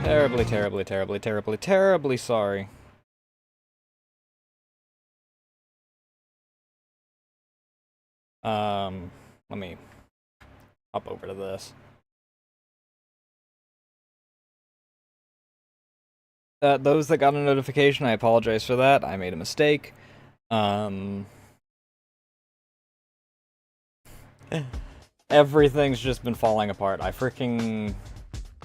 Terribly, terribly, terribly, terribly, terribly sorry. Let me hop over to this. Those that got a notification, I apologize for that. I made a mistake. Everything's just been falling apart. I freaking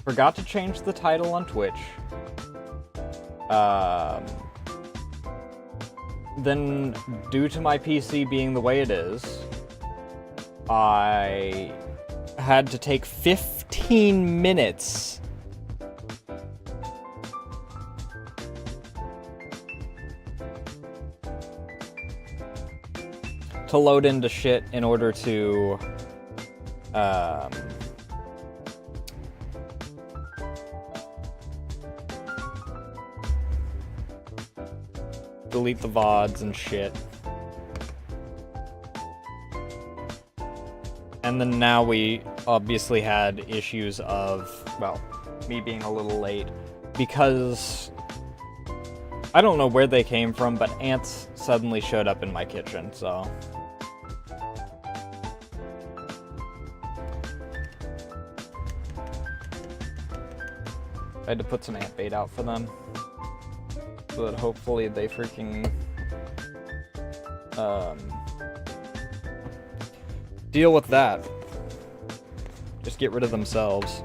forgot to change the title on Twitch. Then, due to my PC being the way it is, I had to take 15 minutes to load into shit in order to delete the VODs and shit. And then now we obviously had issues of, well, me being a little late because I don't know where they came from, but ants suddenly showed up in my kitchen, so I had to put some ant bait out for them, so that hopefully they freaking deal with that. Just get rid of themselves.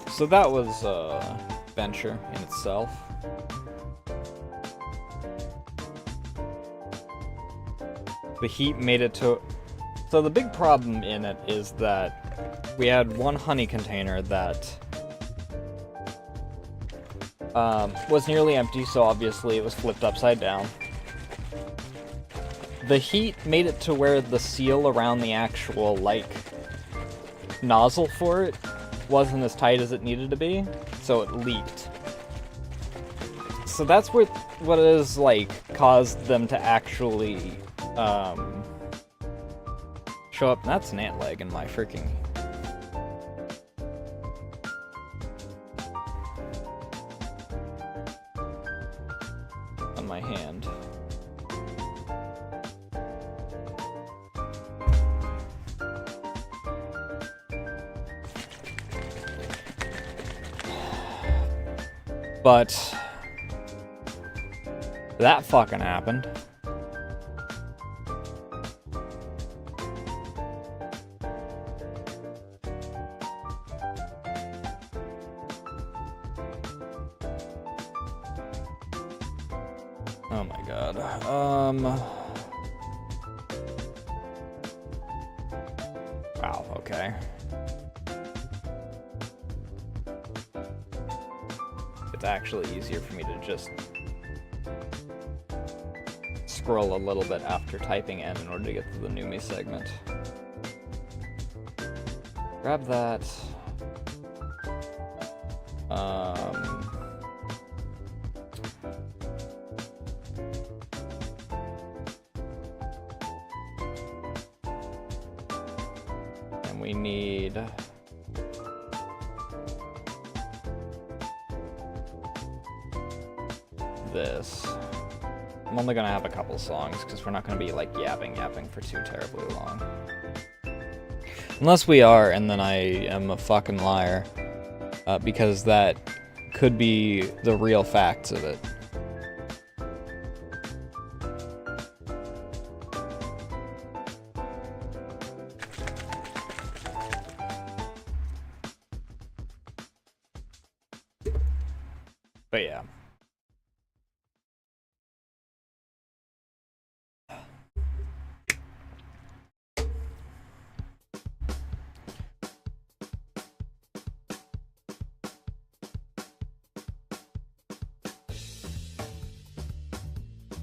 So that was a venture in itself. The heat made it to... So the big problem in it is that we had one honey container that was nearly empty, so obviously it was flipped upside down. The heat made it to where the seal around the actual, like, nozzle for it wasn't as tight as it needed to be, so it leaked. So that's where what it is, like, caused them to actually show up. That's an ant leg in my freaking... on my hand. But that fucking happened. Oh my god. Wow, okay. It's actually easier for me to just scroll a little bit after typing in order to get to the new me segment. Grab that. And we need... this. I'm only gonna have a couple songs because we're not gonna be like yapping for too terribly long. Unless we are, and then I am a fucking liar. Because that could be the real facts of it. But yeah.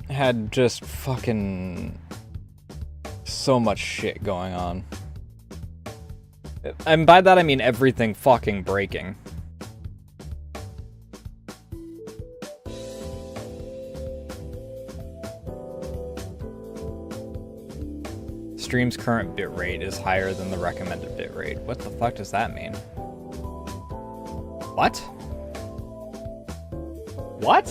Had just fucking so much shit going on. And by that I mean everything fucking breaking. stream's current bitrate is higher than the recommended bitrate. What the fuck does that mean? What? What?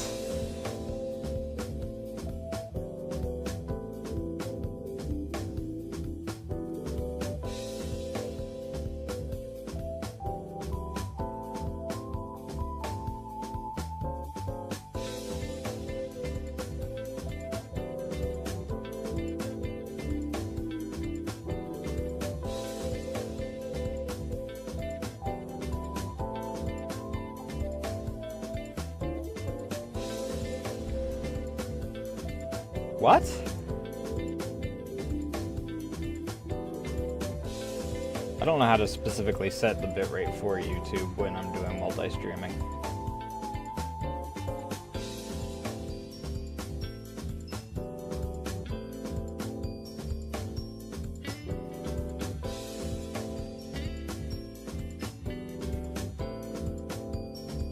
What? I don't know how to specifically set the bitrate for YouTube when I'm doing multi-streaming.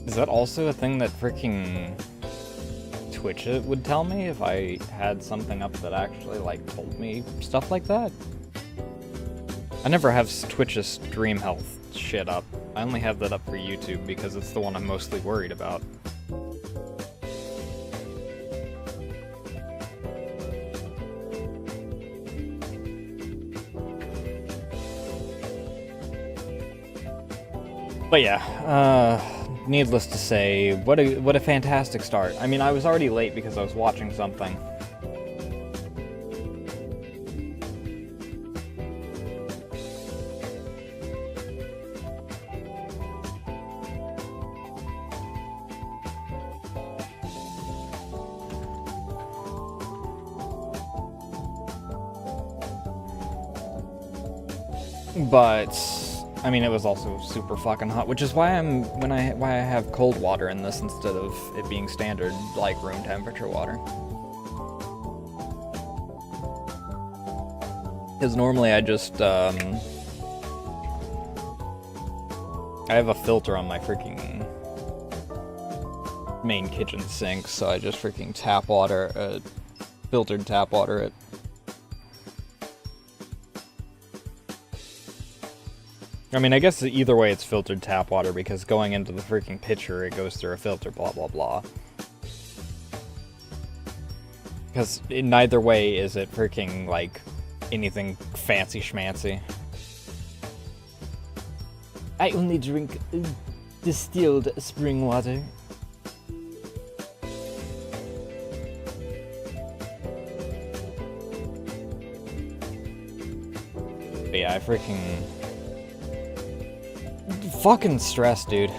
Is that also a thing that freaking Twitch would tell me if I had something up that actually, like, told me stuff like that? I never have Twitch's stream health shit up. I only have that up for YouTube because it's the one I'm mostly worried about. But yeah, needless to say, what a fantastic start. I mean, I was already late because I was watching something. But I mean, it was also super fucking hot, which is why why I have cold water in this instead of it being standard, like, room temperature water. Because normally I just, I have a filter on my freaking main kitchen sink, so I just freaking tap water, filtered tap water it. I mean, I guess either way it's filtered tap water, because going into the freaking pitcher, it goes through a filter, blah, blah, blah. Because in neither way is it freaking, like, anything fancy schmancy. I only drink distilled spring water. But yeah, I freaking... fucking stressed, dude.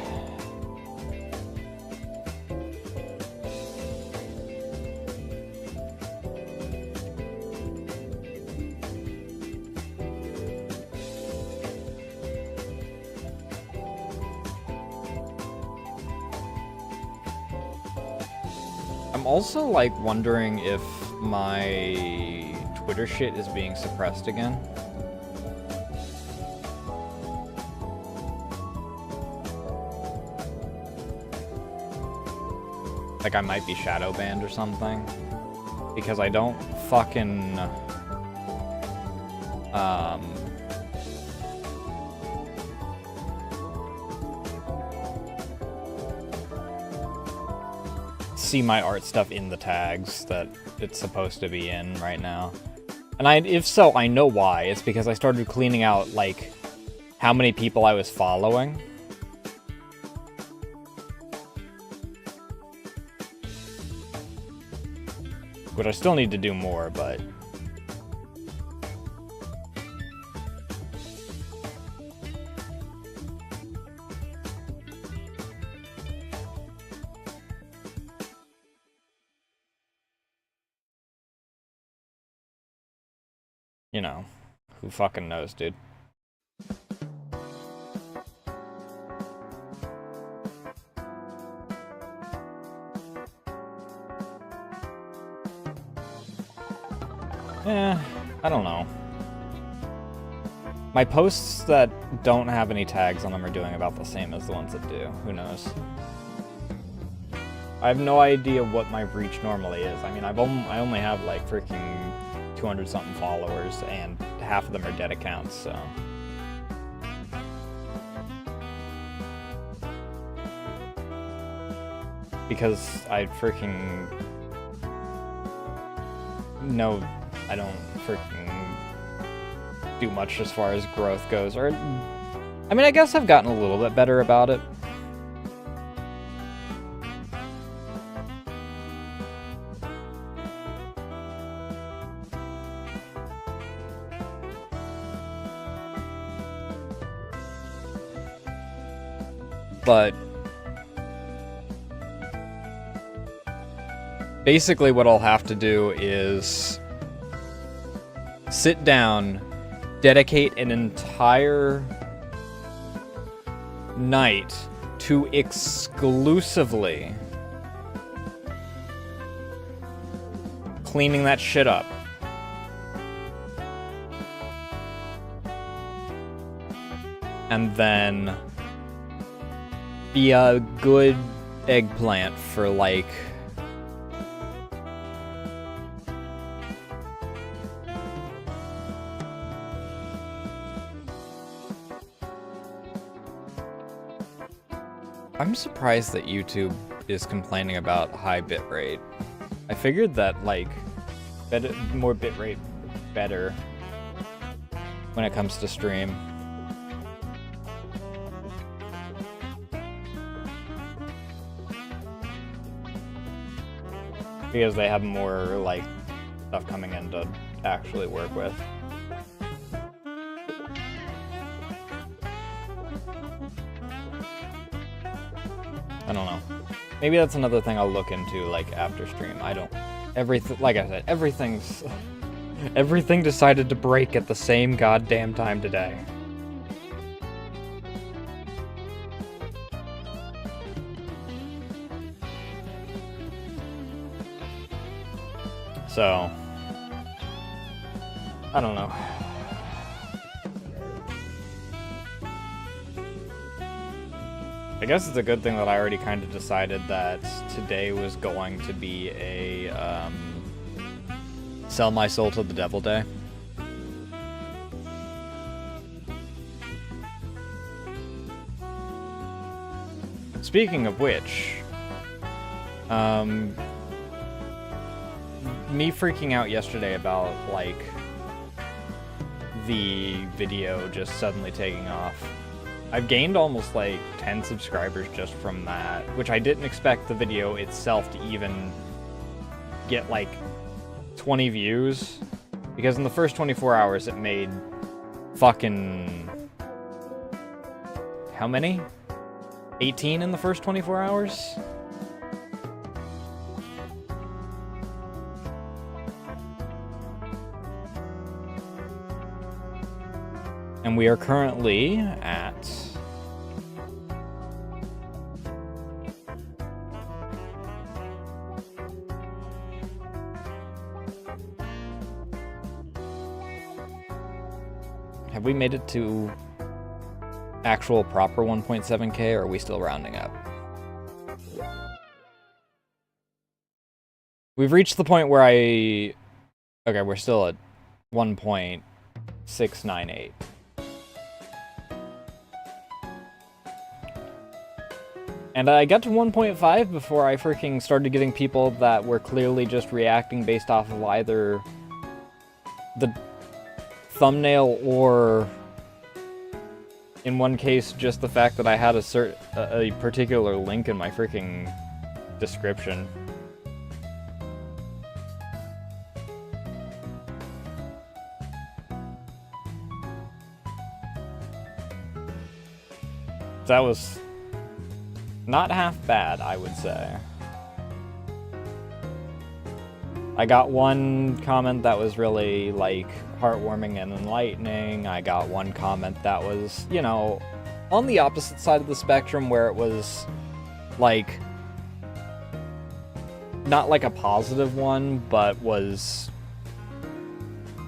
I'm also, like, wondering if my Twitter shit is being suppressed again. Like, I might be shadow banned or something. Because I don't fucking... see my art stuff in the tags that it's supposed to be in right now. And if so, I know why. It's because I started cleaning out, like, how many people I was following. Which I still need to do more, but... you know, who fucking knows, dude? I don't know. My posts that don't have any tags on them are doing about the same as the ones that do. Who knows? I have no idea what my reach normally is. I mean, I only have, like, freaking 200-something followers and half of them are dead accounts, so. Because I freaking... No, I don't freaking do much as far as growth goes. Or, I mean, I guess I've gotten a little bit better about it. But basically what I'll have to do is sit down, dedicate an entire night to exclusively cleaning that shit up. And then be a good eggplant for, like, I'm surprised that YouTube is complaining about high bitrate. I figured that, like, more bitrate better when it comes to stream. Because they have more, like, stuff coming in to actually work with. I don't know. Maybe that's another thing I'll look into, like, after stream. I don't... like I said, everything decided to break at the same goddamn time today. So, I don't know. I guess it's a good thing that I already kind of decided that today was going to be a, sell my soul to the devil day. Speaking of which, me freaking out yesterday about, like, the video just suddenly taking off. I've gained almost, like, 10 subscribers just from that, which I didn't expect the video itself to even get, like, 20 views, because in the first 24 hours it made fucking... how many? 18 in the first 24 hours? And we are currently at... Have we made it to actual proper 1.7K, or are we still rounding up? We've reached the point where I... Okay, we're still at 1.698. And I got to 1.5 before I freaking started getting people that were clearly just reacting based off of either the thumbnail or, in one case, just the fact that I had a particular link in my freaking description. That was not half bad, I would say. I got one comment that was really, like, heartwarming and enlightening. I got one comment that was, you know, on the opposite side of the spectrum, where it was, like, not like a positive one, but was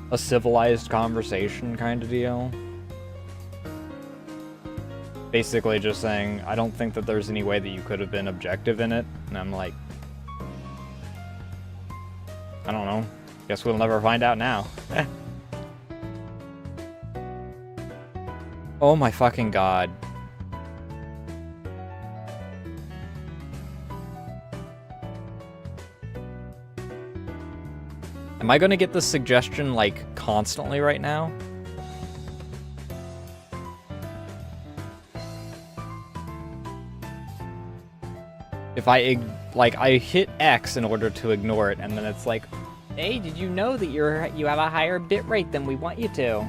a civilized conversation kind of deal. Basically just saying, I don't think that there's any way that you could have been objective in it. And I'm like, I don't know. Guess we'll never find out now. Oh my fucking god. Am I gonna get this suggestion, like, constantly right now? If I hit X in order to ignore it, and then it's like, hey, did you know that you have a higher bit rate than we want you to?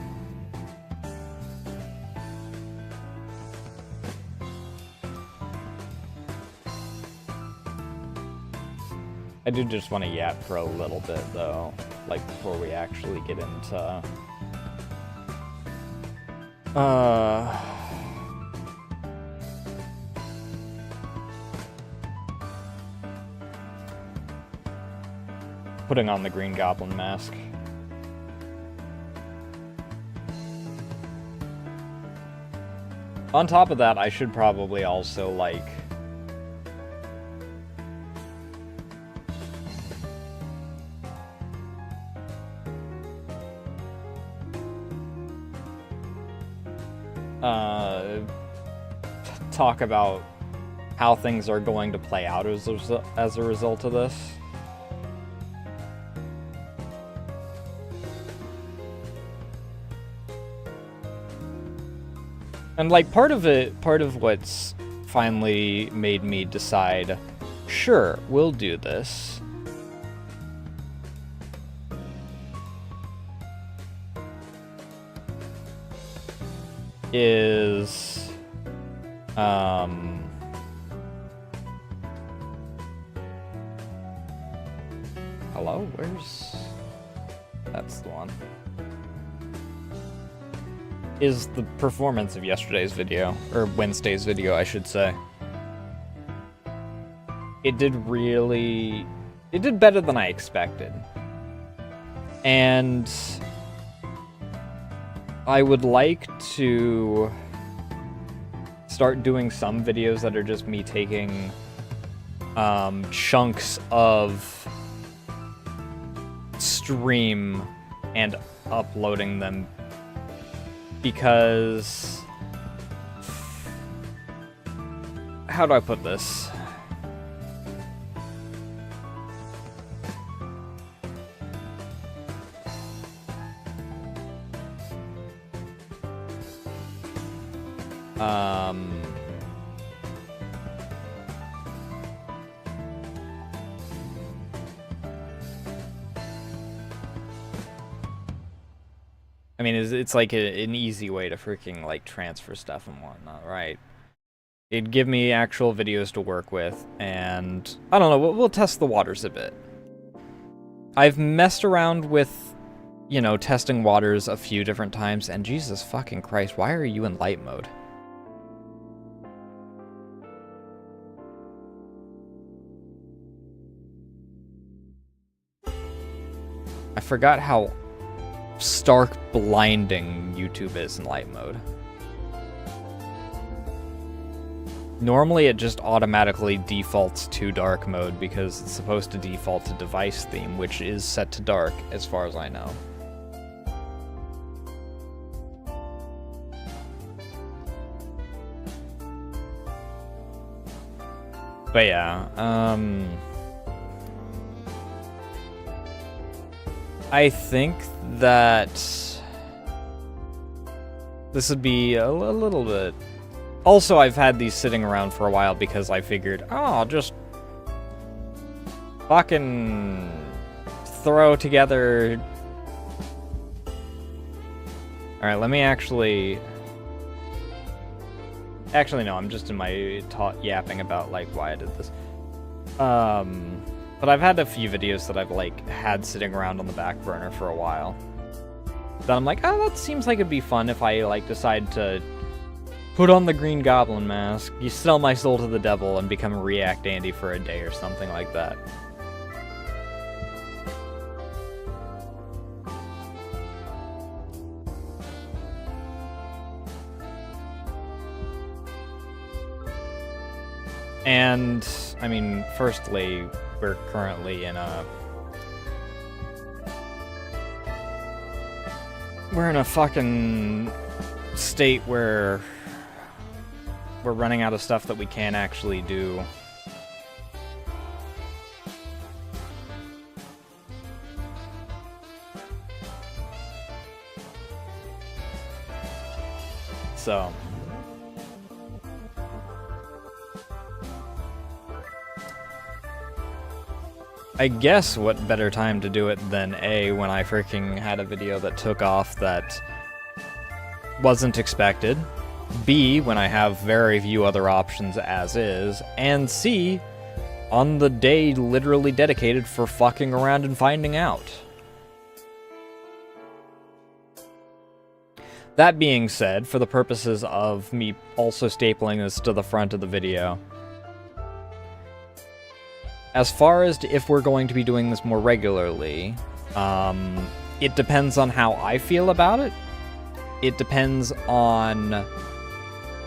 I do just want to yap for a little bit, though, like, before we actually get into... putting on the Green Goblin mask. On top of that, I should probably also, like... talk about how things are going to play out as a result of this. And, like, part of what's finally made me decide, sure, we'll do this, is, hello? Where's... That's the one. Is the performance of yesterday's video, or Wednesday's video, I should say. It did better than I expected. And I would like to start doing some videos that are just me taking chunks of stream and uploading them, because how do I put this? I mean, it's like an easy way to freaking, like, transfer stuff and whatnot, right? It'd give me actual videos to work with, and I don't know, we'll test the waters a bit. I've messed around with, you know, testing waters a few different times, and Jesus fucking Christ, why are you in light mode? I forgot how stark blinding YouTube is in light mode. Normally it just automatically defaults to dark mode because it's supposed to default to device theme, which is set to dark as far as I know. But yeah, I think that this would be a little bit... Also, I've had these sitting around for a while because I figured, oh, I'll just fucking throw together... Alright, let me actually... Actually, no, I'm just in my yapping about, like, why I did this. But I've had a few videos that I've, like, had sitting around on the back burner for a while. Then I'm like, oh, that seems like it'd be fun if I, like, decide to put on the Green Goblin mask, you sell my soul to the devil, and become a React Andy for a day or something like that. And, I mean, firstly, we're currently in a... We're in a fucking state where we're running out of stuff that we can actually do. So I guess what better time to do it than A, when I freaking had a video that took off that wasn't expected, B, when I have very few other options as is, and C, on the day literally dedicated for fucking around and finding out. That being said, for the purposes of me also stapling this to the front of the video, as far as to if we're going to be doing this more regularly, it depends on how I feel about it. It depends on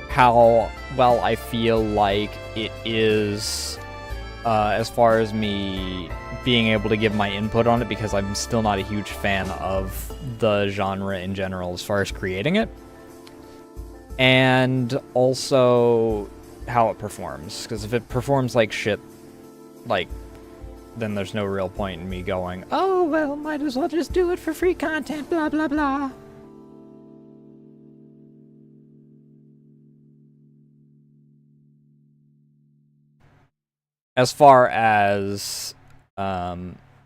how well I feel like it is as far as me being able to give my input on it, because I'm still not a huge fan of the genre in general as far as creating it. And also how it performs, because if it performs like shit, like, then there's no real point in me going, oh, well, might as well just do it for free content, blah, blah, blah. As far as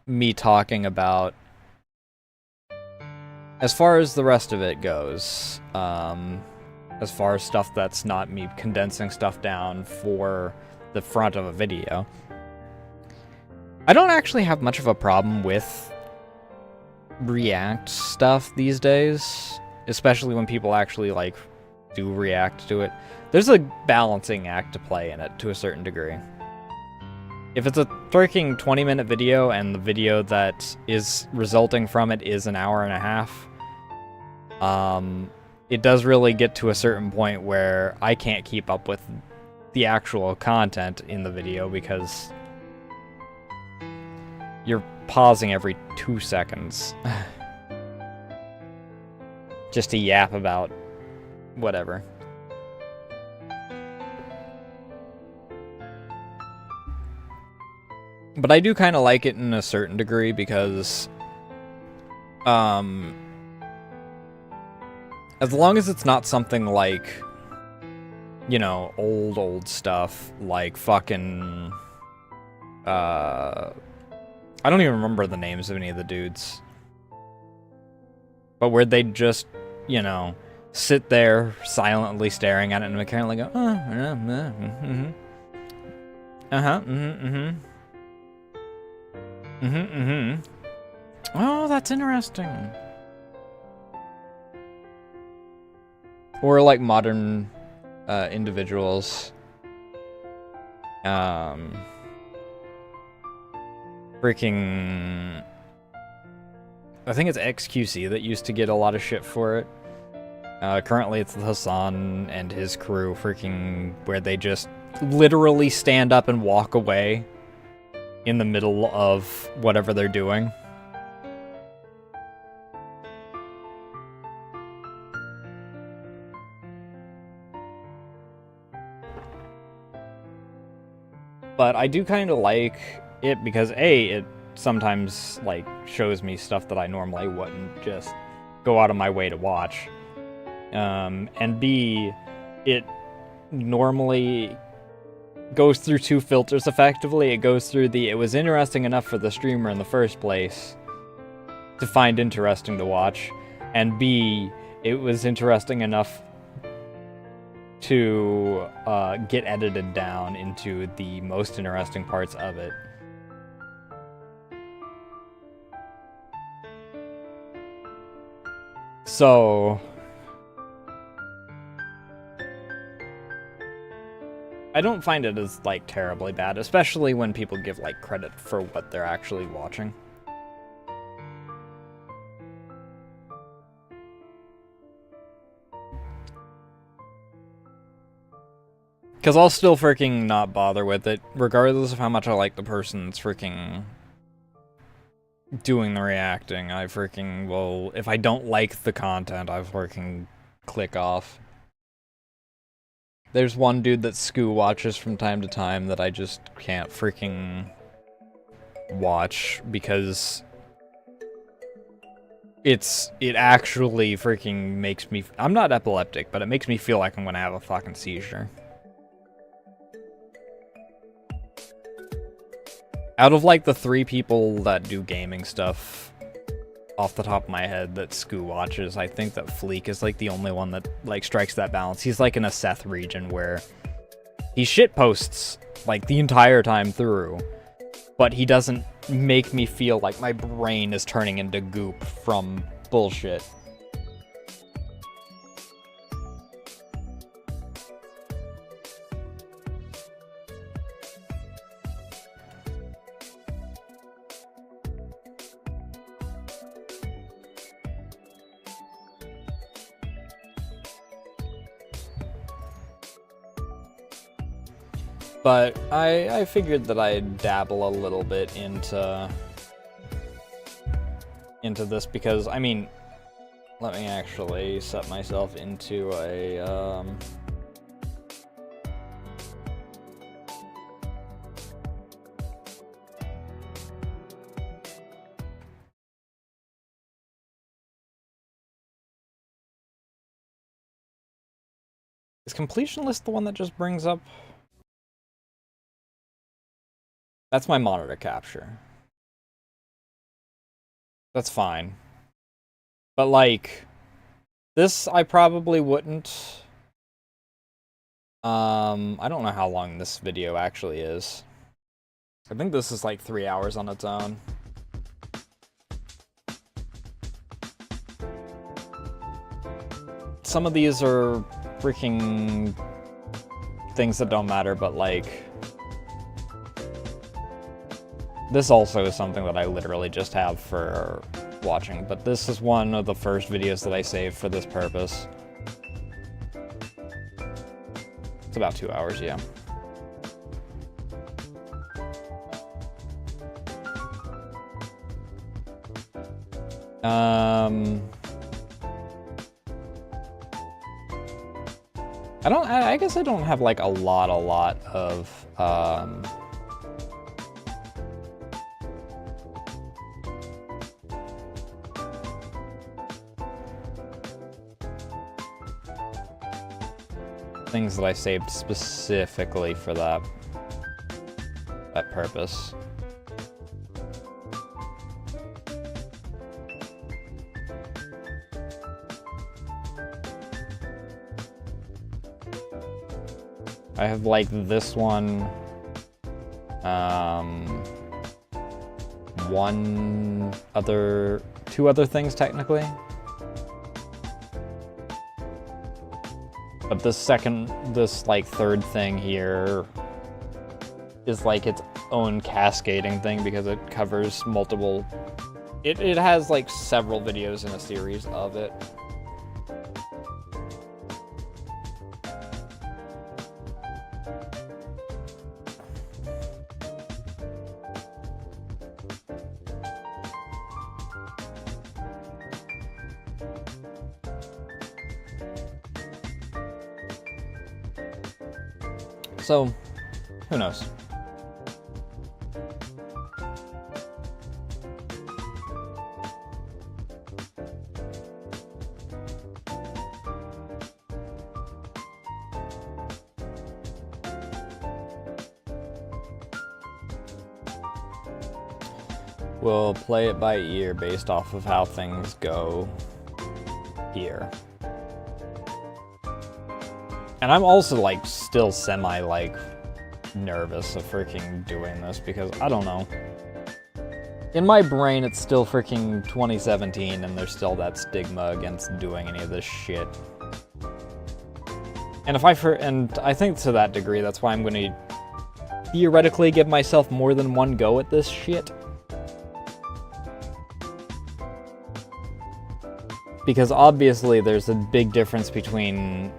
me talking about, as far as the rest of it goes, as far as stuff that's not me condensing stuff down for the front of a video, I don't actually have much of a problem with React stuff these days, especially when people actually, like, do react to it. There's a balancing act to play in it to a certain degree. If it's a freaking 20-minute video and the video that is resulting from it is an hour and a half, it does really get to a certain point where I can't keep up with the actual content in the video because you're pausing every 2 seconds just to yap about whatever. But I do kind of like it in a certain degree because, as long as it's not something like, you know, old stuff, like fucking, I don't even remember the names of any of the dudes. But where they just, you know, sit there silently staring at it and mechanically go, oh, that's interesting. Or like modern individuals. Freaking, I think it's XQC that used to get a lot of shit for it. Currently it's Hassan and his crew, freaking, where they just literally stand up and walk away in the middle of whatever they're doing. But I do kind of like it because A, it sometimes, like, shows me stuff that I normally wouldn't just go out of my way to watch. And B, it normally goes through two filters effectively. It goes through the, it was interesting enough for the streamer in the first place to find interesting to watch, and B, it was interesting enough to get edited down into the most interesting parts of it. So I don't find it as, like, terribly bad, especially when people give, like, credit for what they're actually watching. Because I'll still freaking not bother with it, regardless of how much I like the person that's freaking doing the reacting. I freaking will, if I don't like the content, I freaking click off. There's one dude that Scoo watches from time to time that I just can't freaking watch because it actually freaking makes me... I'm not epileptic, but it makes me feel like I'm gonna have a fucking seizure. Out of, like, the 3 people that do gaming stuff, off the top of my head, that Scoo watches, I think that Fleek is, like, the only one that, like, strikes that balance. He's, like, in a Seth region where he shitposts, like, the entire time through, but he doesn't make me feel like my brain is turning into goop from bullshit. But I figured that I'd dabble a little bit into this because, I mean, let me actually set myself into a, Is completion list the one that just brings up? That's my monitor capture. That's fine. But, like, this I probably wouldn't. I don't know how long this video actually is. I think this is like 3 hours on its own. Some of these are freaking things that don't matter, but, like, this also is something that I literally just have for watching, but this is one of the first videos that I saved for this purpose. It's about 2 hours, yeah. I guess I don't have like a lot of things that I saved specifically for that purpose. I have like this one, two other things technically. But this like third thing here is like its own cascading thing because it covers multiple, it has like several videos in a series of it. So, who knows? We'll play it by ear based off of how things go here. And I'm also, like, still semi, like, nervous of freaking doing this because, I don't know. In my brain, it's still freaking 2017 and there's still that stigma against doing any of this shit. And I think to that degree, that's why I'm gonna theoretically give myself more than one go at this shit. Because obviously there's a big difference between,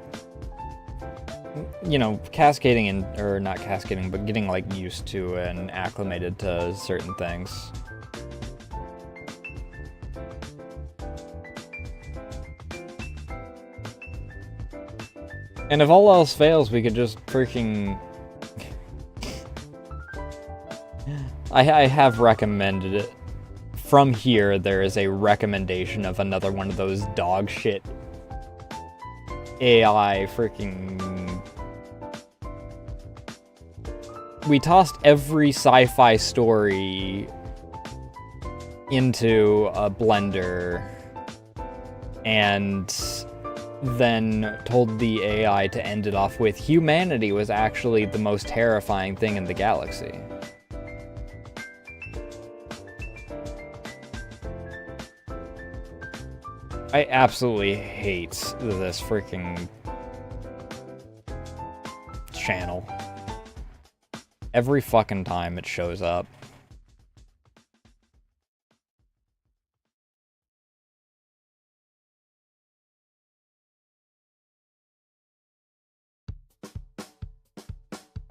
you know, cascading or not cascading, but getting, like, used to and acclimated to certain things. And if all else fails, we could just freaking... I have recommended it. From here, there is a recommendation of another one of those dog shit AI freaking... We tossed every sci-fi story into a blender and then told the AI to end it off with humanity was actually the most terrifying thing in the galaxy. I absolutely hate this freaking channel. Every fucking time it shows up.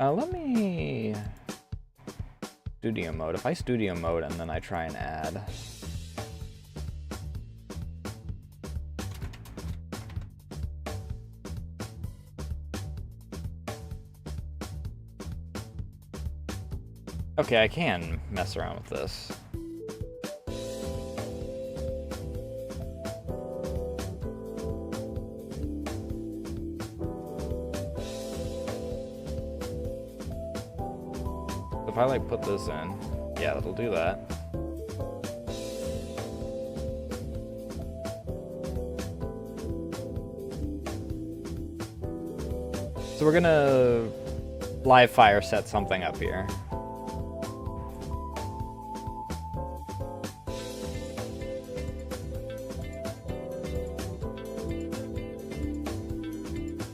Let me... Studio mode. If I studio mode and then I try and add... Okay, I can mess around with this. If I like put this in, yeah, that'll do that. So we're gonna live fire set something up here.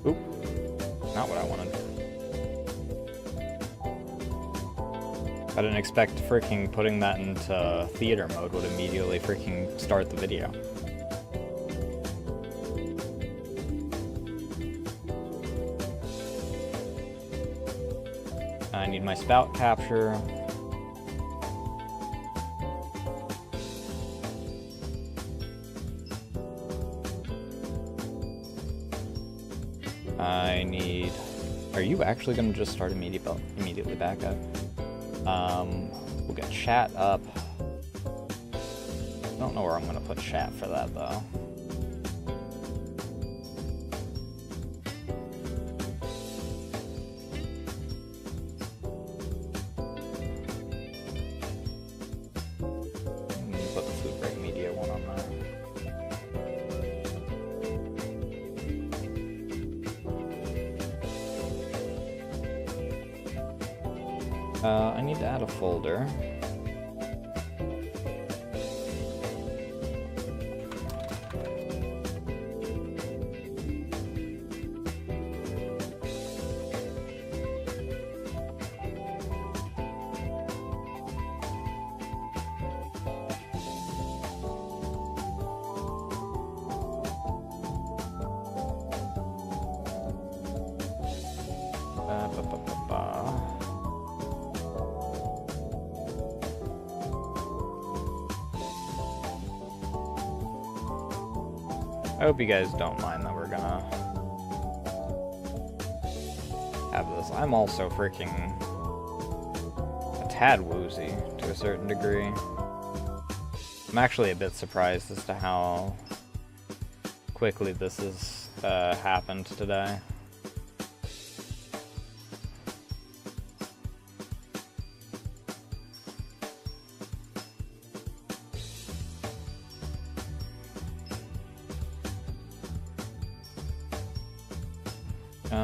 Oop, not what I wanted. I didn't expect freaking putting that into theater mode would immediately freaking start the video. I need my spout capture. I need... Are you actually going to just start immediately back up? We'll get chat up. I don't know where I'm going to put chat for that, though. Put the food break media one on there. I need to add a folder. I hope you guys don't mind that we're gonna have this. I'm also freaking a tad woozy to a certain degree. I'm actually a bit surprised as to how quickly this has happened today.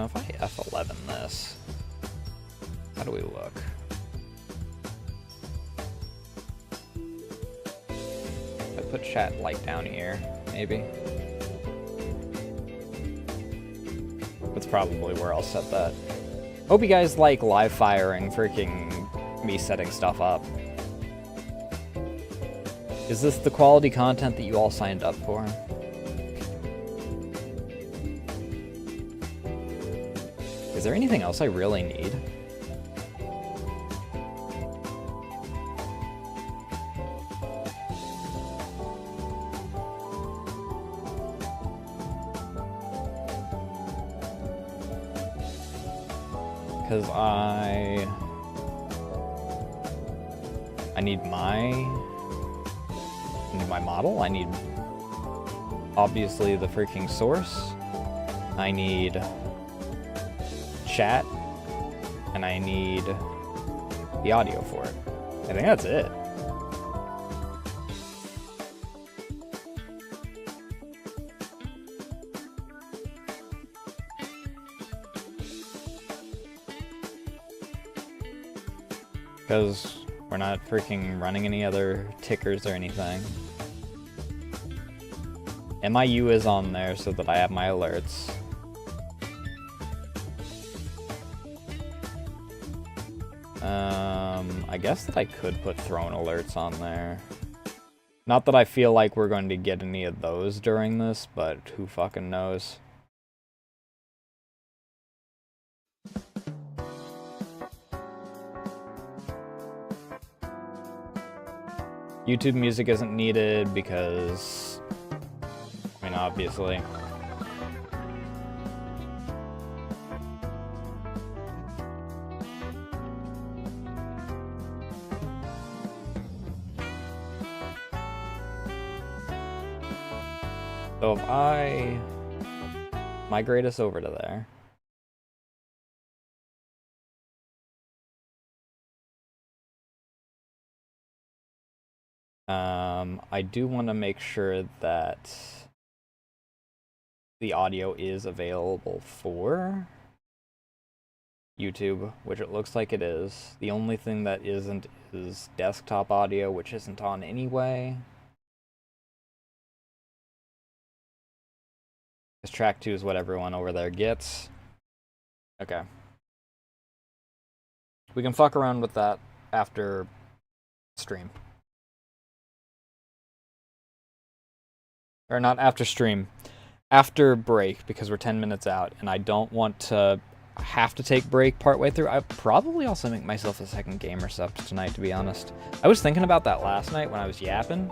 If I F11 this, how do we look? If I put chat light down here, maybe. That's probably where I'll set that. Hope you guys like live firing freaking me setting stuff up. Is this the quality content that you all signed up for? Is there anything else I really need? Because I need my model. I need, obviously, the freaking source. I need chat. And I need the audio for it. I think that's it. Because we're not freaking running any other tickers or anything. MIU is on there so that I have my alerts. I guess that I could put throne alerts on there. Not that I feel like we're going to get any of those during this, but who fucking knows. YouTube music isn't needed because, I mean, obviously. So if I migrate us over to there. I do want to make sure that the audio is available for YouTube, which it looks like it is. The only thing that isn't is desktop audio, which isn't on anyway. Because track 2 is what everyone over there gets. Okay. We can fuck around with that after stream. Or not after stream. After break, because we're 10 minutes out, and I don't want to have to take break partway through. I probably also make myself a second gamer sub tonight, to be honest. I was thinking about that last night when I was yapping.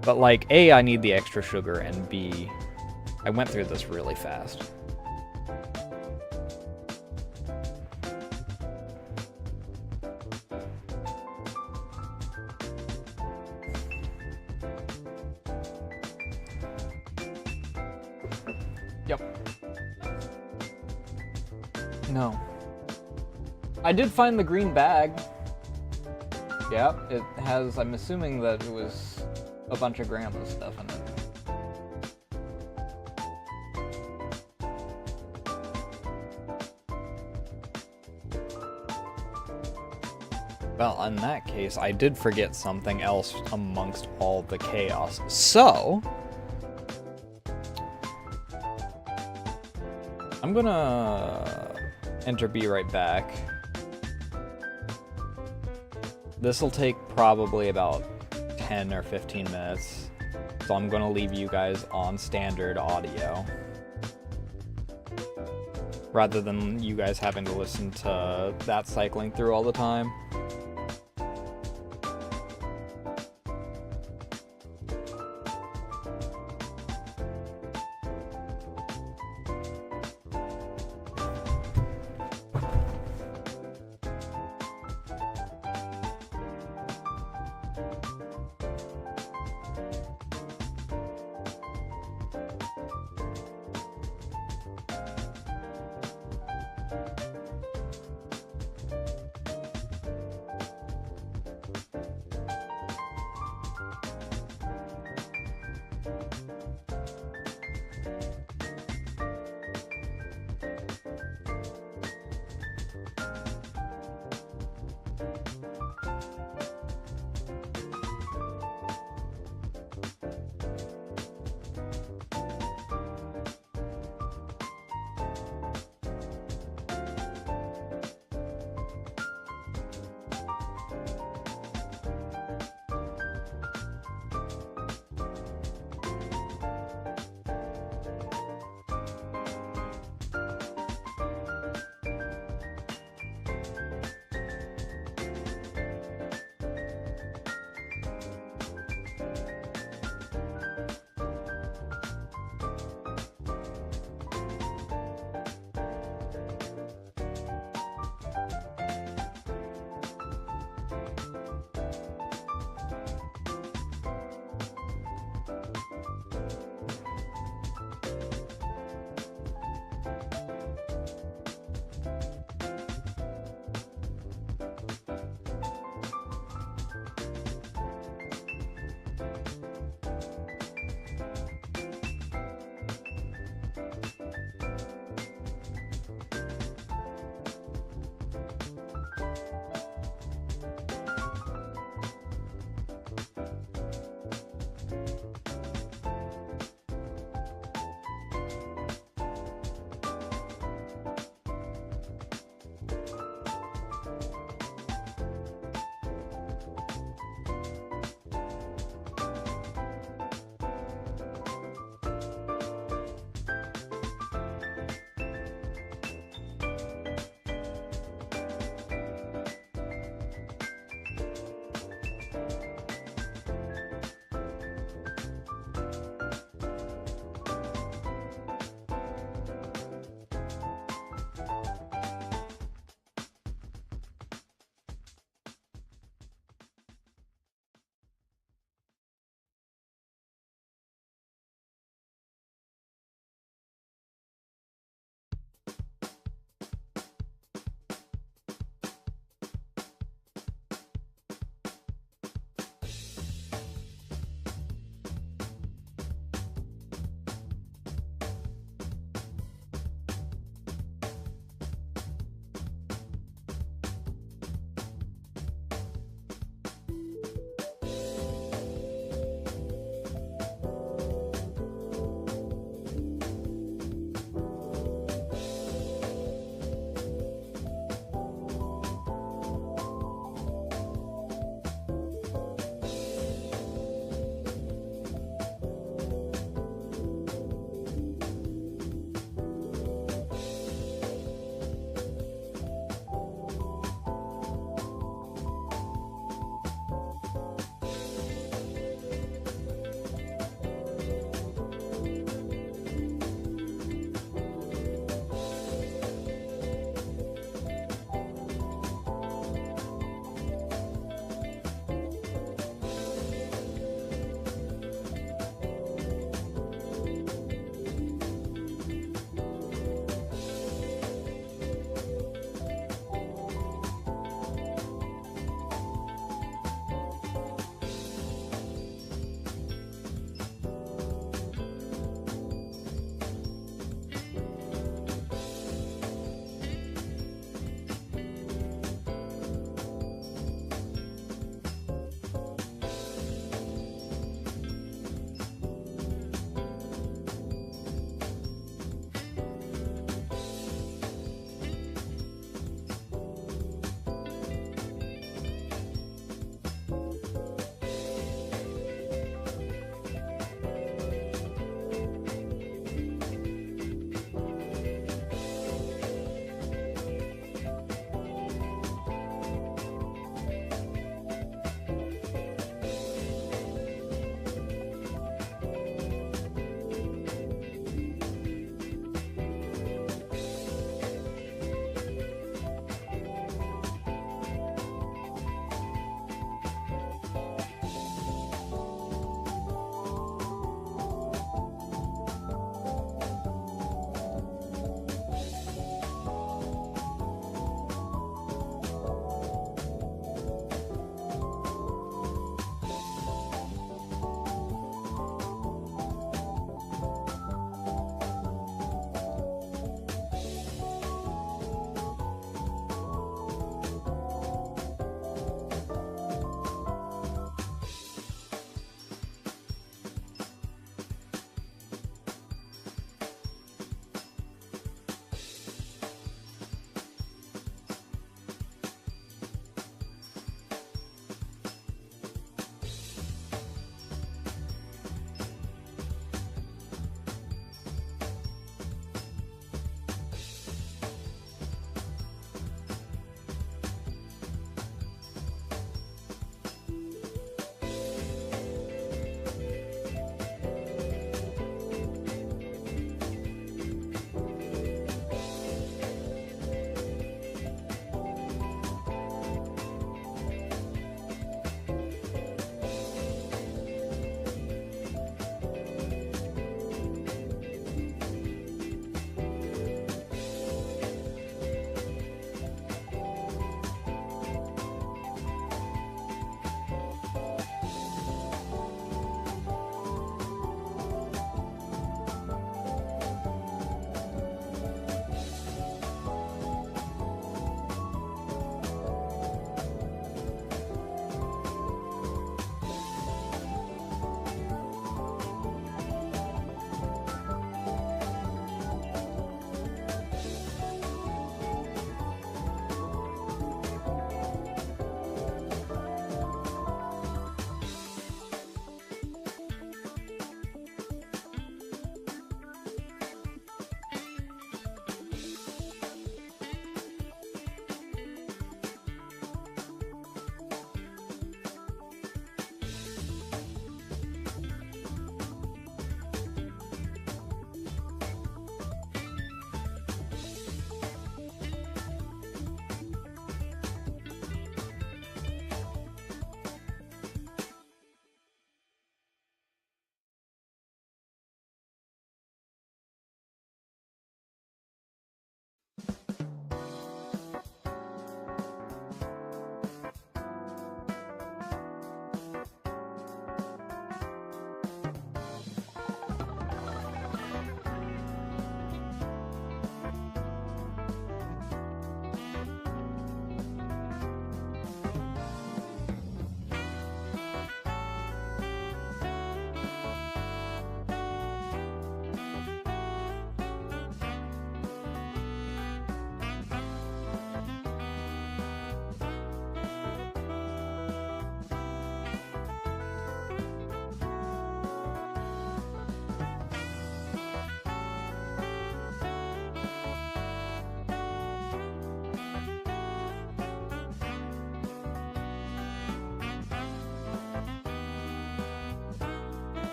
But, like, A, I need the extra sugar, and B, I went through this really fast. Yep. No. I did find the green bag. Yeah, it has, I'm assuming that it was a bunch of grandma's stuff in it. Well, in that case, I did forget something else amongst all the chaos. So, I'm gonna enter B right back. This'll take probably about 10 or 15 minutes, so I'm gonna leave you guys on standard audio rather than you guys having to listen to that cycling through all the time.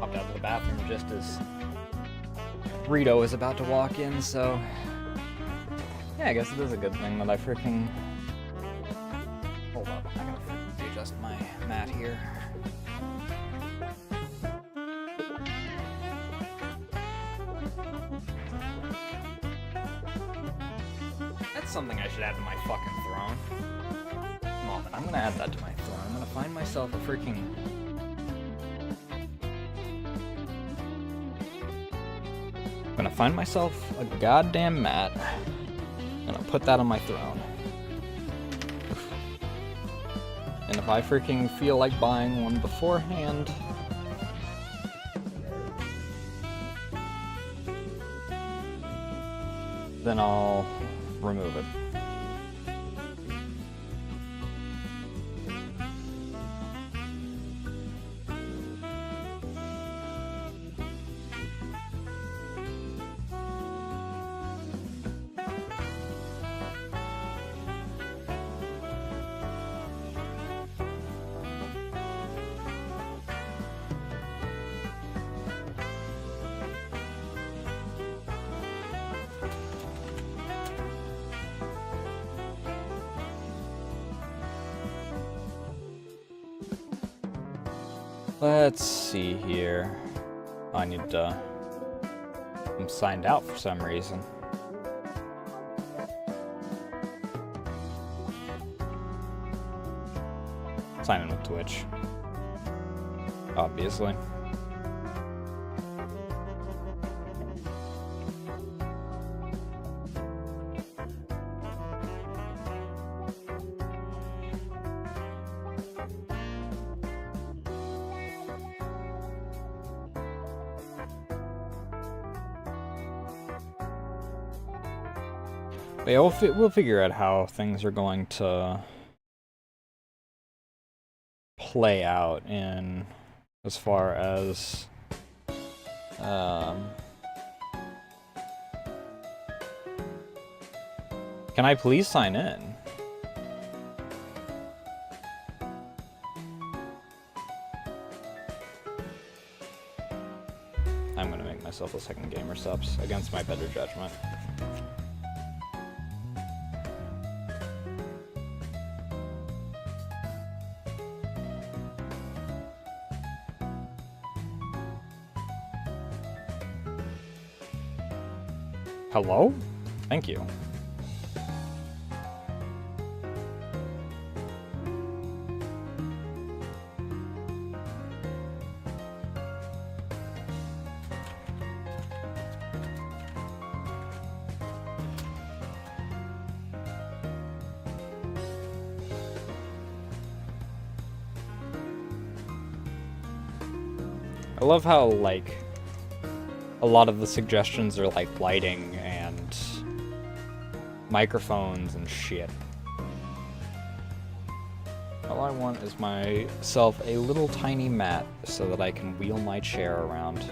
popped out of the bathroom just as Rito is about to walk in, so... Yeah, I guess it is a good thing that I freaking... Hold up, I gotta freaking adjust my mat here. That's something I should add to my fucking throne. Moment, I'm gonna add that to my throne. I'm gonna find myself a freaking... I'm gonna find myself a goddamn mat. I'm gonna put that on my throne. And if I freaking feel like buying one beforehand... then I'll remove it. Let's see here. I need to... I'm signed out for some reason. Sign in with Twitch. Obviously. But yeah, we'll figure out how things are going to play out in as far as can I please sign in? I'm gonna make myself a second gamer subs against my better judgment. Hello? Thank you. I love how, like, a lot of the suggestions are like lighting and microphones and shit. All I want is myself a little tiny mat so that I can wheel my chair around.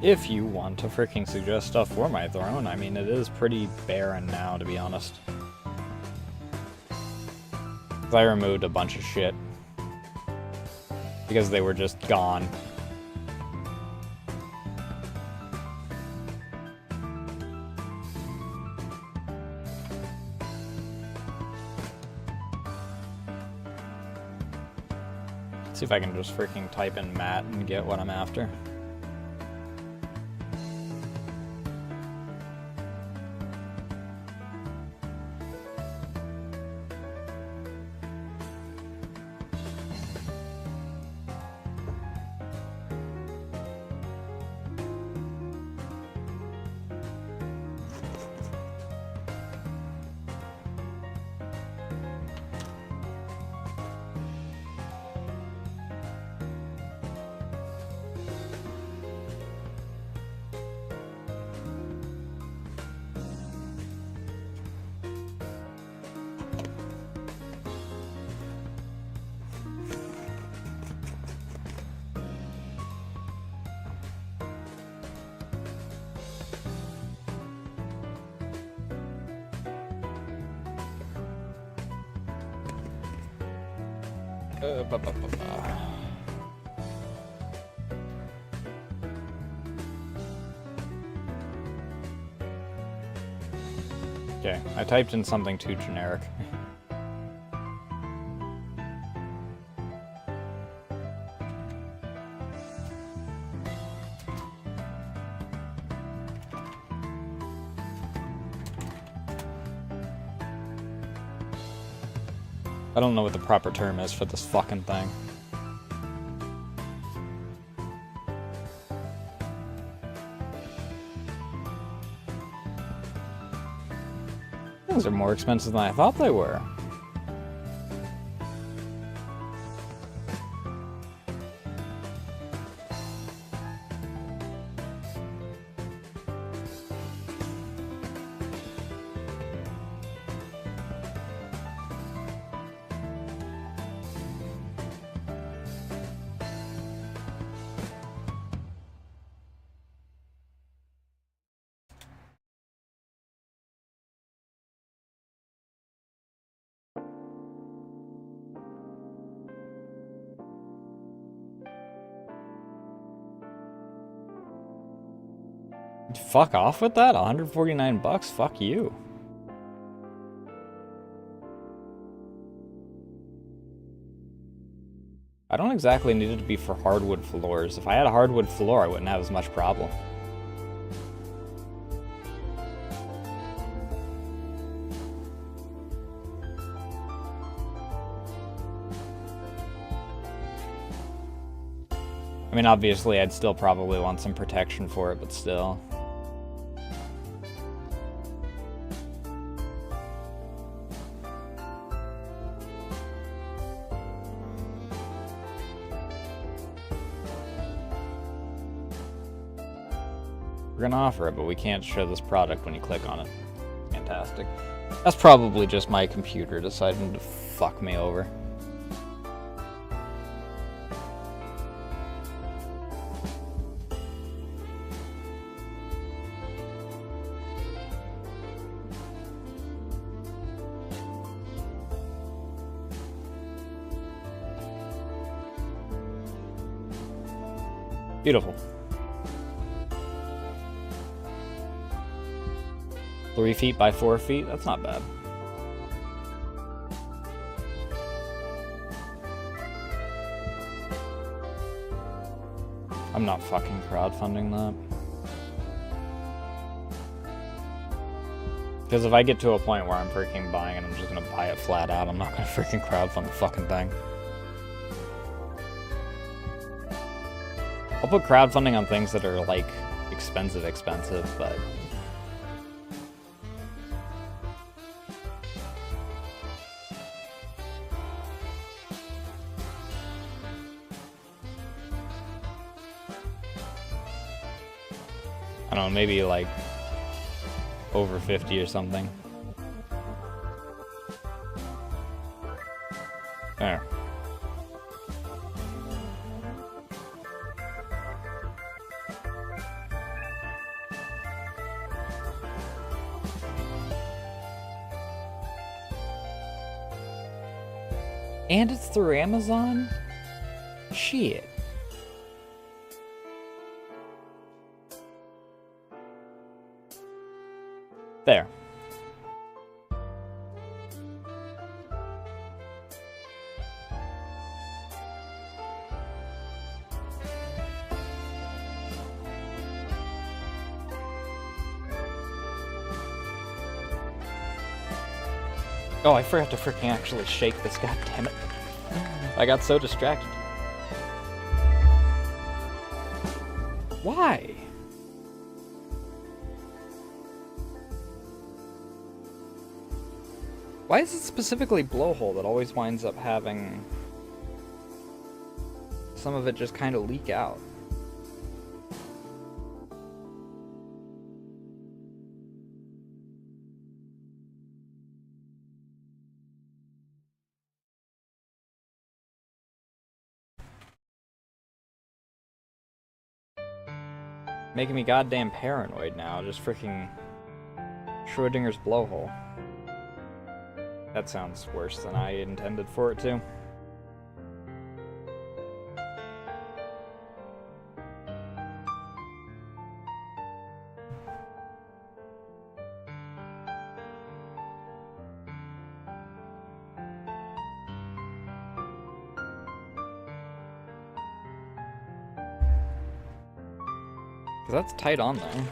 If you want to freaking suggest stuff for my throne, I mean, it is pretty barren now, to be honest. 'Cause I removed a bunch of shit. Because they were just gone. Let's see if I can just freaking type in Matt and get what I'm after. Ba, ba, ba, ba. Okay, I typed in something too generic. I don't know what the proper term is for this fucking thing. Things are more expensive than I thought they were. Fuck off with that? 149 bucks? Fuck you. I don't exactly need it to be for hardwood floors. If I had a hardwood floor, I wouldn't have as much problem. I mean, obviously, I'd still probably want some protection for it, but still. We're gonna offer it, but we can't show this product when you click on it. Fantastic. That's probably just my computer deciding to fuck me over. Beautiful. 3 feet by 4 feet? That's not bad. I'm not fucking crowdfunding that. Because if I get to a point where I'm freaking buying it, I'm just gonna buy it flat out. I'm not gonna freaking crowdfund the fucking thing. I'll put crowdfunding on things that are, like, expensive, but... I don't know, maybe, like, over 50 or something. There. And it's through Amazon? Shit. There. Oh, I forgot to freaking actually shake this, goddammit. I got so distracted. Why? Why is it specifically blowhole that always winds up having some of it just kind of leak out? Making me goddamn paranoid now, just freaking Schrodinger's blowhole. That sounds worse than I intended for it to. Because that's tight on there.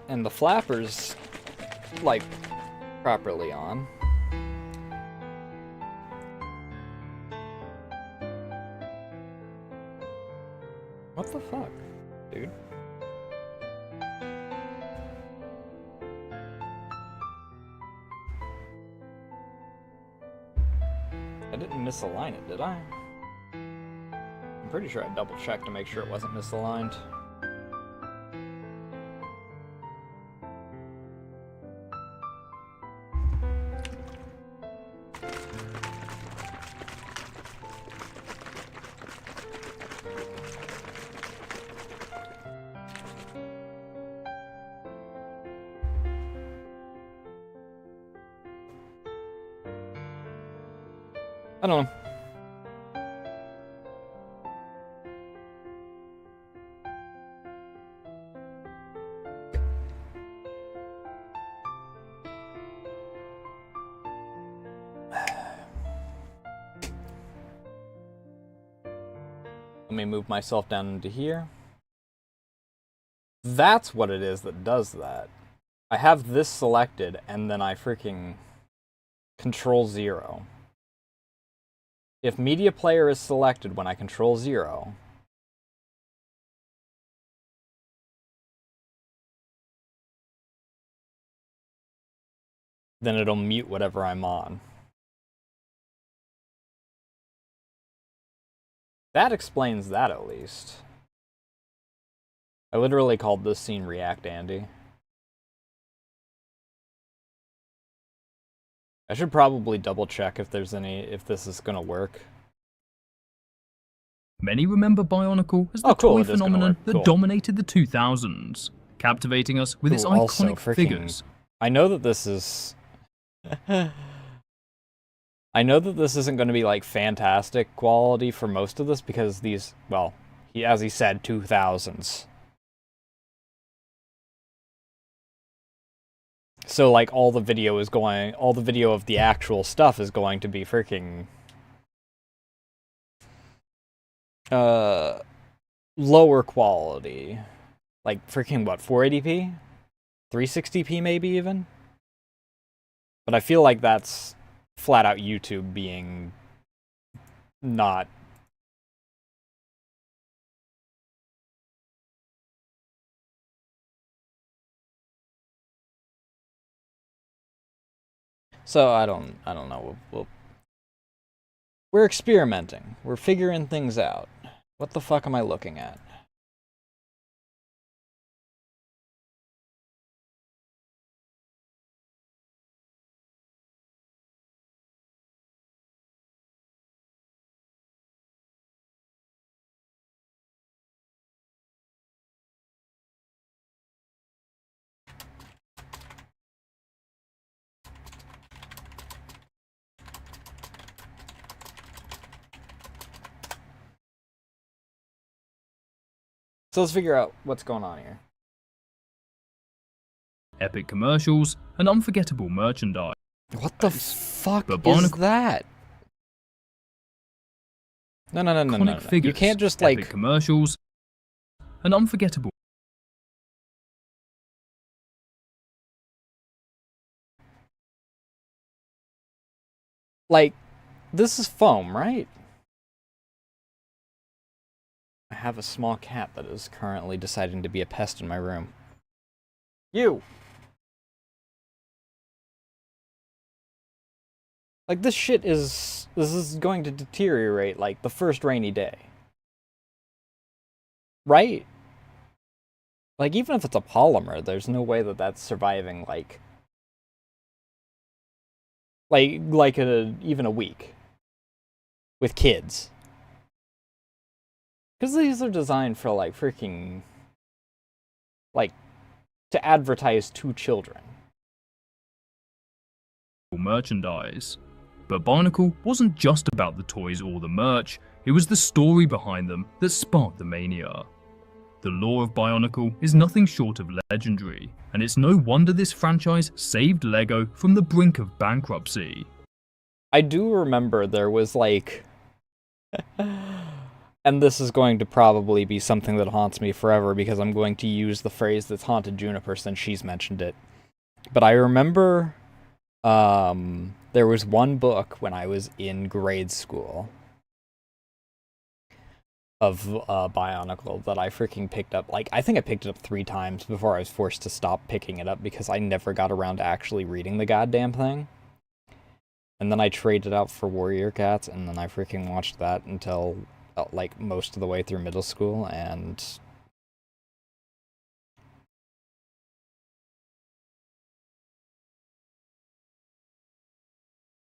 And the flapper's, like, properly on. What the fuck, dude? I didn't misalign it, did I? I'm pretty sure I double-checked to make sure it wasn't misaligned. I don't know. Let me move myself down into here. That's what it is that does that. I have this selected, and then I freaking Control 0. If media player is selected when I Control 0, then it'll mute whatever I'm on. That explains that, at least. I literally called this scene React Andy. I should probably double check if this is gonna work. Many remember Bionicle as the toy phenomenon that dominated the 2000s, captivating us with its iconic figures. I know that this is... I know that this isn't going to be, like, fantastic quality for most of this, because these, well, as he said, 2000s. So, like, all the video of the actual stuff is going to be freaking... lower quality. Like, freaking, what, 480p? 360p maybe, even? But I feel like that's flat out YouTube being not... So I don't know. We're experimenting. We're figuring things out. What the fuck am I looking at? So let's figure out what's going on here. Epic commercials and unforgettable merchandise. What the fuck is that? No. You can't just, like... Epic commercials and unforgettable. Like, this is foam, right? I have a small cat that is currently deciding to be a pest in my room. You! Like, this shit is... This is going to deteriorate, like, the first rainy day. Right? Like, even if it's a polymer, there's no way that that's surviving, like... even a week. With kids. Because these are designed for, like, freaking... Like, to advertise to children. Merchandise. But Bionicle wasn't just about the toys or the merch, it was the story behind them that sparked the mania. The lore of Bionicle is nothing short of legendary, and it's no wonder this franchise saved LEGO from the brink of bankruptcy. I do remember there was, like... and this is going to probably be something that haunts me forever because I'm going to use the phrase that's haunted Juniper since she's mentioned it. But I remember there was one book when I was in grade school of Bionicle that I freaking picked up. Like, I think I picked it up 3 times before I was forced to stop picking it up because I never got around to actually reading the goddamn thing. And then I traded out for Warrior Cats, and then I freaking watched that until, like, most of the way through middle school, and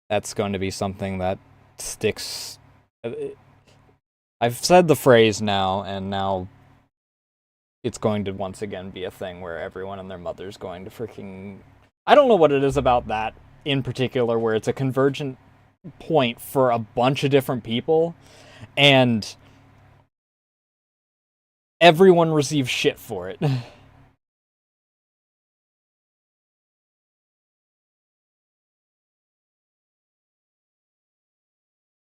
that's going to be something that sticks. I've said the phrase now, and now it's going to once again be a thing where everyone and their mother's going to freaking... I don't know what it is about that in particular, where it's a convergent point for a bunch of different people, and everyone receives shit for it.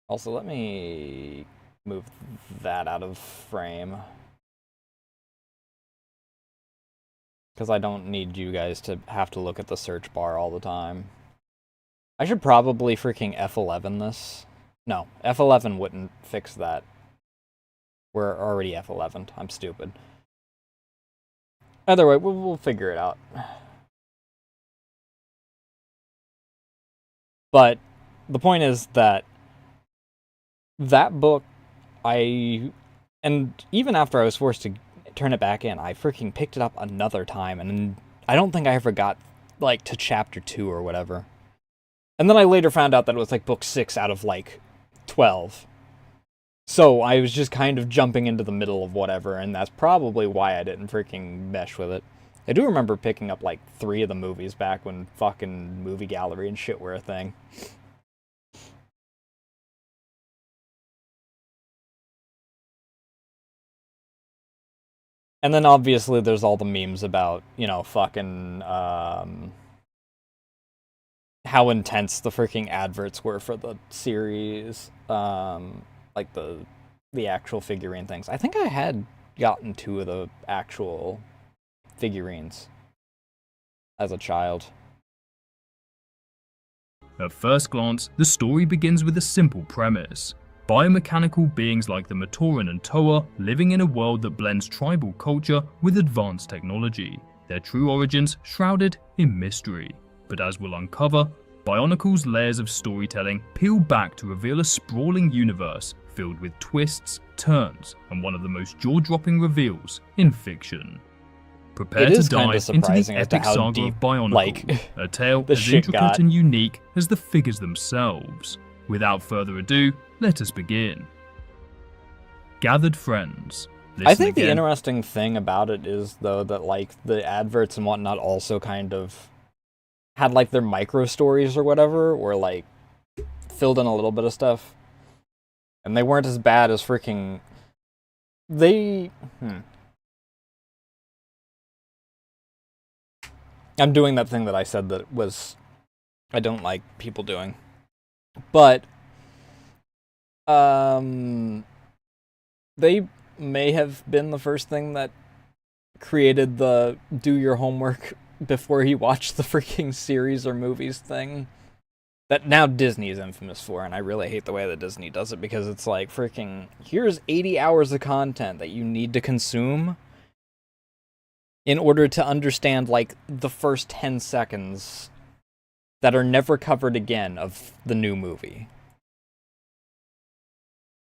Also, let me move that out of frame, because I don't need you guys to have to look at the search bar all the time. I should probably freaking F11 this. No, F11 wouldn't fix that. We're already F11'd. I'm stupid. Either way, we'll figure it out. But the point is that that book, and even after I was forced to turn it back in, I freaking picked it up another time, and I don't think I ever got, like, to chapter 2 or whatever. And then I later found out that it was, like, book 6 out of, like, 12. So I was just kind of jumping into the middle of whatever, and that's probably why I didn't freaking mesh with it. I do remember picking up, like, 3 of the movies back when fucking Movie Gallery and shit were a thing. And then obviously there's all the memes about, you know, fucking, how intense the freaking adverts were for the series, like the actual figurine things. I think I had gotten 2 of the actual figurines as a child. At first glance, the story begins with a simple premise. Biomechanical beings like the Matoran and Toa living in a world that blends tribal culture with advanced technology, their true origins shrouded in mystery. But as we'll uncover, Bionicle's layers of storytelling peel back to reveal a sprawling universe filled with twists, turns, and one of the most jaw-dropping reveals in fiction. Prepare to dive into the epic saga of Bionicle, a tale as intricate and unique as the figures themselves. Without further ado, let us begin. Gathered friends. I think the interesting thing about it is, though, that, like, the adverts and whatnot also kind of had, like, their micro stories or whatever, or, like, filled in a little bit of stuff. And they weren't as bad as freaking... I'm doing that thing that I said that was... I don't like people doing. But... they may have been the first thing that created the do your homework before you watch the freaking series or movies thing that now Disney is infamous for, and I really hate the way that Disney does it, because it's like, freaking, here's 80 hours of content that you need to consume in order to understand, like, the first 10 seconds that are never covered again of the new movie.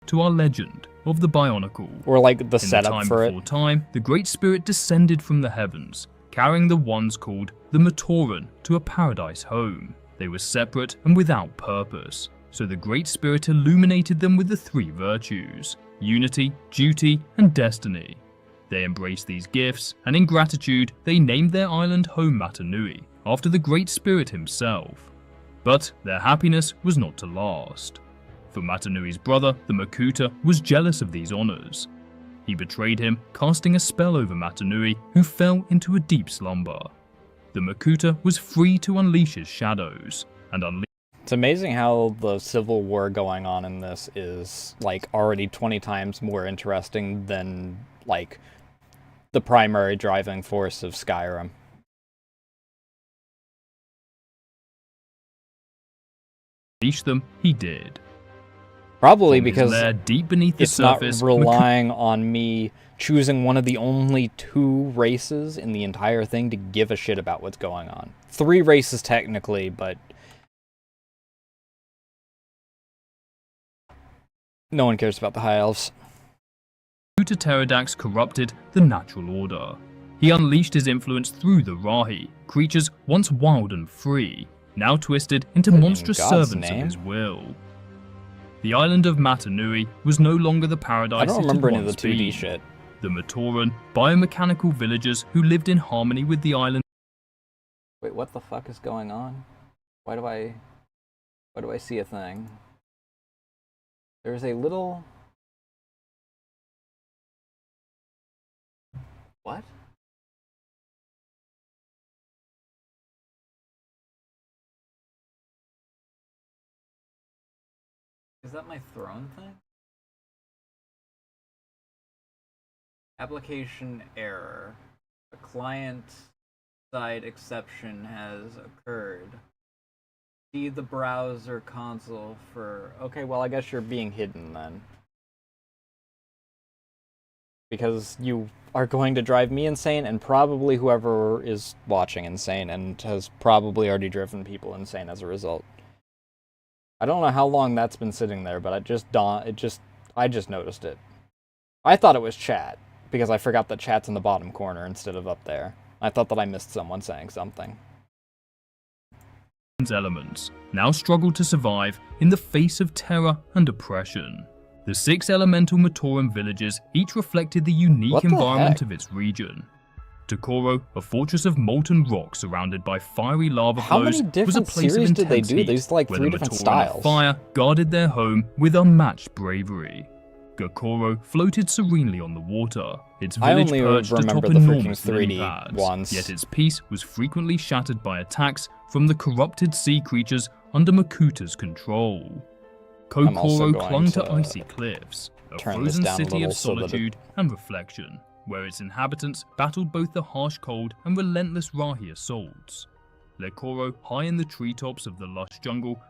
To our legend of the Bionicle. Or, like, the setup for it. In the time before time, the Great Spirit descended from the heavens, carrying the ones called the Matoran to a paradise home. They were separate and without purpose, so the Great Spirit illuminated them with the 3 virtues: unity, duty, and destiny. They embraced these gifts, and in gratitude, they named their island home Matanui, after the Great Spirit himself. But their happiness was not to last. For Matanui's brother, the Makuta, was jealous of these honors. He betrayed him, casting a spell over Matanui, who fell into a deep slumber. The Makuta was free to unleash his shadows, and It's amazing how the civil war going on in this is, like, already 20 times more interesting than, like, the primary driving force of Skyrim. Unleash them, he did. Probably From his because lair deep beneath the it's surface, not relying on me choosing one of the only 2 races in the entire thing to give a shit about what's going on. 3 races technically, but no one cares about the High Elves. Pteradax corrupted the natural order. He unleashed his influence through the Rahi, creatures once wild and free, now twisted into monstrous servants of his will. The island of Matanui was no longer the paradise I don't it remember had any of once the 2D been. shit. The Matoran, biomechanical villagers who lived in harmony with the island. Wait, what the fuck is going on? Why do I see a thing? There's a little... What? Is that my throne thing? Application error. A client-side exception has occurred. See the browser console for... Okay, well, I guess you're being hidden then. Because you are going to drive me insane, and probably whoever is watching insane, and has probably already driven people insane as a result. I don't know how long that's been sitting there, but I just noticed it. I thought it was chat, because I forgot that chat's in the bottom corner instead of up there. I thought that I missed someone saying something. Elements now struggled to survive in the face of terror and oppression. The 6 elemental Matoran villages each reflected the unique environment of its region. Tokoro, a fortress of molten rock surrounded by fiery lava flows, was a place of intense heat, There's like 3 where the different Matoran styles. of fire guarded their home with unmatched bravery. Gokoro floated serenely on the water, its village perched atop enormous lily pads, ones. yet its peace was frequently shattered by attacks from the corrupted sea creatures under Makuta's control. Kokoro clung to icy cliffs, a frozen city of solitude and reflection, where its inhabitants battled both the harsh cold and relentless Rahi assaults. Lekoro, high in the treetops of the lush jungle,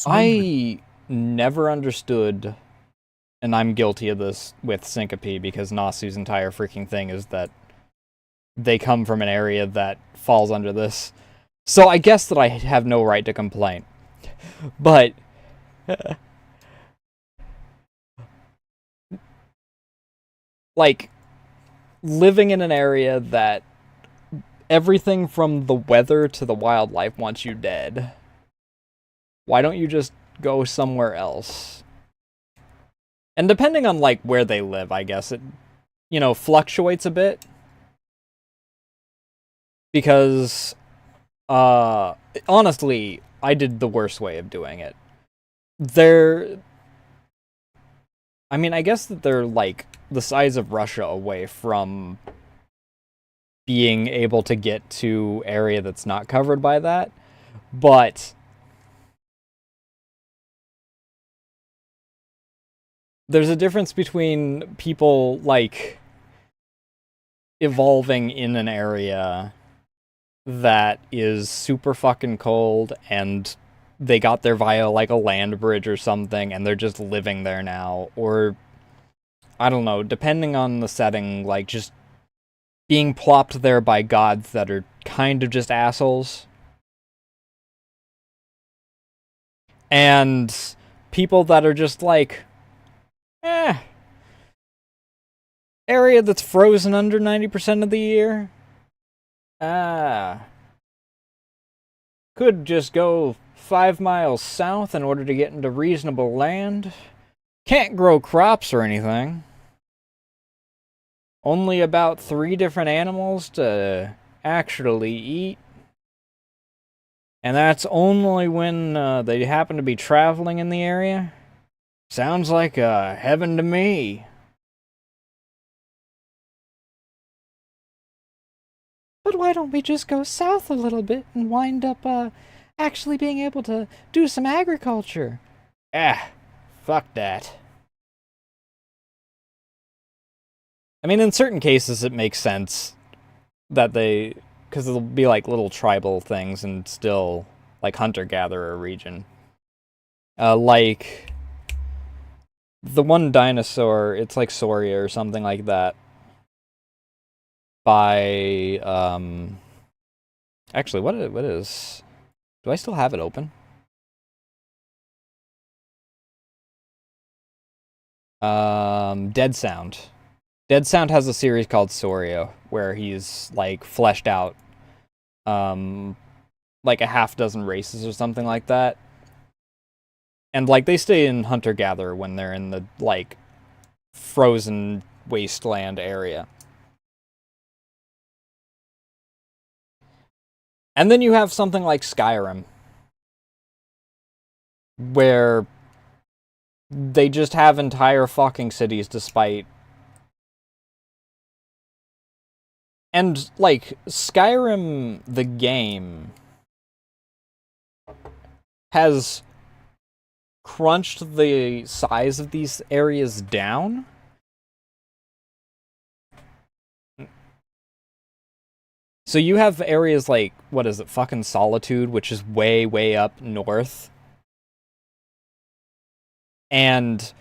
I never understood, and I'm guilty of this with Syncope, because Nasu's entire freaking thing is that they come from an area that falls under this. So I guess that I have no right to complain. But... like, living in an area that everything from the weather to the wildlife wants you dead. Why don't you just go somewhere else? And depending on, like, where they live, I guess it, fluctuates a bit. Because, honestly, I did the worst way of doing it. I guess that they're, like, the size of Russia away from being able to get to area that's not covered by that, but there's a difference between people, like, evolving in an area that is super fucking cold and they got there via, like, a land bridge or something and they're just living there now, or I don't know, depending on the setting, like, just being plopped there by gods that are kind of just assholes. And people that are just like, area that's frozen under 90% of the year? Could just go 5 miles south in order to get into reasonable land. Can't grow crops or anything. Only about 3 different animals to actually eat. And that's only when they happen to be traveling in the area. Sounds like heaven to me. But why don't we just go south a little bit and wind up actually being able to do some agriculture. Ah, fuck that. I mean, in certain cases, it makes sense that they, because it'll be like little tribal things and still like hunter-gatherer region. Like the one dinosaur, it's like Soria or something like that. By actually, what is? Do I still have it open? Dead Sound. Dead Sound has a series called Soria where he's like fleshed out like a half dozen races or something like that. And like they stay in hunter gatherer when they're in the like frozen wasteland area. And then you have something like Skyrim where they just have entire fucking cities despite. And like Skyrim the game has crunched the size of these areas down. So you have areas like, what is it, fucking Solitude, which is way, way up north. And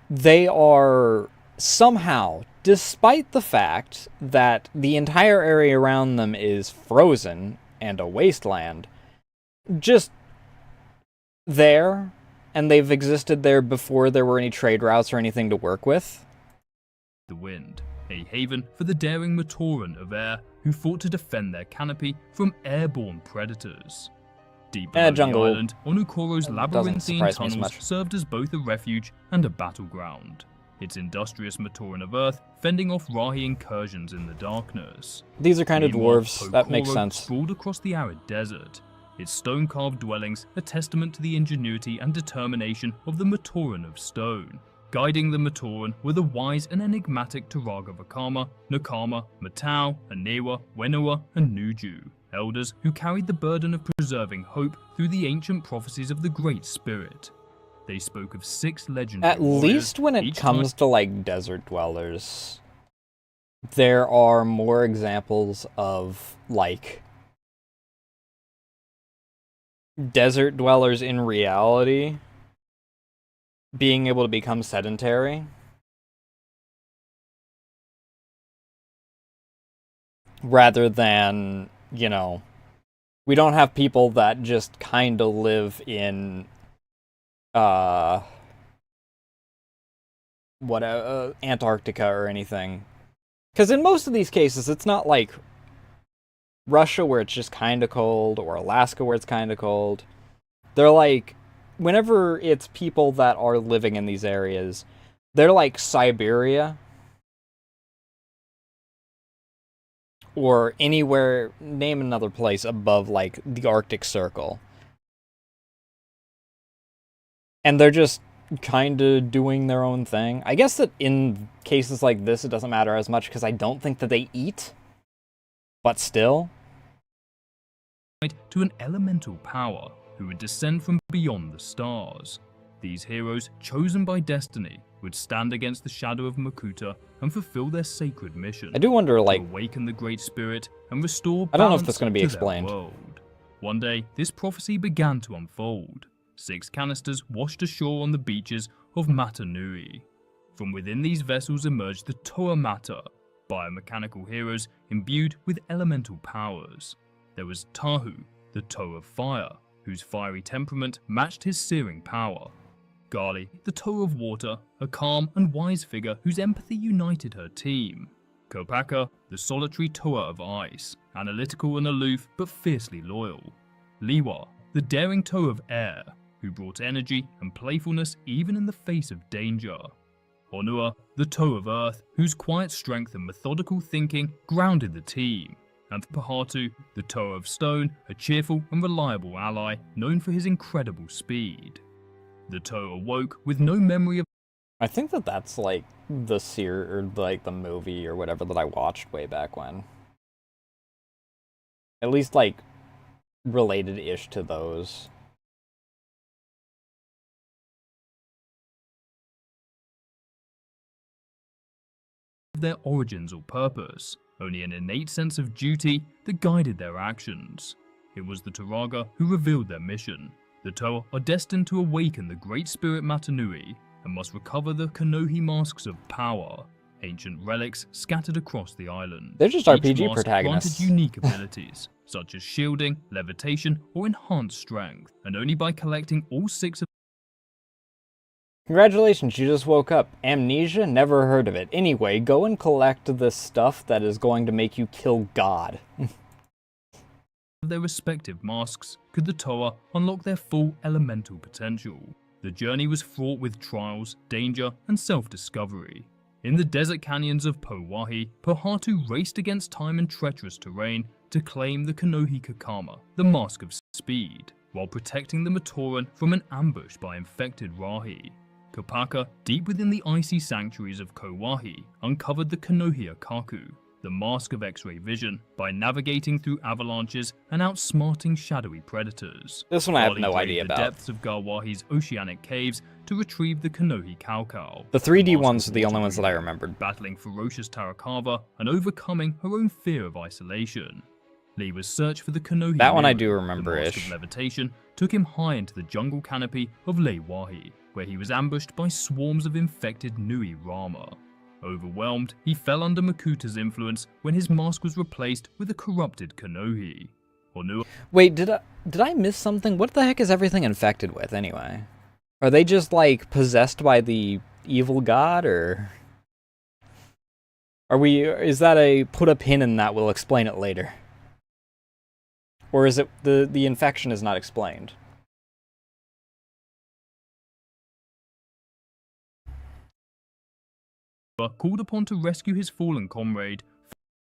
they are somehow, despite the fact that the entire area around them is frozen and a wasteland, just there, and they've existed there before there were any trade routes or anything to work with. The Wind, a haven for the daring Matoran of air who fought to defend their canopy from airborne predators. Deep below jungle the island, Onukoro's labyrinthine surprise me so tunnels much. served as both a refuge and a battleground. Its industrious Matoran of Earth fending off Rahi incursions in the darkness. These are kind of Meanwhile, dwarves, that makes Pokoro sense. sprawled across the arid desert, its stone-carved dwellings a testament to the ingenuity and determination of the Matoran of stone. Guiding the Matoran were the wise and enigmatic Turaga Vakama, Nakama, Matau, Anewa, Wenua, and Nuju, elders who carried the burden of preserving hope through the ancient prophecies of the Great Spirit. They spoke of 6 legendary At least when it each comes to like desert dwellers, there are more examples of like desert dwellers in reality being able to become sedentary rather than, you know, we don't have people that just kind of live in Antarctica or anything. Because in most of these cases, it's not like Russia where it's just kind of cold, or Alaska where it's kind of cold. They're like, whenever it's people that are living in these areas, they're like Siberia. Or anywhere, name another place above like the Arctic Circle. And they're just kind of doing their own thing. I guess that in cases like this, it doesn't matter as much because I don't think that they eat. But still. To an elemental power who would descend from beyond the stars. These heroes, chosen by destiny, would stand against the shadow of Makuta and fulfill their sacred mission. I do wonder, like, to awaken the Great Spirit and restore balance I don't know if that's going to be to explained. their world. One day, this prophecy began to unfold. 6 canisters washed ashore on the beaches of Matanui. From within these vessels emerged the Toa Mata, biomechanical heroes imbued with elemental powers. There was Tahu, the Toe of Fire, whose fiery temperament matched his searing power. Gali, the Toe of Water, a calm and wise figure whose empathy united her team. Kopaka, the solitary Toa of Ice, analytical and aloof but fiercely loyal. Liwa, the daring Toe of Air, who brought energy and playfulness even in the face of danger. Honua, the Toe of Earth, whose quiet strength and methodical thinking grounded the team. And Pahatu, the Toe of Stone, a cheerful and reliable ally known for his incredible speed. The Toe awoke with no memory of. I think that that's like the or like the movie or whatever that I watched way back when. At least like related-ish to those. Their origins or purpose, only an innate sense of duty that guided their actions. It was the Turaga who revealed their mission. The Toa are destined to awaken the Great Spirit Matanui and must recover the Kanohi masks of power, ancient relics scattered across the island. They're just Each RPG mask protagonists. granted unique abilities, such as shielding, levitation, or enhanced strength, and only by collecting all 6 of Congratulations, you just woke up. Amnesia? Never heard of it. Anyway, go and collect this stuff that is going to make you kill God. their respective masks could the Toa unlock their full elemental potential. The journey was fraught with trials, danger, and self-discovery. In the desert canyons of Powahi, Pohatu raced against time and treacherous terrain to claim the Kanohi Kakama, the Mask of Speed, while protecting the Matoran from an ambush by infected Rahi. Kopaka, deep within the icy sanctuaries of Kowahi, uncovered the Kanohia Kaku, the Mask of X-ray vision, by navigating through avalanches and outsmarting shadowy predators. This one I have Bali no braved idea the about. depths of Garwahi's oceanic caves to retrieve the Kanohi Kaukau. The 3D Mask ones of are the only Water ones that I Breathing, remembered. battling ferocious Tarakava and overcoming her own fear of isolation. Lewa's search for the Kanohi That one I Miru, do the remember-ish. Mask of Levitation, took him high into the jungle canopy of Leiwahi, where he was ambushed by swarms of infected Nui Rama. Overwhelmed, he fell under Makuta's influence when his mask was replaced with a corrupted Kanohi. Onua Wait, did I miss something? What the heck is everything infected with, anyway? Are they just, like, possessed by the evil god, or... Is that a put a pin in that, we'll explain it later? Or is it the infection is not explained? called upon to rescue his fallen comrade,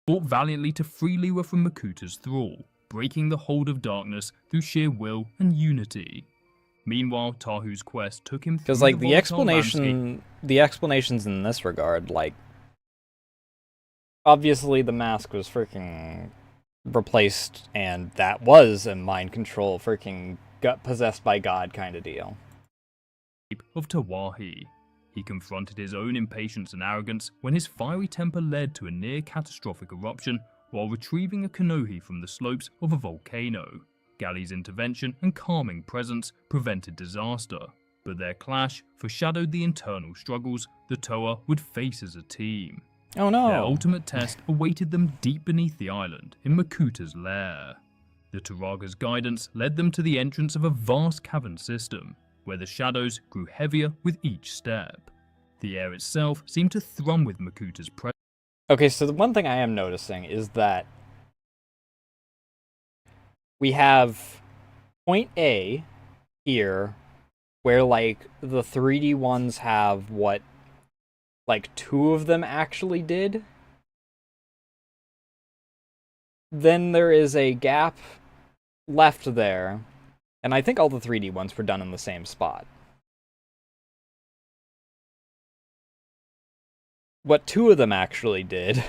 fought valiantly to free Lewa from Makuta's thrall, breaking the hold of darkness through sheer will and unity. Meanwhile, Tahu's quest took him through Because, like, the volatile landscape. explanations in this regard, like, obviously the mask was freaking replaced, and that was a mind control, freaking possessed by God kind of deal. Of Tawahi. He confronted his own impatience and arrogance when his fiery temper led to a near-catastrophic eruption while retrieving a Kanohi from the slopes of a volcano. Galley's intervention and calming presence prevented disaster, but their clash foreshadowed the internal struggles the Toa would face as a team. Oh no! Their ultimate test awaited them deep beneath the island in Makuta's lair. The Turaga's guidance led them to the entrance of a vast cavern system, where the shadows grew heavier with each step. The air itself seemed to thrum with Makuta's presence. Okay, so the one thing I am noticing is that we have point A here, where, like, the 3D ones have, what, like, 2 of them actually did? Then there is a gap left there, and I think all the 3D ones were done in the same spot. What 2 of them actually did.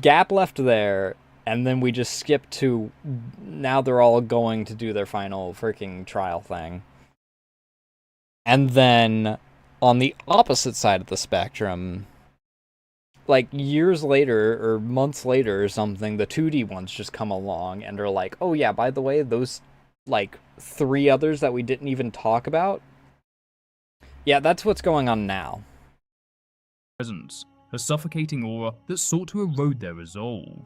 Gap left there, and then we just skip to now they're all going to do their final freaking trial thing. And then on the opposite side of the spectrum, like years later or months later or something, the 2D ones just come along and are like, oh yeah, by the way, those like 3 others that we didn't even talk about, yeah, that's what's going on now. A suffocating aura that sought to erode their resolve.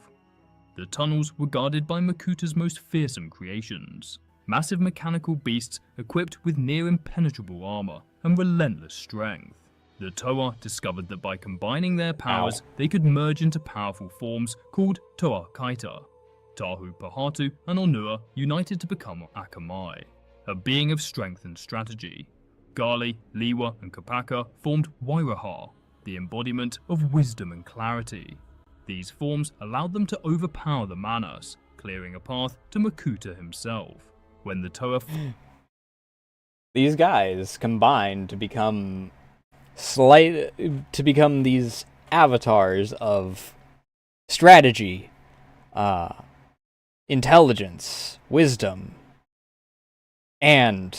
The tunnels were guarded by Makuta's most fearsome creations, massive mechanical beasts equipped with near impenetrable armor and relentless strength. The Toa discovered that by combining their powers, they could merge into powerful forms called Toa Kaita. Tahu, Pohatu, and Onua united to become Akamai, a being of strength and strategy. Gali, Lewa, and Kopaka formed Wairaha, the embodiment of wisdom and clarity. These forms allowed them to overpower the Manas, clearing a path to Makuta himself. When the Toa... These guys combined to become these avatars of strategy, intelligence, wisdom, and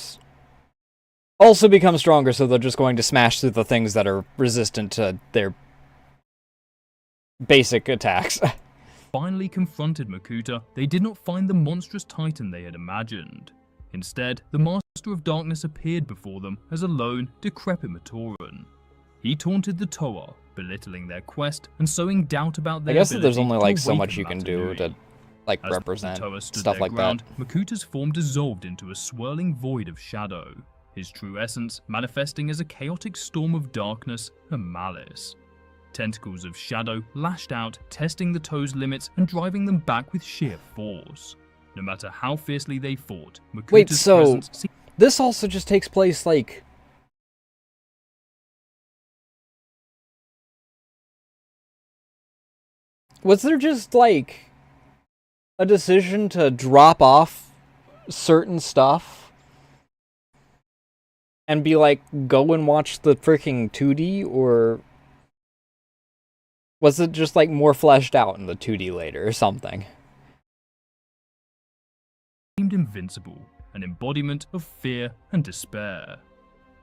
also become stronger, so they're just going to smash through the things that are resistant to their basic attacks. Finally confronted Makuta, they did not find the monstrous titan they had imagined. Instead, the Master of Darkness appeared before them as a lone, decrepit Matoran. He taunted the Toa, belittling their quest and sowing doubt about their I guess that there's ability only to like so awaken much you can do Matanui. to like As represent the Toa stood stuff their like ground, that. Makuta's form dissolved into a swirling void of shadow, his true essence manifesting as a chaotic storm of darkness and malice. Tentacles of shadow lashed out, testing the Toa's limits and driving them back with sheer force. No matter how fiercely they fought, Makuta's Wait, so presence seemed this also just takes place like... Was there just like a decision to drop off certain stuff and be like, go and watch the freaking 2D, or was it just like more fleshed out in the 2D later or something? invincible, an embodiment of fear and despair.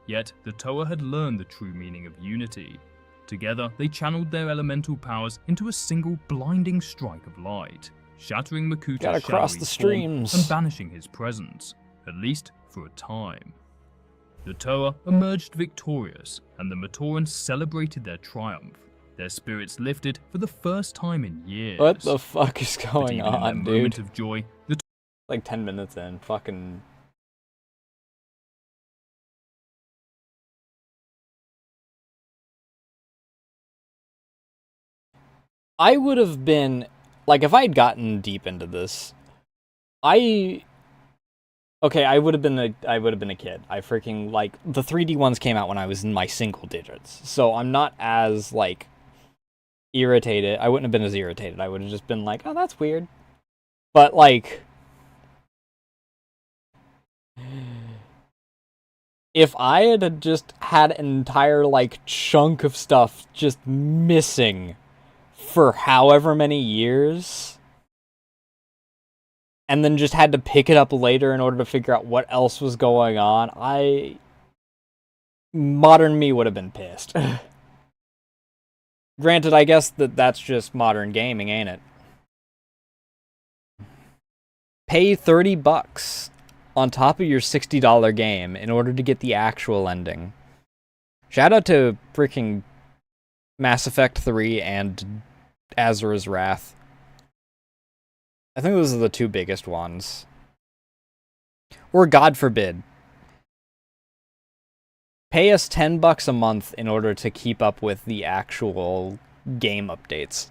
Yet the Toa had learned the true meaning of unity. Together, they channeled their elemental powers into a single blinding strike of light, shattering Makuta's Gotta cross shadowy the form streams. and banishing his presence, at least for a time. The Toa emerged victorious, and the Matoran celebrated their triumph. Their spirits lifted for the first time in years. What the fuck is But going even in their on, moment dude? of joy, the Like 10 minutes in, fucking... I would have been, like, if I'd gotten deep into this, okay, I would have been a kid. I freaking, like, the 3D ones came out when I was in my single digits, so I'm not as, like, irritated. I wouldn't have been as irritated. I would have just been like, oh, that's weird. But, like, if I had just had an entire, like, chunk of stuff just missing for however many years, and then just had to pick it up later in order to figure out what else was going on, modern me would have been pissed. Granted, I guess that's just modern gaming, ain't it? Pay $30 on top of your $60 game in order to get the actual ending. Shout out to freaking Mass Effect 3 and Azura's Wrath. I think those are the two biggest ones. Or God forbid, pay us $10 a month in order to keep up with the actual game updates.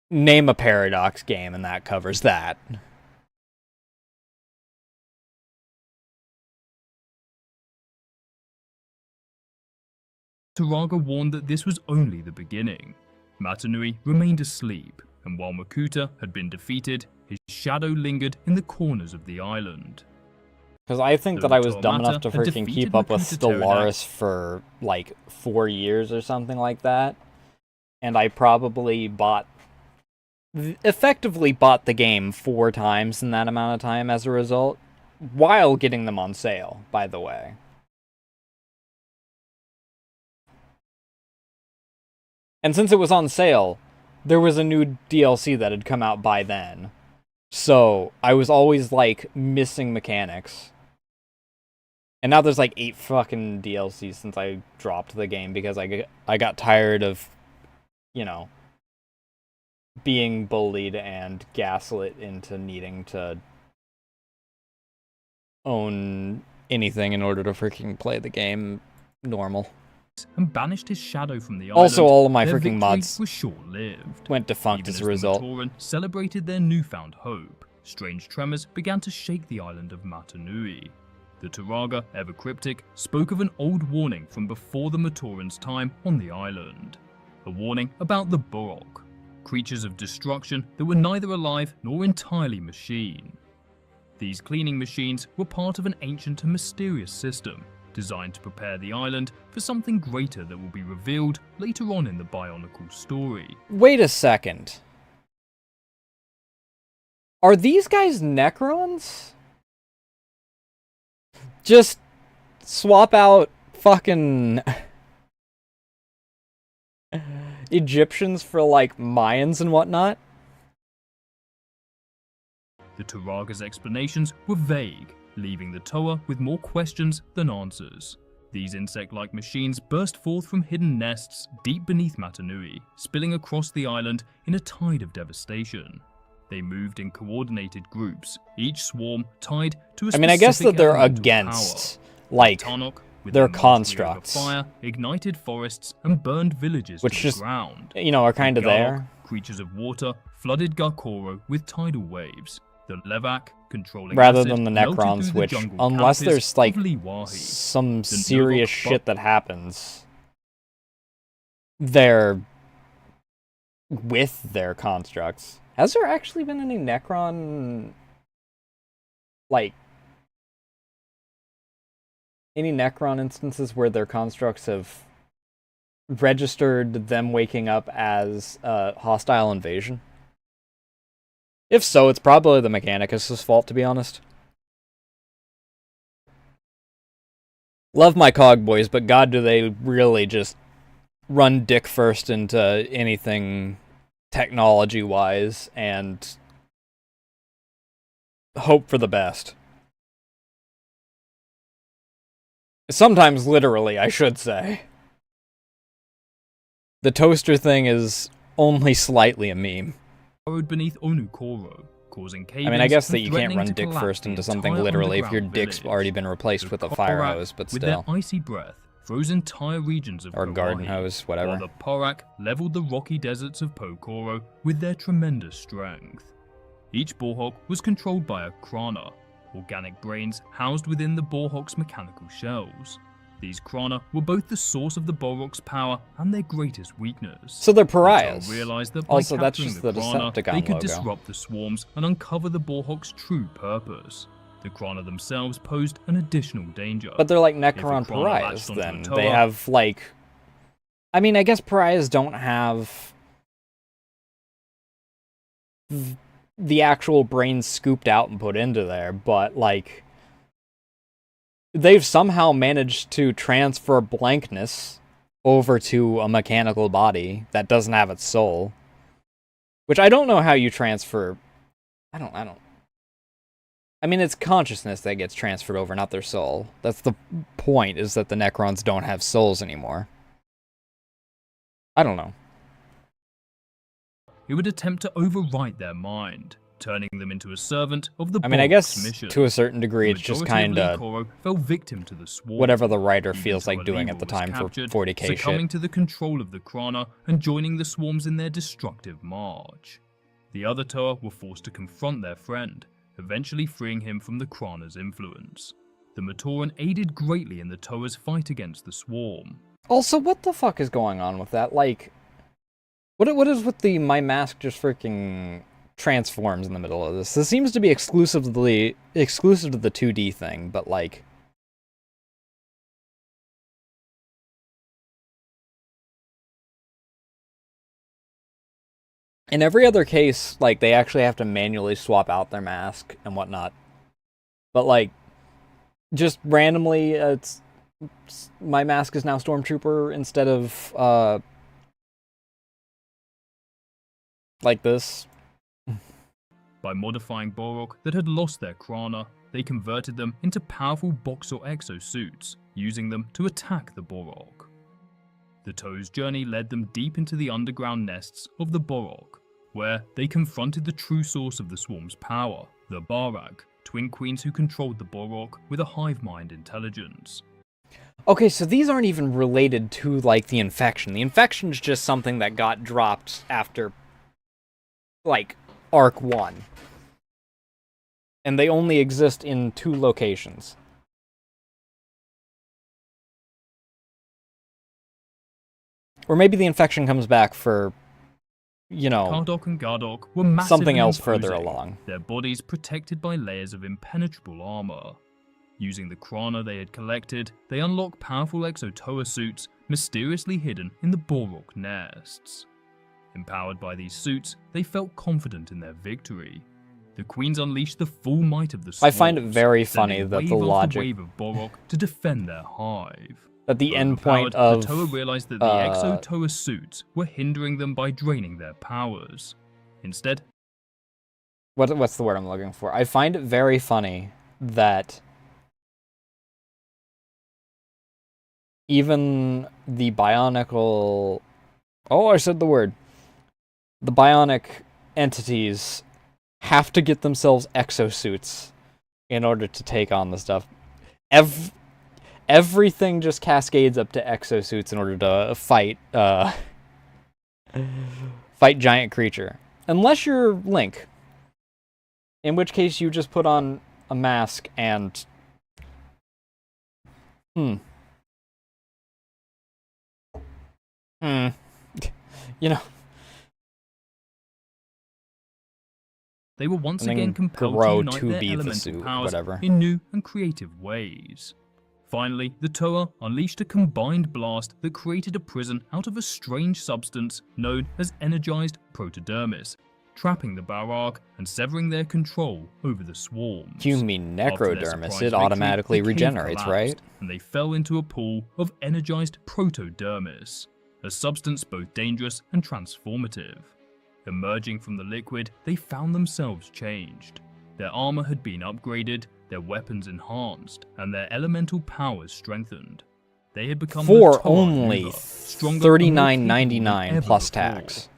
Name a Paradox game and that covers that. Turaga warned that this was only the beginning. Matanui remained asleep, and while Makuta had been defeated, his shadow lingered in the corners of the island. Because I think Though that I was Toamata dumb enough to had freaking keep defeated up with Makuta Stellaris for, like, 4 years or something like that. And I probably effectively bought the game 4 times in that amount of time as a result, while getting them on sale, by the way. And since it was on sale, there was a new DLC that had come out by then. So, I was always, like, missing mechanics. And now there's, like, 8 fucking DLCs since I dropped the game because I got tired of, you know, being bullied and gaslit into needing to own anything in order to freaking play the game normal. And banished his shadow from the Also, island. all of my Their freaking victory mods was short-lived. went defunct Even as a result. the Matoran celebrated their newfound hope, strange tremors began to shake the island of Matanui. The Turaga, ever cryptic, spoke of an old warning from before the Matoran's time on the island. A warning about the Borok, creatures of destruction that were neither alive nor entirely machine. These cleaning machines were part of an ancient and mysterious system, designed to prepare the island for something greater that will be revealed later on in the Bionicle story. Wait a second. Are these guys Necrons? Just swap out fucking Egyptians for, like, Mayans and whatnot? The Turaga's explanations were vague, leaving the Toa with more questions than answers. These insect-like machines burst forth from hidden nests deep beneath Matanui, spilling across the island in a tide of devastation. They moved in coordinated groups, each swarm tied to a specific I guess that they're element of against, power. like, Tarnok, with their their constructs. fire, ignited forests, and burned villages Which to just, the ground. you know, are kind of The Garok, there. creatures of water, flooded Garkoro with tidal waves. The Levak, controlling Rather acid, than the melted Necrons, through the which, jungle unless campus there's, like, of Liwahi. some The serious Novok shit that happens, they're with their constructs. Has there actually been any Necron, like, any Necron instances where their constructs have registered them waking up as a hostile invasion? If so, it's probably the Mechanicus' fault, to be honest. Love my cog boys, but god do they really just run dick first into anything technology-wise and hope for the best. Sometimes literally, I should say. The toaster thing is only slightly a meme. Burrowed beneath Onukoro, causing cave-ins. I mean, I guess that and you can't threatening run to dick collapse first the into something entire literally if your underground dick's village. already been replaced The with a fire Korak, hose, but with still. their icy breath, froze entire regions of Or garden Liwahi, hose, while whatever. the Porak leveled the rocky deserts of Pokoro with their tremendous strength. Each Boarhawk was controlled by a Krana, organic brains housed within the Boarhawk's mechanical shells. These Krana were both the source of the Boarhawk's power and their greatest weakness. So they're The pariahs. Toa realized that by Also, that's capturing just the the Krana, Decepticon they could logo. disrupt the swarms and uncover the Boarhawk's true purpose. The Krana themselves posed an additional danger. But they're like If a Necron Krana pariahs, latched onto a then. Toa, They have, like... I mean, I guess pariahs don't have the actual brains scooped out and put into there, but, like... they've somehow managed to transfer blankness over to a mechanical body that doesn't have its soul. Which I don't know how you transfer... I don't... I mean, it's consciousness that gets transferred over, not their soul. That's the point, is that the Necrons don't have souls anymore. I don't know. It would attempt to overwrite their mind, turning them into a servant of the I mean, I Boarhawk's guess mission. to a certain degree, The it's just majority of kind of Likoro fell victim to the swarm. whatever the writer Even feels like Toa doing Libra at the was time for captured, 40k succumbing shit. to the control of the Krana and joining the swarms in their destructive march. The other Toa were forced to confront their friend, eventually freeing him from the Krana's influence. The Matoran aided greatly in the Toa's fight against the swarm. Also, what the fuck is going on with that? Like, what is with the my mask just freaking transforms in the middle of this? This seems to be exclusive to the 2D thing, but like... in every other case, like, they actually have to manually swap out their mask and whatnot. But, like, just randomly, my mask is now Stormtrooper instead of, like this. By modifying Boarhawk that had lost their Krana, they converted them into powerful Boxer exosuits, using them to attack the Boarhawk. The Toa's journey led them deep into the underground nests of the Boarhawk, where they confronted the true source of the swarm's power, the Barag, twin queens who controlled the Boarhawk with a hive mind intelligence. Okay, so these aren't even related to, like, the infection. The infection's just something that got dropped after, like, Arc 1. And they only exist in 2 locations. Or maybe the infection comes back for, you know, Kardok and Gardok were massively something else further imposing, along. their bodies protected by layers of impenetrable armor. Using the Krana they had collected, they unlocked powerful Exo-Toa suits mysteriously hidden in the Boarhawk nests. Empowered by these suits, they felt confident in their victory. The queens unleashed the full might of the I find it swarms, very sending funny that wave the after logic wave of Borok to defend their hive. at the end point Overpowered, of the Toa realized that the Exo-Toa suits were hindering them by draining their powers. Instead, what's the word I'm looking for? I find it very funny that even the bionicle... Oh, I said the word. The bionic entities have to get themselves exosuits in order to take on the stuff. Everything just cascades up to exosuits in order to fight fight giant creature. Unless you're Link. In which case you just put on a mask and... You know... they were once And then again compelled to grow unite to their be the elemental suit, powers whatever. in new and creative ways. Finally, the Toa unleashed a combined blast that created a prison out of a strange substance known as energized protodermis, trapping the Barark and severing their control over the swarms. You mean After their necrodermis, surprise it automatically victory, the cave regenerates, collapsed, right? and they fell into a pool of energized protodermis, a substance both dangerous and transformative. Emerging from the liquid, they found themselves changed. Their armor had been upgraded, their weapons enhanced, and their elemental powers strengthened. They had become For the Toa only Nuva, stronger and more capable than $39.99 ever plus before. tax.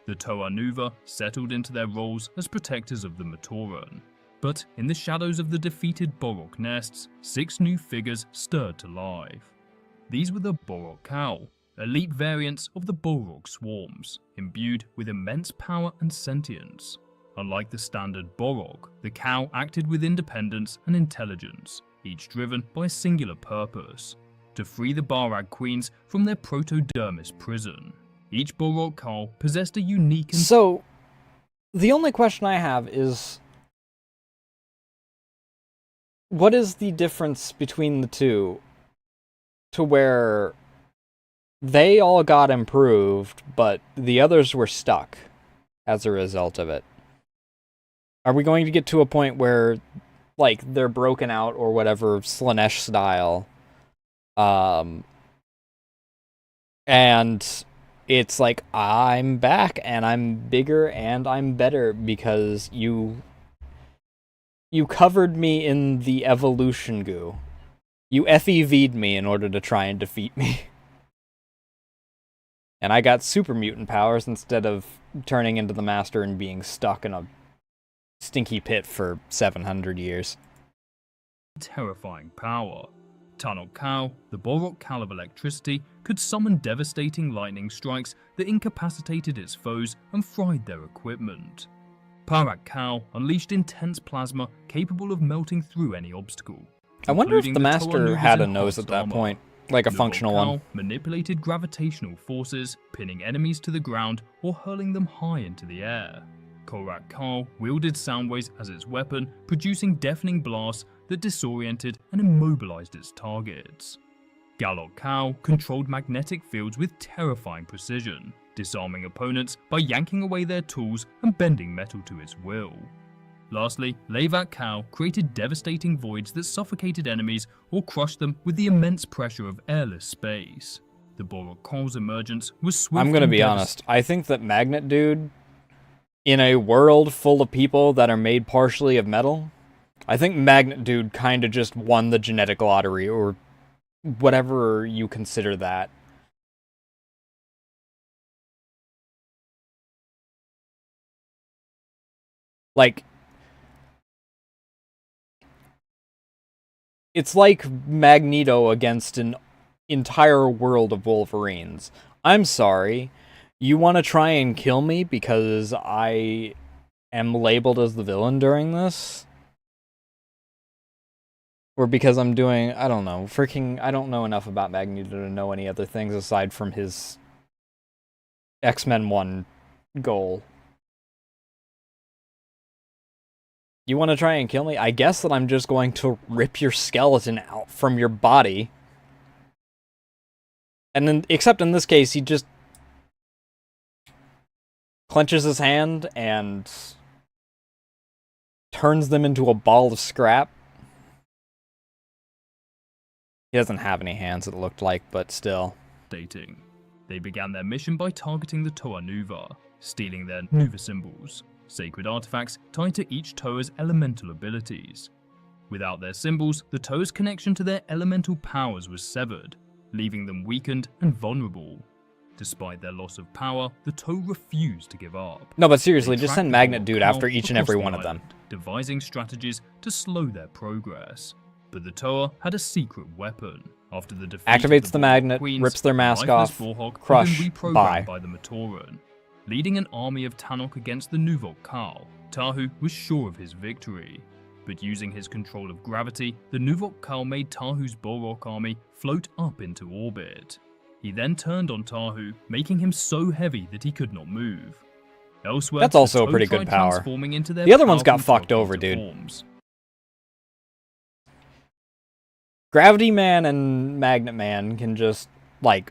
The Toa Nuva settled into their roles as protectors of the Matoran. But in the shadows of the defeated Borok nests, 6 new figures stirred to life. These were the Borok Cow, elite variants of the Borok swarms, imbued with immense power and sentience. Unlike the standard Borok, the Cow acted with independence and intelligence, each driven by a singular purpose: to free the Barag queens from their protodermis prison. Each Borok Cow possessed a unique and... So, the only question I have is... what is the difference between the two to where they all got improved, but the others were stuck as a result of it? Are we going to get to a point where, like, they're broken out or whatever, Slanesh style, and it's like, I'm back and I'm bigger and I'm better because you covered me in the evolution goo. You FEV'd me in order to try and defeat me. And I got super mutant powers instead of turning into the master and being stuck in a stinky pit for 700 years. terrifying power. Tanok Cow, the Borok Cow of electricity, could summon devastating lightning strikes that incapacitated its foes and fried their equipment. Parak Cow unleashed intense plasma capable of melting through any obstacle. I wonder if including the Toa master Nuva's had a nose enhanced at that armor. point, like a Nubok functional Cow one. manipulated gravitational forces, pinning enemies to the ground or hurling them high into the air. Korak Cow wielded sound waves as its weapon, producing deafening blasts that disoriented and immobilized its targets. Galok Cow controlled magnetic fields with terrifying precision, disarming opponents by yanking away their tools and bending metal to its will. Lastly, Levak Cow created devastating voids that suffocated enemies or crushed them with the immense pressure of airless space. The Borok Cow's emergence was swift. I'm gonna and be honest, I think that Magnet Dude, in a world full of people that are made partially of metal, I think Magnet Dude kinda just won the genetic lottery, or whatever you consider that. Like, it's like Magneto against an entire world of Wolverines. I'm sorry, you want to try and kill me because I am labeled as the villain during this? Or because I'm doing, I don't know, I don't know enough about Magneto to know any other things aside from his X-Men 1 goal. You want to try and kill me? I guess that I'm just going to rip your skeleton out from your body. And then, except in this case, he just clenches his hand and turns them into a ball of scrap. He doesn't have any hands, it looked like, but still. Dating. They began their mission by targeting the Toa Nuva, stealing their Nuva symbols, sacred artifacts tied to each Toa's elemental abilities. Without their symbols, the Toa's connection to their elemental powers was severed, leaving them weakened and vulnerable. Despite their loss of power, the Toa refused to give up. No, but seriously, They just tracked send the Magnet Borok Dude Cow after each and every across the one of them. island, devising strategies to slow their progress. But the Toa had a secret weapon. After the defeat Activates of the Borok magnet, Queens, rips their mask lifeless off, Borok had crush, been reprogrammed bye. by the Matoran. Leading an army of Tanok against the Nuvok Khal, Tahu was sure of his victory. But using his control of gravity, the Nuvok Khal made Tahu's Borok army float up into orbit. He then turned on Tahu, making him so heavy that he could not move. Elsewhere, That's also the a Toa pretty good tried power. transforming into their The other ones got powerful fucked over, terracotta dude. forms. Gravity Man and Magnet Man can just, like,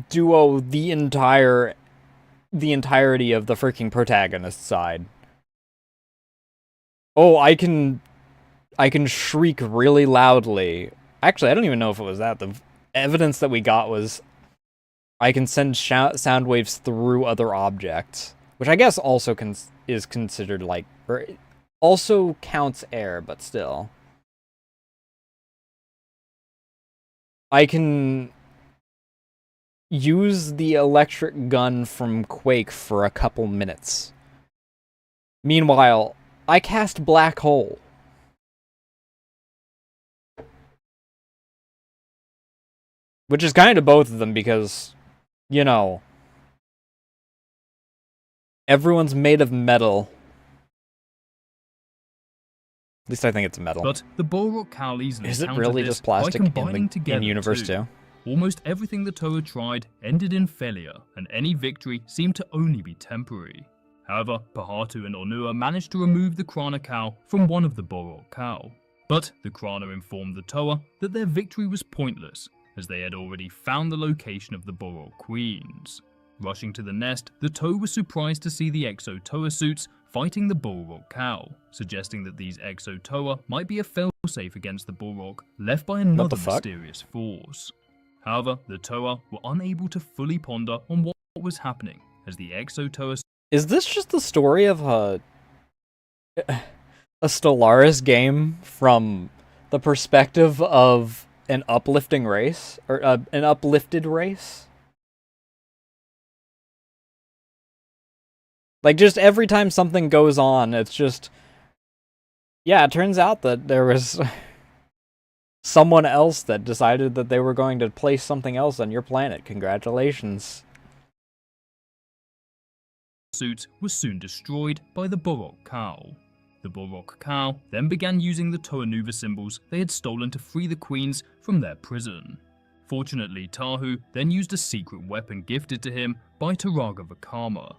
duo the entirety of the freaking protagonist side. Oh, I can shriek really loudly. Actually, I don't even know if it was that. The evidence that we got was I can send sound waves through other objects, which I guess also is considered like, or also counts air, but still. I can use the electric gun from Quake for a couple minutes. Meanwhile, I cast Black Hole. Which is kind of both of them because, you know, everyone's made of metal. At least I think it's metal. But the Borok Khal easily Is it countered really this just plastic by combining in together Universe too. 2? Almost everything the Toa tried ended in failure, and any victory seemed to only be temporary. However, Pahatu and Onua managed to remove the Krana Khal from one of the Borok Khal. But the Krana informed the Toa that their victory was pointless, as they had already found the location of the Borok Queens. Rushing to the nest, the Toa was surprised to see the Exo Toa suits fighting the Borok Khal, suggesting that these Exo Toa might be a failsafe against the Borok left by another mysterious force. However, the Toa were unable to fully ponder on what was happening, as the Exo Toa... Is this just the story of a Stellaris game from the perspective of an uplifting race? Or an uplifted race? Like, just every time something goes on, it's just... Yeah, it turns out that there was someone else that decided that they were going to place something else on your planet. Congratulations. Suit was soon destroyed by the Borok Khal. The Borok Khal then began using the Toa Nuva symbols they had stolen to free the Queens from their prison. Fortunately, Tahu then used a secret weapon gifted to him by Turaga Vakama.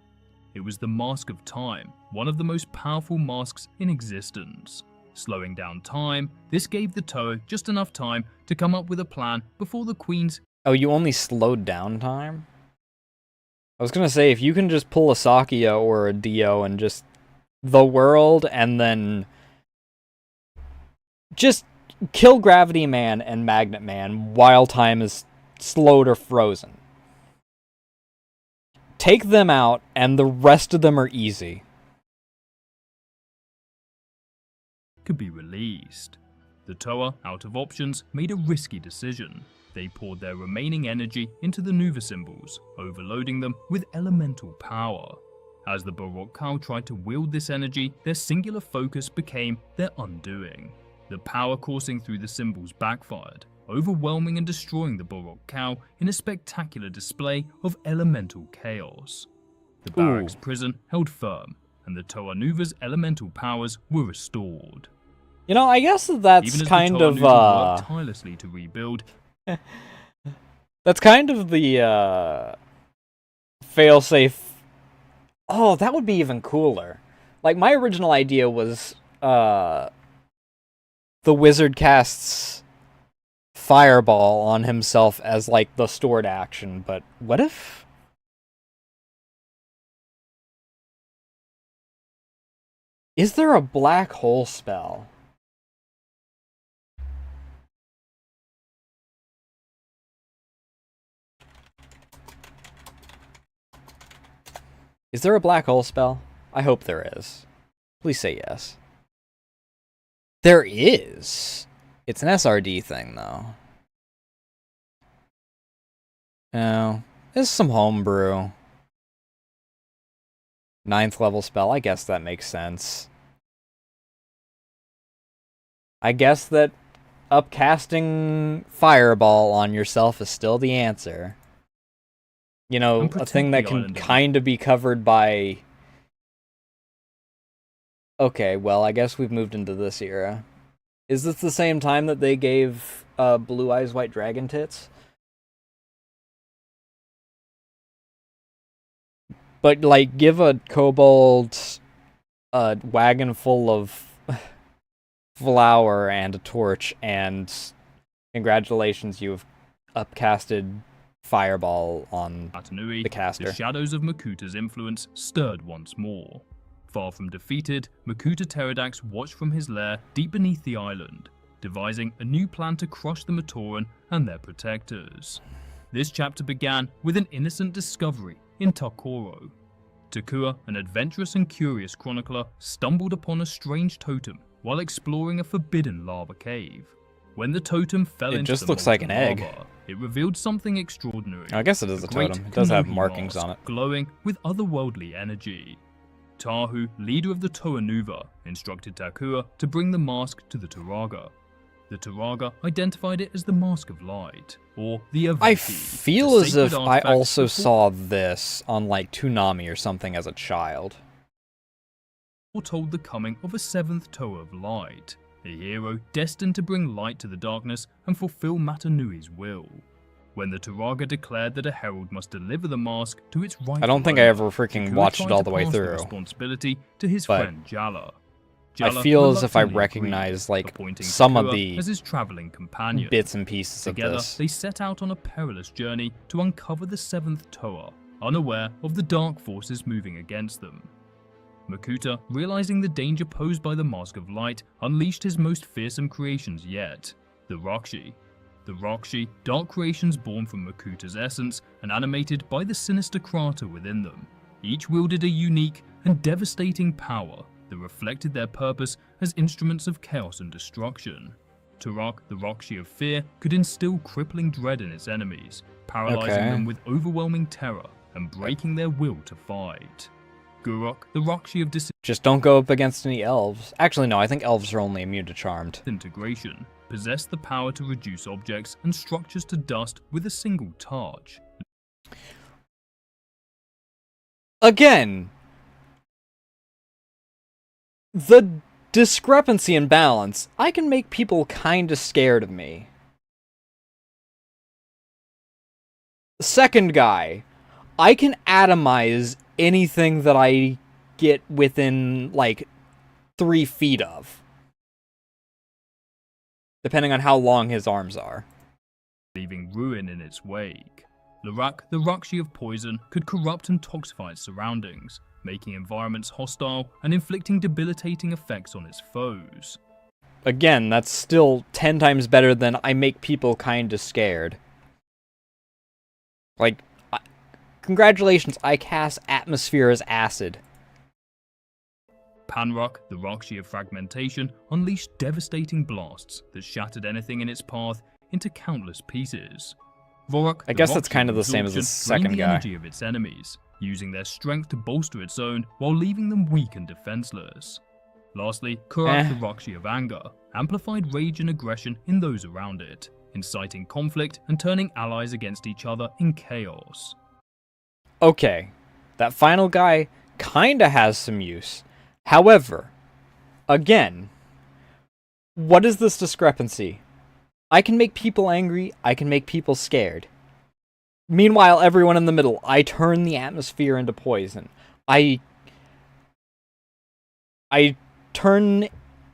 It was the Mask of Time, one of the most powerful masks in existence. Slowing down time, this gave the Toa just enough time to come up with a plan before the Queens... Oh, you only slowed down time? I was gonna say, if you can just pull a Sakia or a Dio and just... the world, and then... just kill Gravity Man and Magnet Man while time is slowed or frozen. Take them out, and the rest of them are easy. Could be released. The Toa, out of options, made a risky decision. They poured their remaining energy into the Nuva symbols, overloading them with elemental power. As the Borok Khal tried to wield this energy, their singular focus became their undoing. The power coursing through the symbols backfired, overwhelming and destroying the Borok Khal in a spectacular display of elemental chaos. The barracks prison held firm, and the Toa Nuva's elemental powers were restored. You know, I guess that's Even as kind the Toa of, Nuva worked tirelessly to rebuild, that's kind of the, failsafe... Oh, that would be even cooler. Like, my original idea was, the wizard casts Fireball on himself as, like, the stored action, but what if... Is there a black hole spell? Is there a black hole spell? I hope there is. Please say yes. There is. It's an SRD thing, though. Oh, this is some homebrew. 9th level spell, I guess that makes sense. I guess that upcasting Fireball on yourself is still the answer. You know, a thing that can kind of be covered by... Okay, well, I guess we've moved into this era. Is this the same time that they gave Blue Eyes White Dragon tits? But, like, give a kobold a wagon full of flour and a torch, and congratulations, you've upcasted Fireball on Atanui, the caster. The shadows of Makuta's influence stirred once more. Far from defeated, Makuta Pterodax watched from his lair deep beneath the island, devising a new plan to crush the Matoran and their protectors. This chapter began with an innocent discovery in Takoro. Takua, an adventurous and curious chronicler, stumbled upon a strange totem while exploring a forbidden lava cave. When the totem fell into just the looks like an egg. lava, it revealed something extraordinary. I guess it is a totem. It does have markings on it. Glowing with otherworldly energy. Tahu, leader of the Toanuva, instructed Takua to bring the mask to the Turaga. The Turaga identified it as the Mask of Light, or the Avati. I feel as if I also saw this on, like, Toonami or something as a child. Foretold the coming of a 7th Toa of Light, a hero destined to bring light to the darkness and fulfill Matanui's will. When the Turaga declared that a herald must deliver the mask to its rightful I don't think I ever freaking watched it all the way through. Responsibility to his friend Jala. I feel as if I recognize, like, some of the as his traveling companion. bits and pieces Together, of this. They set out on a perilous journey to uncover the 7th Toa, unaware of the dark forces moving against them. Makuta, realizing the danger posed by the Mask of Light, unleashed his most fearsome creations yet, the Rakshi. The Rakshi, dark creations born from Makuta's essence and animated by the sinister krater within them. Each wielded a unique and devastating power that reflected their purpose as instruments of chaos and destruction. Turak, the Rakshi of fear, could instill crippling dread in its enemies, paralyzing them with overwhelming terror and breaking their will to fight. Guruk, the Rakshi of Just don't go up against any elves. Actually, no, I think elves are only immune to Charmed. Disintegration, possessed the power to reduce objects and structures to dust with a single touch. Again, the discrepancy in balance, I can make people kinda scared of me. Second guy, I can atomize anything that I get within, like, 3 feet of. Depending on how long his arms are. Leaving ruin in its wake. Larak, the Rakshi of poison, could corrupt and toxify its surroundings, making environments hostile and inflicting debilitating effects on its foes. Again, that's still 10 times better than I make people kinda scared. Like, congratulations, I cast Atmosphere as acid. Panruk, the Rakshi of fragmentation, unleashed devastating blasts that shattered anything in its path into countless pieces. Vorak, I guess that's kind of the same as the second the guy. Energy of its enemies, using their strength to bolster its own while leaving them weak and defenseless. Lastly, Kurak, the Rakshi of anger, amplified rage and aggression in those around it, inciting conflict and turning allies against each other in chaos. Okay, that final guy kinda has some use. However, again, what is this discrepancy? I can make people angry, I can make people scared. Meanwhile, everyone in the middle, I turn the atmosphere into poison. I turn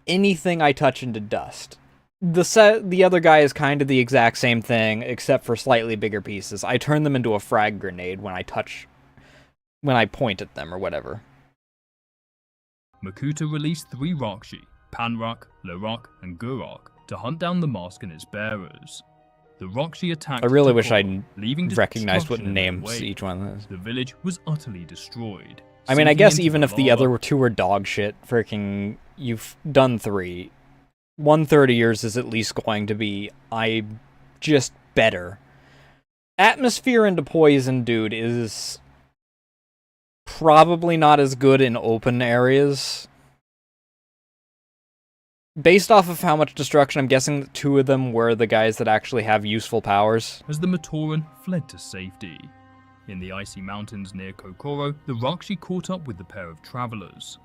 anything I touch into dust. The other guy is kind of the exact same thing, except for slightly bigger pieces. I turn them into a frag grenade when I point at them or whatever. Makuta released 3 Rakshi, Panrak, Larak, and Gurak, to hunt down the mask and its bearers. The Rakshi attacked I really Takora, wish I leaving recognized what destruction in their names wake. each one is. The village was utterly destroyed. I mean, I sinking guess into even if the lava. other 2 were dog shit, freaking, you've done 3. 1/3 of yours is at least going to be, just better. Atmosphere into poison, dude, is probably not as good in open areas. Based off of how much destruction, I'm guessing that 2 of them were the guys that actually have useful powers. As the Matoran fled to safety. In the icy mountains near Kokoro, the Rakshi caught up with the pair of travelers.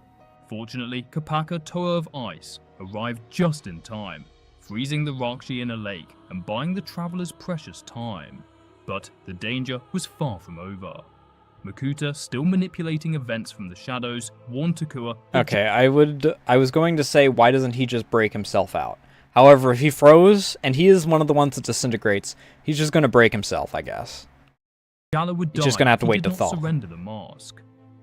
Fortunately, Kapaka, Toa of Ice, arrived just in time, freezing the Rakshi in a lake and buying the travelers precious time. But the danger was far from over. Makuta, still manipulating events from the shadows, warned Takua that Okay, I was going to say, why doesn't he just break himself out? However, if he froze, and he is one of the ones that disintegrates, he's just going to break himself, I guess. Jala would die. He's just gonna have to if he wait did to not thaw. surrender the mask.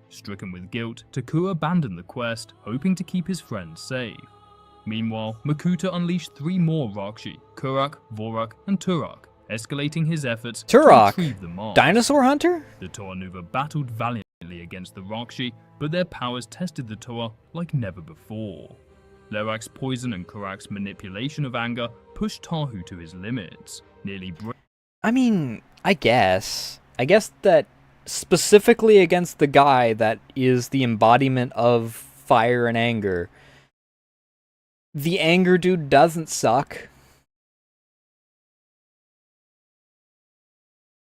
Stricken with guilt, Takua abandoned the quest, hoping to keep his friends safe. Meanwhile, Makuta unleashed 3 more Rakshi, Kurak, Vorak, and Turak, escalating his efforts Turok? to retrieve the mask. Dinosaur Hunter? The Toa Nuva battled valiantly against the Rakshi, but their powers tested the Toa like never before. Lerak's poison and Kurak's manipulation of anger pushed Tahu to his limits, nearly I mean, I guess that specifically against the guy that is the embodiment of fire and anger, the anger dude doesn't suck.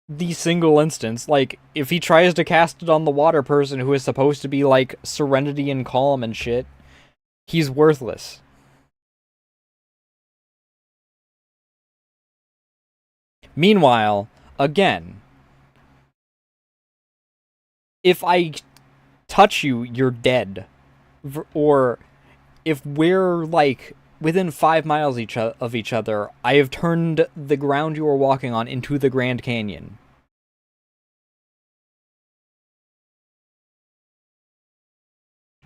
The single instance, like, if he tries to cast it on the water person who is supposed to be, like, serenity and calm and shit, he's worthless. Meanwhile, again, if I touch you, you're dead. Or if we're, like, within 5 miles of each other, I have turned the ground you are walking on into the Grand Canyon.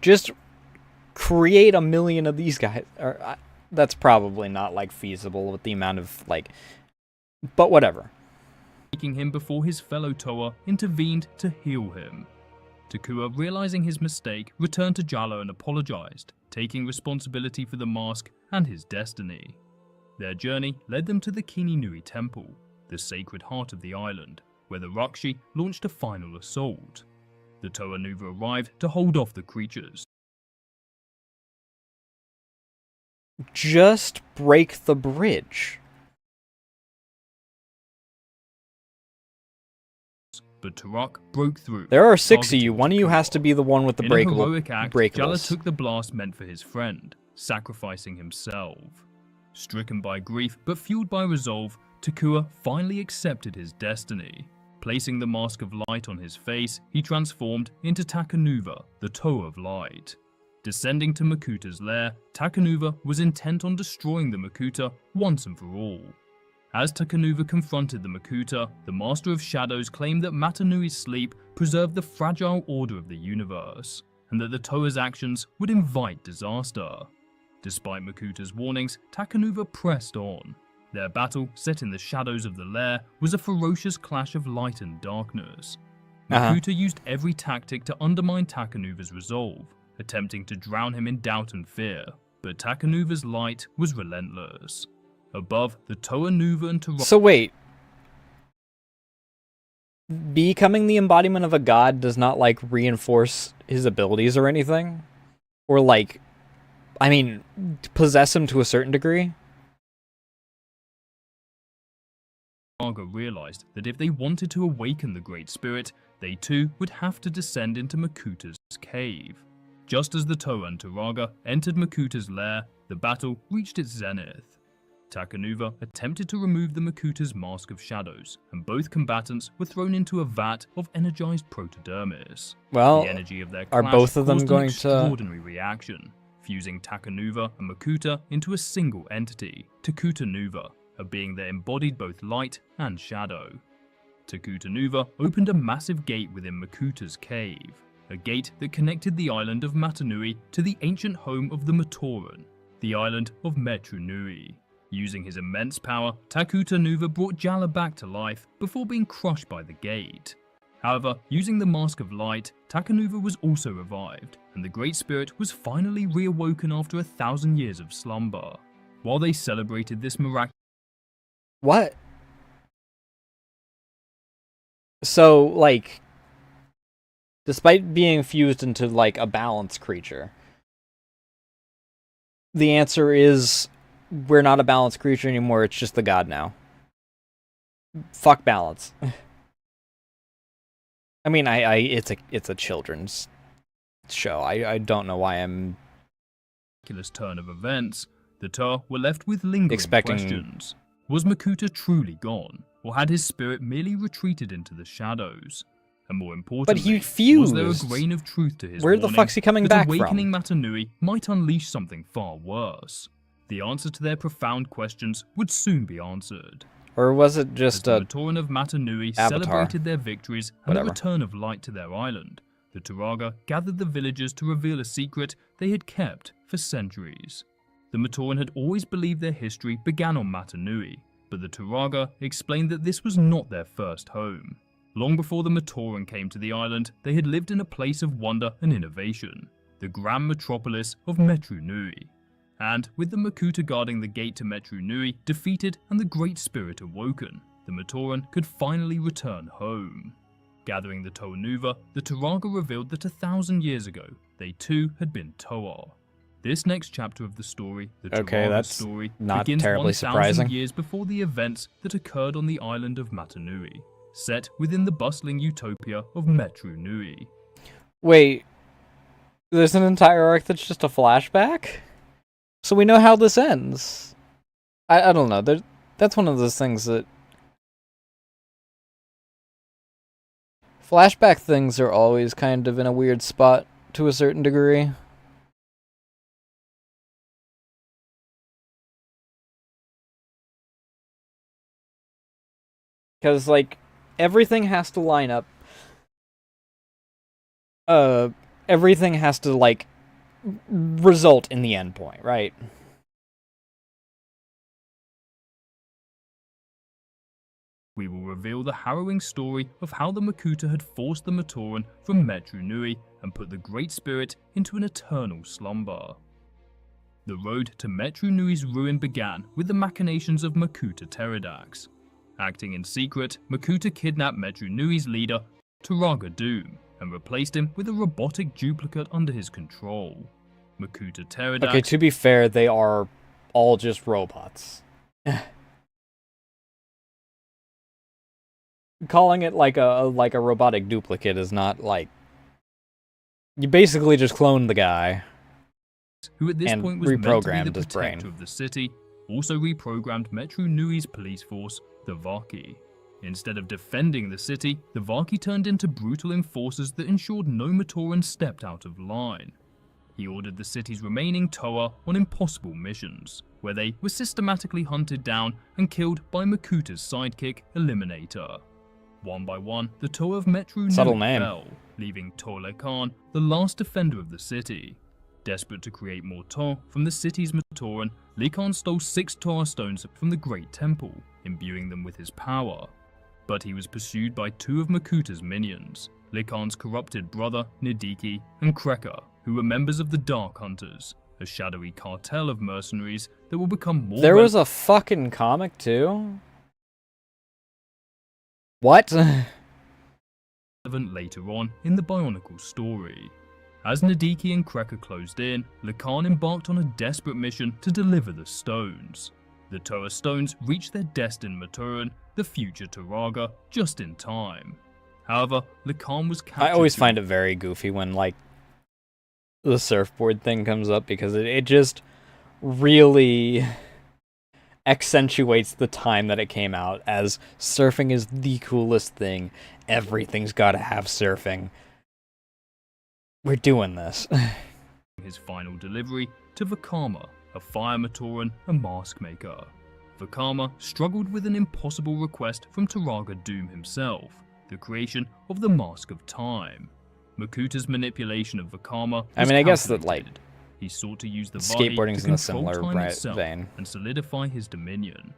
Just create a million of these guys. That's probably not, like, feasible with the amount of, like... But whatever. taking him before his fellow Toa intervened to heal him. Takua, realizing his mistake, returned to Jalo and apologized, taking responsibility for the mask and his destiny. Their journey led them to the Kininui Temple, the sacred heart of the island, where the Rakshi launched a final assault. The Toa Nuva arrived to hold off the creatures. Just break the bridge. But Tarak broke through. There are 6 of targeting you. One of you has Takua. to be the one with the In a heroic act, Jala breakables. took the blast meant for his friend, sacrificing himself. Stricken by grief but fueled by resolve, Takua finally accepted his destiny. Placing the mask of light on his face, he transformed into Takanuva, the Toe of Light. Descending to Makuta's lair, Takanuva was intent on destroying the Makuta once and for all. As Takanuva confronted the Makuta, the Master of Shadows claimed that Matanui's sleep preserved the fragile order of the universe, and that the Toa's actions would invite disaster. Despite Makuta's warnings, Takanuva pressed on. Their battle, set in the shadows of the lair, was a ferocious clash of light and darkness. Makuta used every tactic to undermine Takanuva's resolve, attempting to drown him in doubt and fear, but Takanuva's light was relentless. Above, the Toa Nuva and Tarak. So wait. Becoming the embodiment of a god does not, like, reinforce his abilities or anything? Or, like, I mean, possess him to a certain degree? Realized that if they wanted to awaken the Great Spirit, they too would have to descend into Makuta's cave. Just as the Toa and Turaga entered Makuta's lair, the battle reached its zenith. Takanuva attempted to remove the Makuta's mask of shadows, and both combatants were thrown into a vat of energized protodermis. Well, the energy of their are clash both of them caused going an to... extraordinary reaction, fusing Takanuva and Makuta into a single entity, Takuta Nuva, a being that embodied both light and shadow. Takuta Nuva opened a massive gate within Makuta's cave. a gate that connected the island of Matanui to the ancient home of the Matoran, the island of Metrunui. Using his immense power, Takutanuva brought Jala back to life before being crushed by the gate. However, using the Mask of Light, Takanuva was also revived, and the Great Spirit was finally reawoken after 1,000 years of slumber. While they celebrated this miraculous... What? So, like, despite being fused into, like, a balanced creature, the answer is, we're not a balanced creature anymore, it's just the god now. Fuck balance. I mean, it's a children's show. I don't know why I'm... turn of events, the Tur were left with lingering questions. Was Makuta truly gone, or had his spirit merely retreated into the shadows? And more importantly, but he fused. Was there a grain of truth to his Where the fuck's he coming back from? Awakening Matanui might unleash something far worse? The answer to their profound questions would soon be answered. Or was it just As the Matoran of Matanui Avatar. Celebrated their victories and the return of light to their island, the Turaga gathered the villagers to reveal a secret they had kept for centuries. The Matoran had always believed their history began on Matanui, but the Turaga explained that this was not their first home. Long before the Matoran came to the island, they had lived in a place of wonder and innovation, the grand metropolis of Metrunui. And with the Makuta guarding the gate to Metrunui defeated and the Great Spirit awoken, the Matoran could finally return home. Gathering the Toanuva, the Turaga revealed that 1,000 years ago, they too had been Toa. This next chapter of the story, the Turaga story, begins 1,000 years before the events that occurred on the island of Matanui, set within the bustling utopia of Metrunui. Wait, there's an entire arc that's just a flashback? So we know how this ends. I don't know. That's one of those things that... Flashback things are always kind of in a weird spot to a certain degree. Because, like, everything has to line up. Everything has to, like, result in the end point, right? We will reveal the harrowing story of how the Makuta had forced the Matoran from Metrunui and put the Great Spirit into an eternal slumber. The road to Metrunui's ruin began with the machinations of Makuta Pterodax. Acting in secret, Makuta kidnapped Metrunui's leader, Turaga Doom, and replaced him with a robotic duplicate under his control. Makuta Pterodax... Okay, to be fair, they are all just robots. Calling it like a robotic duplicate is not like... You basically just cloned the guy. Who at this and point was reprogrammed meant to be the his brain. protector of the city, also reprogrammed Metrunui's police force, the Vaki. Instead of defending the city, the Vaki turned into brutal enforcers that ensured no Matoran stepped out of line. He ordered the city's remaining Toa on impossible missions, where they were systematically hunted down and killed by Makuta's sidekick, Eliminator. One by one, the Toa of Metrunui fell, leaving Tole Khan the last defender of the city. Desperate to create more Toa from the city's Matoran, Likan stole 6 Toa stones from the Great Temple, imbuing them with his power. But he was pursued by 2 of Makuta's minions, Likan's corrupted brother, Nidiki, and Kreka, who were members of the Dark Hunters, a shadowy cartel of mercenaries that will become more... There was a fucking comic too? What? ...relevant later on in the Bionicle story. As Nidiki and Kreka closed in, Likan embarked on a desperate mission to deliver the stones. The Toa stones reached their destined Matoran, the future Turaga, just in time. However, Likan was captured... I always find it very goofy when, like, the surfboard thing comes up, because it just really accentuates the time that it came out, as surfing is the coolest thing. Everything's gotta have surfing. We're doing this. His final delivery to Vakama, a fire Matoran and mask maker. Vakama struggled with an impossible request from Turaga Doom himself, the creation of the Mask of Time. Makuta's manipulation of Vakama I was mean, I guess that, like, calculated. He sought to use the Vahi skateboarding's to in a control similar time itself vein. and solidify his dominion.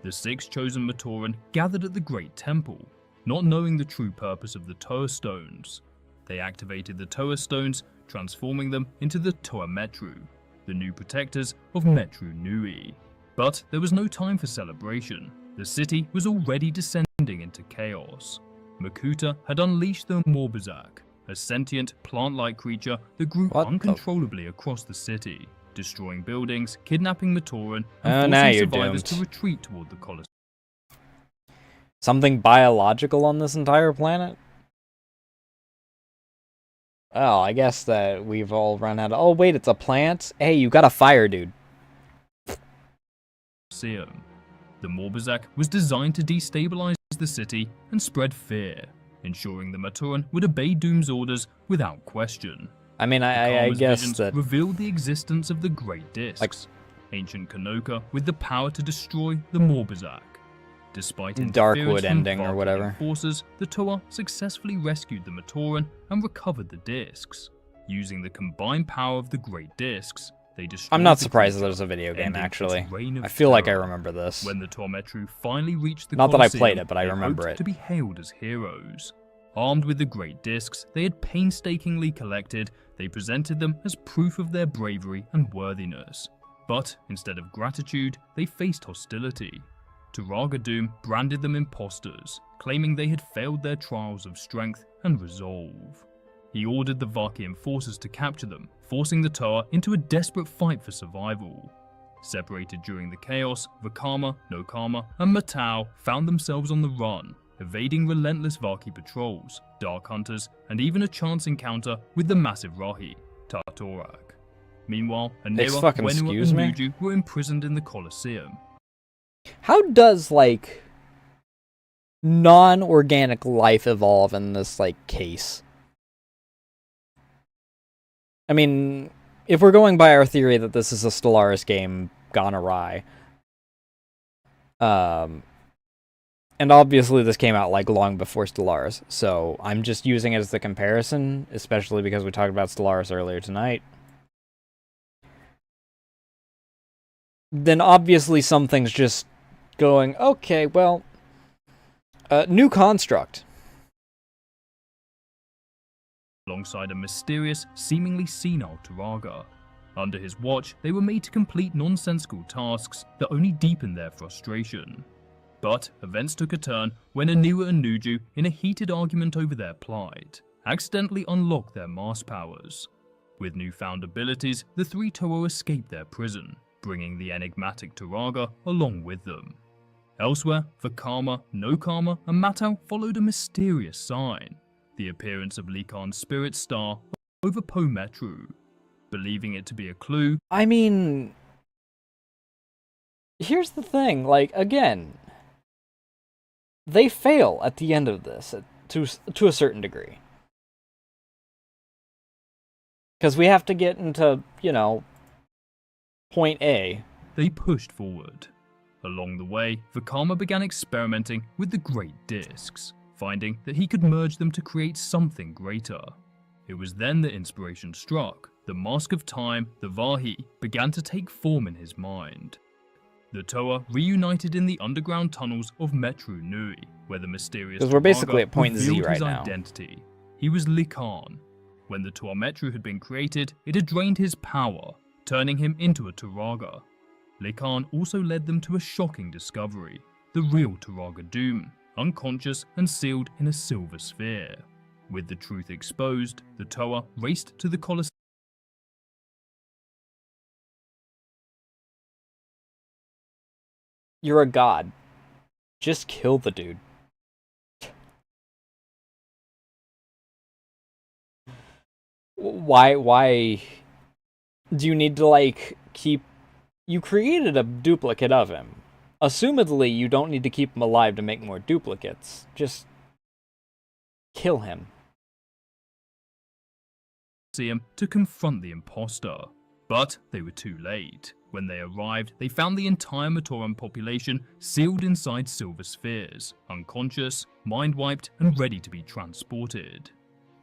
The 6 chosen Matoran gathered at the Great Temple, not knowing the true purpose of the Toa Stones. They activated the Toa Stones, transforming them into the Toa Metru, the new protectors of Metru Nui. But there was no time for celebration. The city was already descending into chaos. Makuta had unleashed the Morbizak, a sentient, plant-like creature that grew uncontrollably across the city, destroying buildings, kidnapping Matoran, and forcing survivors to retreat toward the Colosseum. Something biological on this entire planet? Oh, I guess that we've all run out of... Oh, wait, it's a plant? Hey, you got a fire, dude. The Morbizak was designed to destabilize the city and spread fear, ensuring the Matoran would obey Doom's orders without question. I mean, I guess that... revealed the existence of the Great Discs, ancient Kanoka with the power to destroy the Morbizak. Despite Darkwood ending or whatever. Forces, the Toa successfully rescued the Matoran and recovered the discs. Using the combined power of the Great Discs, they destroyed... I'm not surprised that there's a video game, actually. I feel like I remember this. When the Toa Metru finally reached the Not that I Colosseum, played it, but I remember it. To be hailed as heroes. Armed with the Great Discs they had painstakingly collected, they presented them as proof of their bravery and worthiness. But instead of gratitude, they faced hostility. Turaga Doom branded them imposters, claiming they had failed their trials of strength and resolve. He ordered the Vakian forces to capture them, forcing the Toa into a desperate fight for survival. Separated during the chaos, Vakama, Nokama, and Matau found themselves on the run, evading relentless Vaki patrols, Dark Hunters, and even a chance encounter with the massive Rahi, Tartorak. Meanwhile, Anera, Wenua, and Nuju were imprisoned in the Colosseum. How does, like, non-organic life evolve in this, like, case? I mean, if we're going by our theory that this is a Stellaris game gone awry, and obviously this came out, like, long before Stellaris, so I'm just using it as the comparison, especially because we talked about Stellaris earlier tonight. Then obviously something's just going, okay, well, new construct. Alongside a mysterious, seemingly senile Turaga. Under his watch, they were made to complete nonsensical tasks that only deepened their frustration. But events took a turn when Aniwa and Nuju, in a heated argument over their plight, accidentally unlocked their mass powers. With newfound abilities, the 3 Toa escaped their prison, bringing the enigmatic Turaga along with them. Elsewhere, Vakama, Nokama, and Matau followed a mysterious sign, the appearance of Likan's spirit star over Po Metru. Believing it to be a clue... I mean... Here's the thing, like, again... They fail at the end of this, to a certain degree. Because we have to get into, you know, point A. They pushed forward. Along the way, Vakama began experimenting with the Great Discs, finding that he could merge them to create something greater. It was then that inspiration struck. The Mask of Time, the Vahi, began to take form in his mind. The Toa reunited in the underground tunnels of Metru Nui, where the mysterious because we're basically at point Z revealed right his now. Identity. He was Likan. When the Toa Metru had been created, it had drained his power, turning him into a Turaga. Likan also led them to a shocking discovery: the real Turaga Doom, unconscious and sealed in a silver sphere. With the truth exposed, the Toa raced to the Colosseum. You're a god. Just kill the dude. Why do you need to, like, keep... You created a duplicate of him. Assumedly, you don't need to keep him alive to make more duplicates. Just kill him. To confront the imposter. But they were too late. When they arrived, they found the entire Matoran population sealed inside silver spheres, unconscious, mind-wiped, and ready to be transported.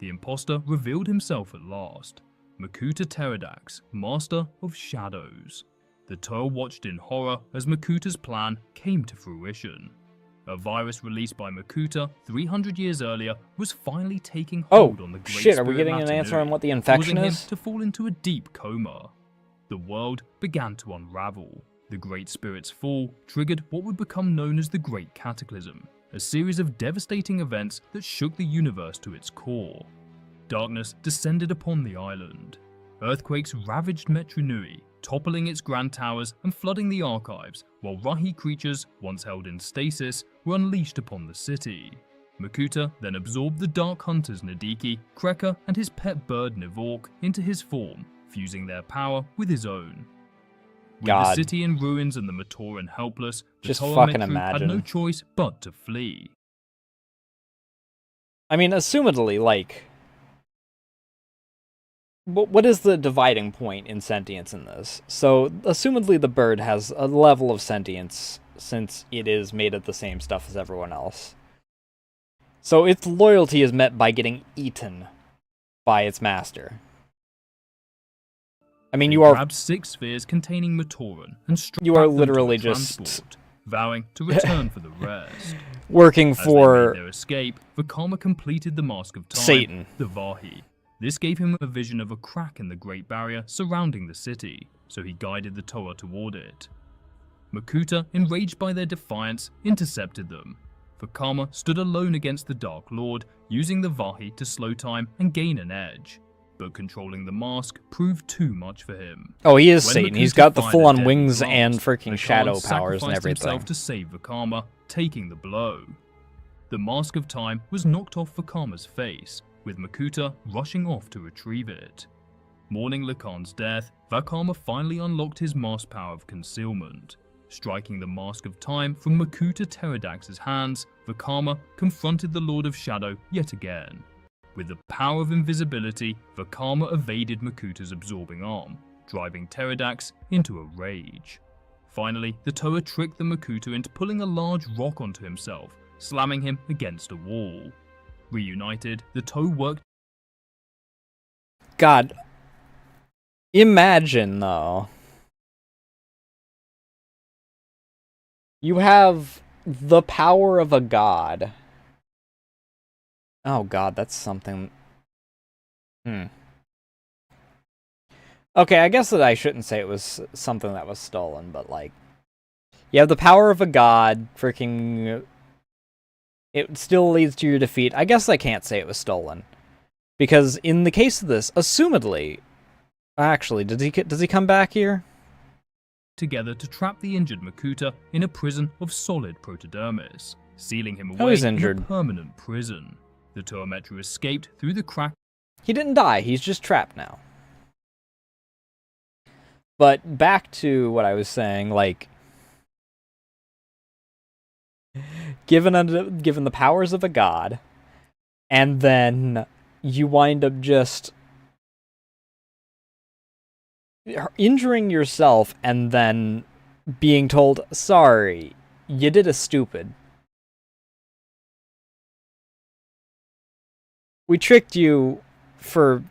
The imposter revealed himself at last. Makuta Pterodax, Master of Shadows. The Toa watched in horror as Makuta's plan came to fruition. A virus released by Makuta 300 years earlier was finally taking hold on the Great shit, are we Spirit getting an answer Matanui, on what the infection causing is? him to fall into a deep coma. The world began to unravel. The Great Spirit's fall triggered what would become known as the Great Cataclysm, a series of devastating events that shook the universe to its core. Darkness descended upon the island. Earthquakes ravaged Metru Nui, toppling its grand towers and flooding the archives, while Rahi creatures, once held in stasis, were unleashed upon the city. Makuta then absorbed the Dark Hunters Nadiki, Kreka, and his pet bird Nivork into his form, fusing their power with his own. With the city in ruins and the Matoran helpless, the Just Toa fucking Metru had imagine. no choice but to flee. I mean, assumedly, like... What is the dividing point in sentience in this? So, assumedly the bird has a level of sentience, since it is made of the same stuff as everyone else. So its loyalty is met by getting eaten by its master. I mean, you are... grabbed 6 spheres containing Matoran and strapped You are them to literally a just... transport, vowing to return for the rest. working As they for... made their escape, Vakama completed the Mask of Time, Satan. the Vahi. This gave him a vision of a crack in the Great Barrier surrounding the city, so he guided the Toa toward it. Makuta, enraged by their defiance, intercepted them. Vakama stood alone against the Dark Lord, using the Vahi to slow time and gain an edge. But controlling the mask proved too much for him. Oh, he is When Satan. He's Makuta got the fired a full-on deadly wings blast, and freaking the shadow Khan powers and sacrificed everything. himself to save Vakama, taking the blow. The Mask of Time was knocked off Vakama's face, with Makuta rushing off to retrieve it. Mourning Lacan's death, Vakama finally unlocked his mask power of concealment. Striking the Mask of Time from Makuta Pterodax's hands, Vakama confronted the Lord of Shadow yet again. With the power of invisibility, Vakama evaded Makuta's absorbing arm, driving Pterodax into a rage. Finally, the Toa tricked the Makuta into pulling a large rock onto himself, slamming him against a wall. Reunited, the Toa worked... God. Imagine, though. You have the power of a god. Oh god, that's something... Okay, I guess that I shouldn't say it was something that was stolen, but like... You have the power of a god, freaking... It still leads to your defeat. I guess I can't say it was stolen. Because in the case of this, assumedly... Actually, does he come back here? together to trap the injured Makuta in a prison of solid protodermis, sealing him Oh, away he's in a injured. permanent prison. The Toa Metru escaped through the crack. He didn't die, he's just trapped now. But back to what I was saying, like... Given the powers of a god, and then you wind up just injuring yourself and then being told, sorry, you did a stupid. We tricked you for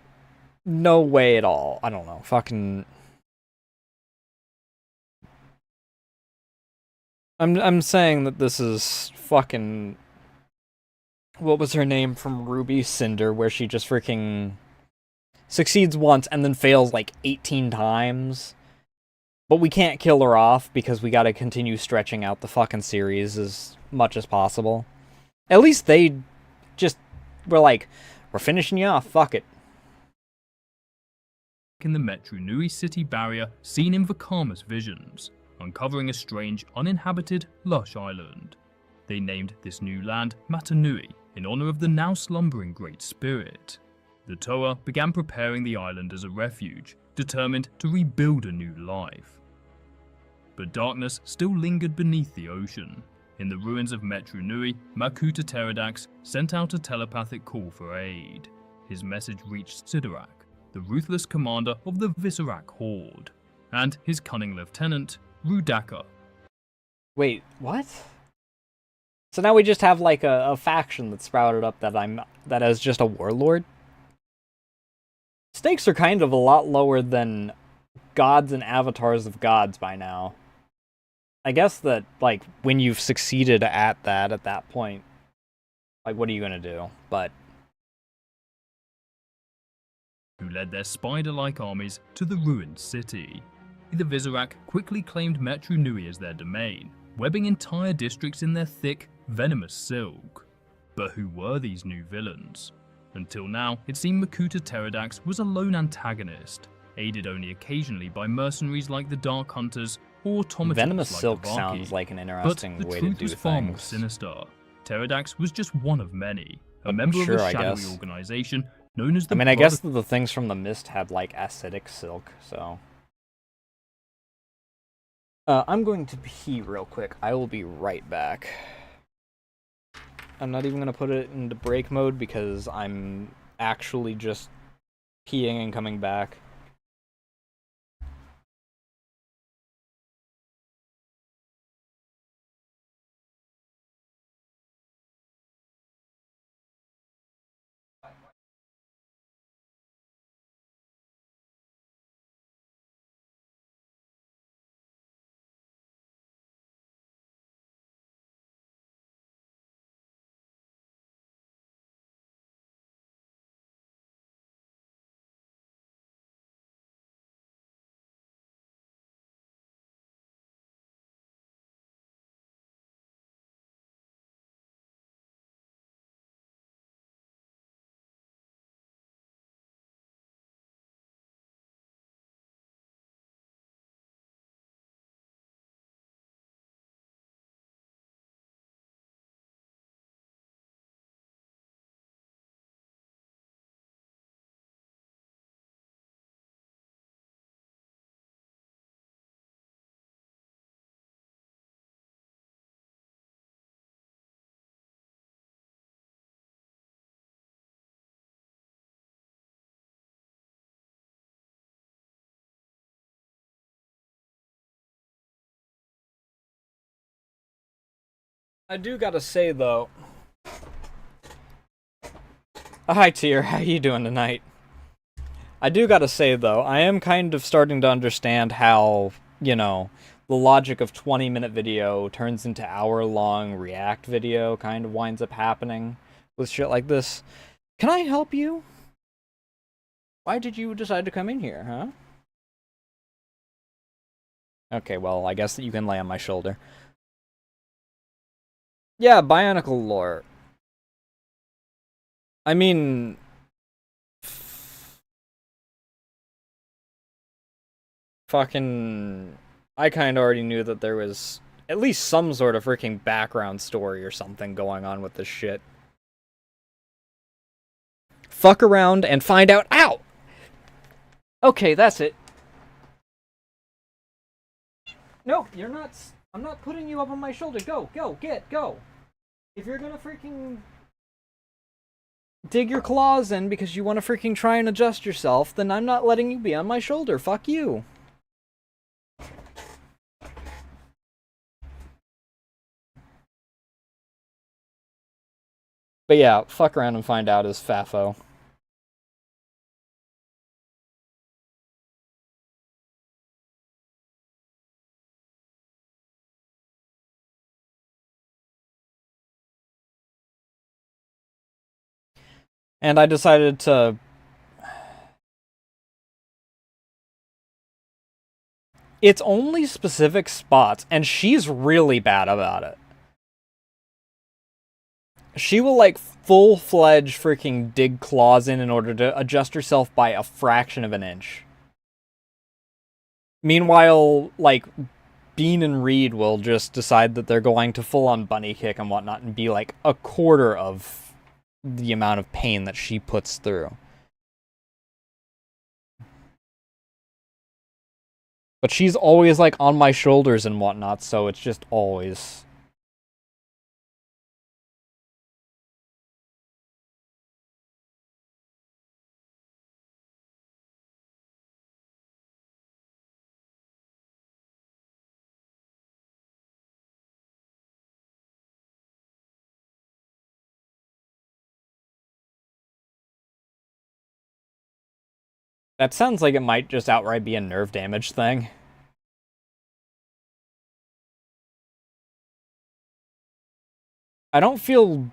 no way at all. I don't know, fucking... I'm saying that this is fucking... What was her name from Ruby Cinder, where she just freaking succeeds once and then fails like 18 times. But we can't kill her off because we gotta continue stretching out the fucking series as much as possible. At least they just were like, we're finishing you off, fuck it. In the Metru Nui city barrier seen in Vakama's visions, uncovering a strange, uninhabited, lush island. They named this new land Matanui, in honor of the now slumbering Great Spirit. The Toa began preparing the island as a refuge, determined to rebuild a new life. But darkness still lingered beneath the ocean. In the ruins of Metru Nui, Makuta Pterodax sent out a telepathic call for aid. His message reached Sidorak, the ruthless commander of the Visorak Horde, and his cunning lieutenant, Rudaka. Wait, what? So now we just have like a faction that sprouted up that has just a warlord? Stakes are kind of a lot lower than gods and avatars of gods by now. I guess that, like, when you've succeeded at that point, like, what are you gonna do? But who led their spider-like armies to the ruined city. The Visorak quickly claimed Metru Nui as their domain, webbing entire districts in their thick, venomous silk. But who were these new villains? Until now, it seemed Makuta Pterodax was a lone antagonist, aided only occasionally by mercenaries like the Dark Hunters or automatons venomous like silk the Vaki. sounds like an But interesting the way to truth do was far more things. sinister. Pterodax was just one of many, a But member sure, of a I shadowy guess. organization known as the I mean, I Brother- guess that the things from the mist had, like, acidic silk, so... I'm going to pee real quick. I will be right back. I'm not even going to put it into break mode because I'm actually just peeing and coming back. I do gotta say, though... Hi, Tier. How you doing tonight? I do gotta say, though, I am kind of starting to understand how, you know, the logic of 20-minute video turns into hour-long React video kind of winds up happening with shit like this. Can I help you? Why did you decide to come in here, huh? Okay, well, I guess that you can lay on my shoulder. Yeah, Bionicle lore. I mean... Fucking... I kinda already knew that there was at least some sort of freaking background story or something going on with this shit. Fuck around and find out. Ow! Okay, that's it. No, you're not. I'm not putting you up on my shoulder. Go, go, go. If you're gonna freaking dig your claws in because you want to freaking try and adjust yourself, then I'm not letting you be on my shoulder. Fuck you. But yeah, fuck around and find out is FAaFO. And I decided to... It's only specific spots, and she's really bad about it. She will, like, full-fledged freaking dig claws in order to adjust herself by a fraction of an inch. Meanwhile, like, Bean and Reed will just decide that they're going to full-on bunny kick and whatnot and be, like, a quarter of the amount of pain that she puts through. But she's always, like, on my shoulders and whatnot, so it's just always... That sounds like it might just outright be a nerve damage thing. I don't feel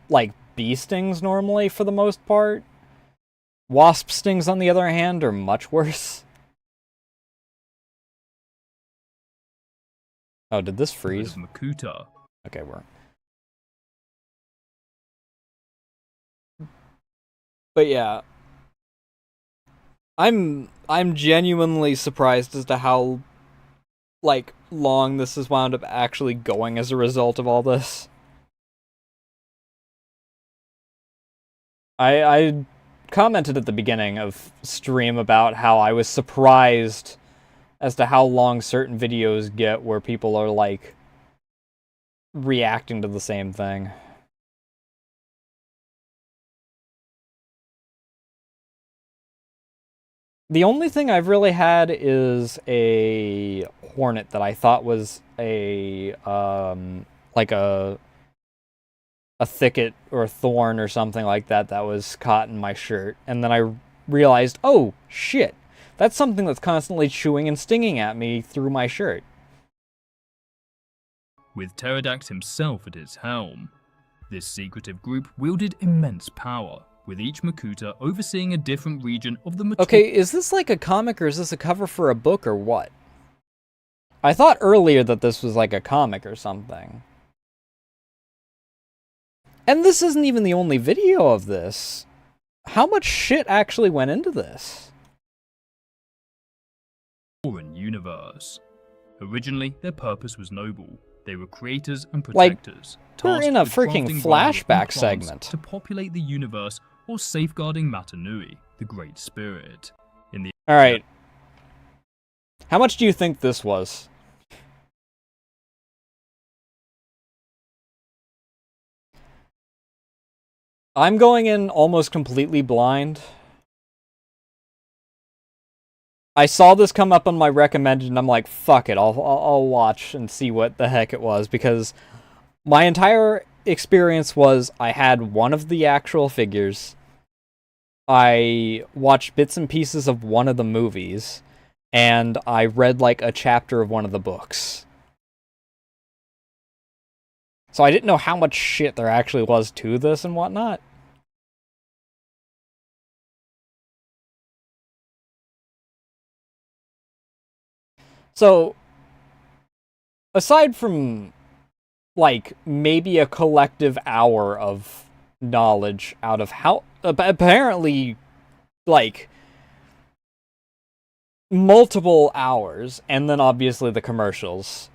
like bee stings normally for the most part. Wasp stings, on the other hand, are much worse. Oh, did this freeze? Makuta. Okay, we're... But yeah, I'm genuinely surprised as to how, like, long this has wound up actually going as a result of all this. I commented at the beginning of stream about how I was surprised as to how long certain videos get where people are, like, reacting to the same thing. The only thing I've really had is a hornet that I thought was a, like a thicket or a thorn or something like that that was caught in my shirt. And then I realized, oh, shit, that's something that's constantly chewing and stinging at me through my shirt. With Pterodax himself at its helm, this secretive group wielded immense power, with each Makuta overseeing a different region of the Okay, is this like a comic or is this a cover for a book or what? I thought earlier that this was like a comic or something. And this isn't even the only video of this. How much shit actually went into this? Universe. Originally, their purpose was noble. They were creators and protectors. Like, we're in a freaking flashback segment to populate the universe or safeguarding Matanui, the Great Spirit. Alright. How much do you think this was? I'm going in almost completely blind. I saw this come up on my recommended, and I'm like, fuck it, I'll watch and see what the heck it was, because my entire experience was I had one of the actual figures, I watched bits and pieces of one of the movies, and I read like a chapter of one of the books. So I didn't know how much shit there actually was to this and whatnot. So, aside from, like, maybe a collective hour of knowledge out of how, apparently, like, multiple hours, and then obviously the commercials.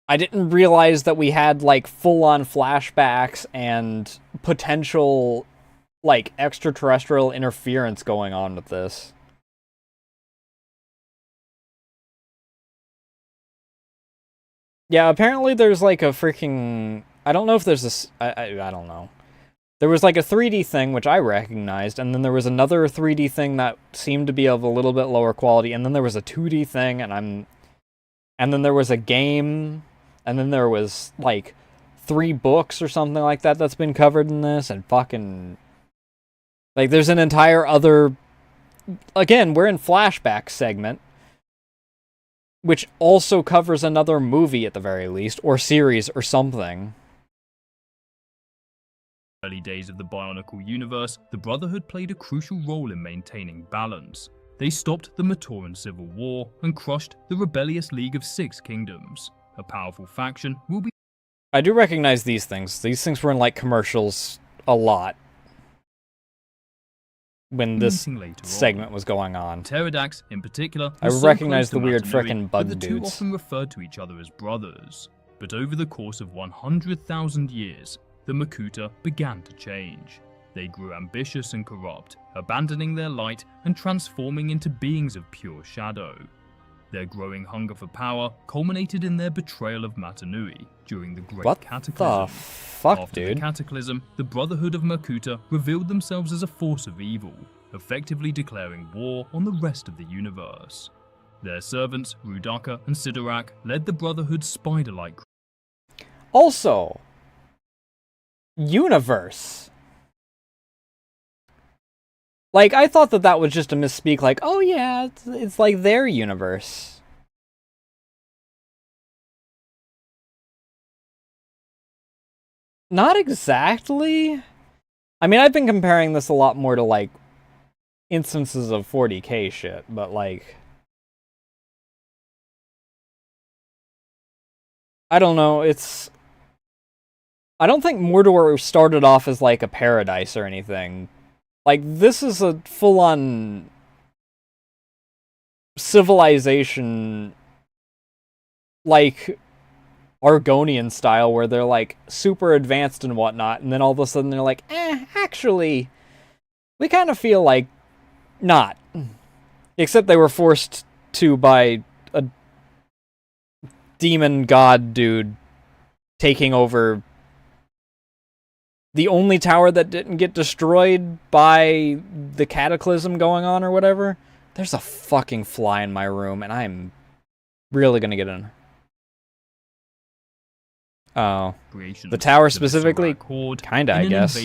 I didn't realize that we had, like, full-on flashbacks and potential, like, extraterrestrial interference going on with this. Yeah, apparently there's, like, a freaking... I don't know if there's a... I don't know. There was, like, a 3D thing, which I recognized, and then there was another 3D thing that seemed to be of a little bit lower quality, and then there was a 2D thing, and then there was a game, and then there was, like, 3 books or something like that that's been covered in this, and fucking... Like, there's an entire other... Again, we're in flashback segment, which also covers another movie at the very least, or series, or something. Early days of the Bionicle universe, the Brotherhood played a crucial role in maintaining balance. They stopped the Matoran Civil War and crushed the rebellious League of Six Kingdoms. A powerful faction will be... I do recognize these things. These things were in, like, commercials a lot when this segment was going on. Pterodax, in particular, I recognize the weird frickin' bug dudes. The two often referred to each other as brothers. But over the course of 100,000 years, the Makuta began to change. They grew ambitious and corrupt, abandoning their light and transforming into beings of pure shadow. Their growing hunger for power culminated in their betrayal of Matanui during the Great Cataclysm. What the fuck, After dude? the Cataclysm, the Brotherhood of Makuta revealed themselves as a force of evil, effectively declaring war on the rest of the universe. Their servants, Rudaka and Sidorak, led the Brotherhood's spider-like... Also, universe. Like, I thought that that was just a misspeak, like, oh yeah, it's like their universe. Not exactly. I mean, I've been comparing this a lot more to, like, instances of 40k shit, but, like... I don't know, it's... I don't think Mordor started off as, like, a paradise or anything. Like, this is a full-on... civilization... like... Argonian style, where they're, like, super advanced and whatnot, and then all of a sudden they're like, actually... we kind of feel like... not. Except they were forced to by a demon god dude taking over the only tower that didn't get destroyed by the cataclysm going on or whatever. There's a fucking fly in my room, and I'm really gonna get in. Oh. The tower specifically? Kinda, I guess.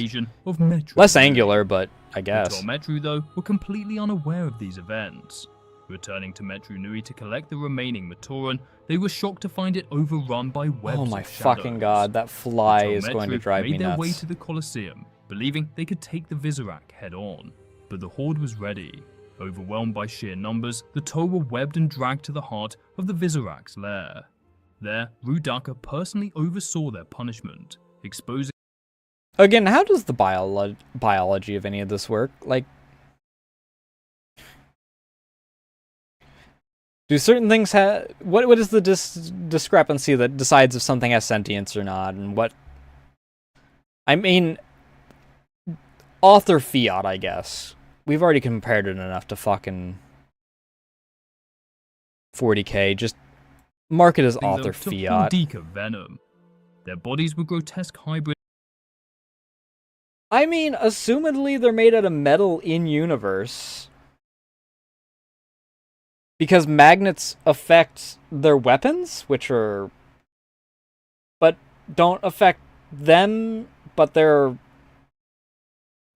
Less angular, but I guess. The Metru, though, were completely unaware of these events. Returning to Metru Nui to collect the remaining Matoran, they were shocked to find it overrun by webs Oh my of shadows. fucking god, that fly is going to drive me nuts. Made their way nuts. to the Colosseum, believing they could take the Visorak head-on. But the Horde was ready. Overwhelmed by sheer numbers, the Toa were webbed and dragged to the heart of the Visorak's lair. There, Rudaka personally oversaw their punishment, exposing... Again, how does the biology of any of this work? Like... do certain things have... What is the discrepancy that decides if something has sentience or not, and what... I mean... Author fiat, I guess. We've already compared it enough to fucking... 40k, just... mark it as author fiat. Venom. Their bodies were grotesque hybrids. I mean, assumedly they're made out of metal in-universe. Because magnets affect their weapons, which are... but don't affect them, but they're...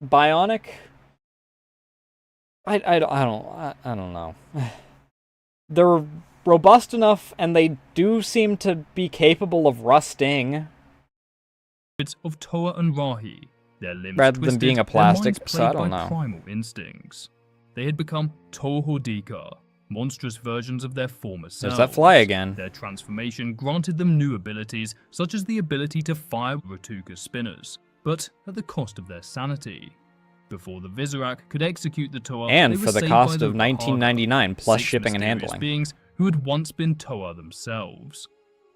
bionic? I don't know. They're robust enough, and they do seem to be capable of rusting. Of Toa and Rahi, their limbs rather twisted, than being a plastic, so I don't know. Primal instincts. They had become Toa Hordika, monstrous versions of their former selves. There's that fly again. Their transformation granted them new abilities, such as the ability to fire Ratuka spinners, but at the cost of their sanity. Before the Visorak could execute the Toa, and they for were the saved cost by of the $19.99 plus six shipping and mysterious handling. Beings who had once been Toa themselves.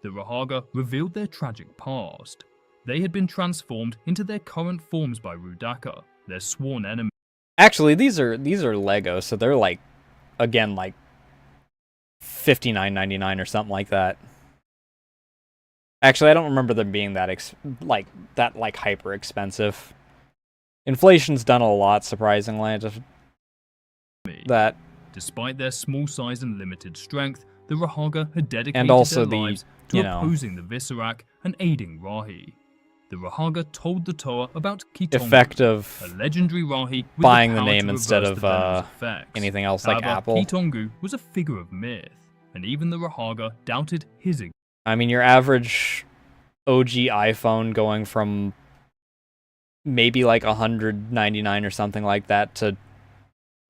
The Rahaga revealed their tragic past. They had been transformed into their current forms by Rudaka, their sworn enemy. Actually, these are Lego, so they're like, again, like $59.99 or something like that. Actually, I don't remember them being that hyper expensive. Inflation's done a lot, surprisingly. That. Despite their small size and limited strength, the Rahaga had dedicated and also their lives to you know, opposing the Visorak and aiding Rahi. The Rahaga told the Toa about Kitongu, effect of a legendary Rahi with buying the the name to instead reverse of the effects. anything else However, like Apple. Kitongu was a figure of myth, and even the Rahaga doubted his existence. I mean, your average OG iPhone going from maybe like $199 or something like that to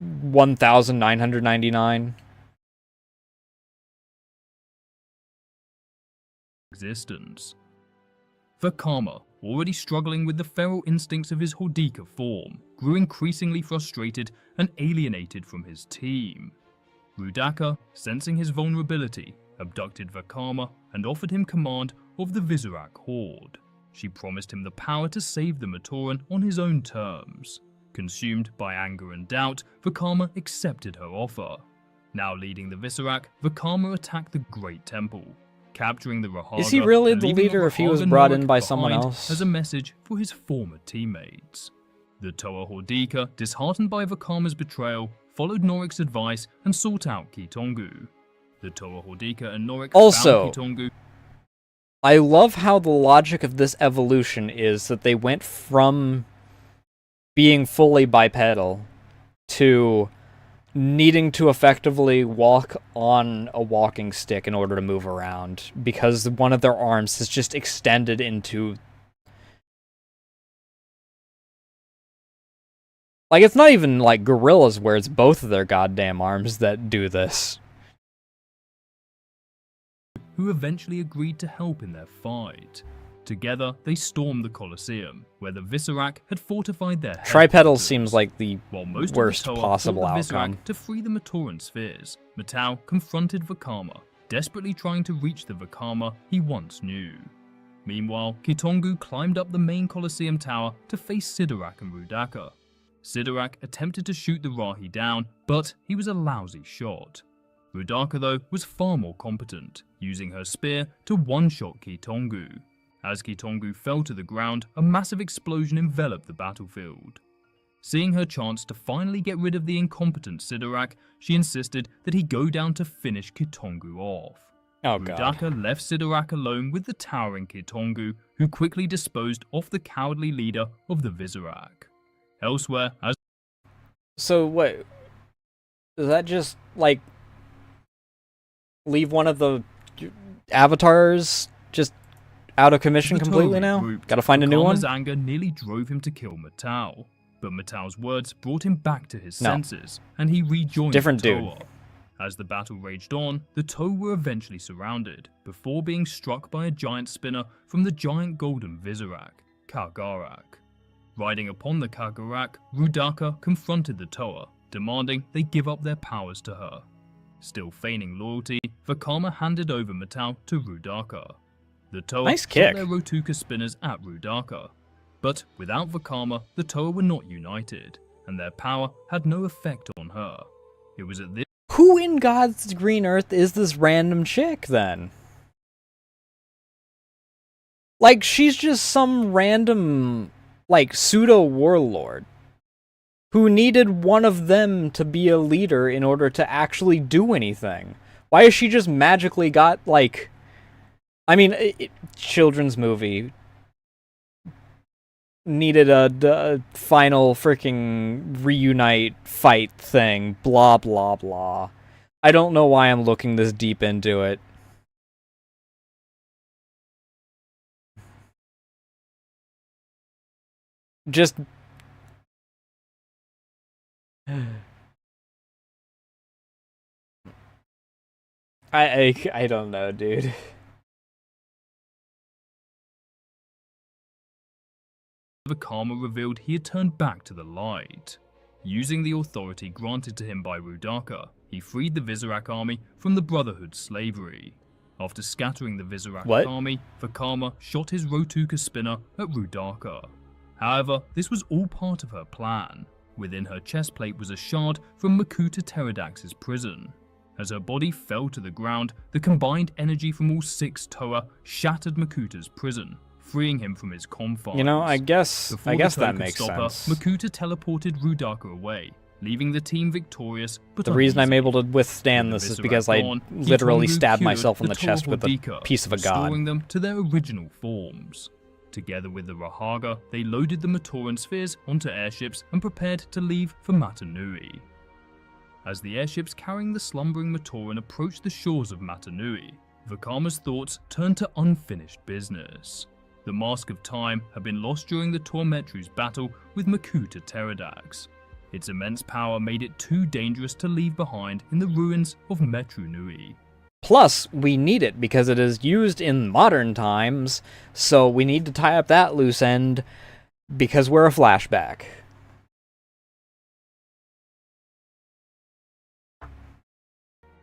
$1,999. Existence. Vakama, already struggling with the feral instincts of his Hordika form, grew increasingly frustrated and alienated from his team. Rudaka, sensing his vulnerability, abducted Vakama and offered him command of the Visorak Horde. She promised him the power to save the Matoran on his own terms. Consumed by anger and doubt, Vakama accepted her offer. Now leading the Visorak, Vakama attacked the Great Temple, capturing the Rahaga. Is he really and the leaving leader if he was Rahaga brought Norik in by someone behind else? as a message for his former teammates. The Toa Hordika, disheartened by Vakama's betrayal, followed Norik's advice and sought out Kitongu. The Toa Hordika and Norik Also, found Kitongu. I love how the logic of this evolution is that they went from being fully bipedal to needing to effectively walk on a walking stick in order to move around because one of their arms is just extended into... Like, it's not even like gorillas where it's both of their goddamn arms that do this. Who eventually agreed to help in their fight. Together, they stormed the Colosseum, where the Visorak had fortified their Tripedal headquarters. seems like the While most worst of the Toa possible fought the outcome. Visorak to free the Matoran spheres, Matau confronted Vakama, desperately trying to reach the Vakama he once knew. Meanwhile, Kitongu climbed up the main Colosseum tower to face Sidorak and Rudaka. Sidorak attempted to shoot the Rahi down, but he was a lousy shot. Rudaka, though, was far more competent, using her spear to one-shot Kitongu. As Kitongu fell to the ground, a massive explosion enveloped the battlefield. Seeing her chance to finally get rid of the incompetent Sidorak, she insisted that he go down to finish Kitongu off. Oh god. Rudaka left Sidorak alone with the towering Kitongu, who quickly disposed of the cowardly leader of the Visorak. Elsewhere, as... So, wait. Does that just, like, leave one of the avatars just out of commission completely now? Gotta find a new one? Vakama's anger nearly drove him to kill Matau, but Matau's words brought him back to his senses, and he rejoined the Toa. As the battle raged on, the Toa were eventually surrounded, before being struck by a giant spinner from the giant golden Visorak, Kargarak. Riding upon the Kargarak, Rudaka confronted the Toa, demanding they give up their powers to her. Still feigning loyalty, Vakama handed over Matau to Rudaka. The Toa shot their Rotuka spinners at Rudaka. But without Vakama, the Toa were not united, and their power had no effect on her. It was at this... Who in God's green earth is this random chick, then? Like, she's just some random, like, pseudo-warlord who needed one of them to be a leader in order to actually do anything. Why has she just magically got, like... I mean, children's movie needed a final freaking reunite fight thing, blah blah blah. I don't know why I'm looking this deep into it. Just... I don't know, dude. Vakama revealed he had turned back to the light. Using the authority granted to him by Rudaka, he freed the Visorak army from the Brotherhood's slavery. After scattering the Visorak army, Vakama shot his Rotuka spinner at Rudaka. However, this was all part of her plan. Within her chest plate was a shard from Makuta Pterodax's prison. As her body fell to the ground, the combined energy from all 6 Toa shattered Makuta's prison, freeing him from his confines. You know, I guess that makes sense. Makuta teleported Rudaka away, leaving the team victorious. But the reason I'm able to withstand this is because I literally stabbed myself in the chest with a piece of a god. Restoring them to their original forms. Together with the Rahaga, they loaded the Matoran spheres onto airships and prepared to leave for Matanui. As the airships carrying the slumbering Matoran approached the shores of Matanui, Vakama's thoughts turned to unfinished business. The Mask of Time had been lost during the Tormetru's battle with Makuta Pterodax. Its immense power made it too dangerous to leave behind in the ruins of Metru Nui. Plus, we need it because it is used in modern times, so we need to tie up that loose end because we're a flashback.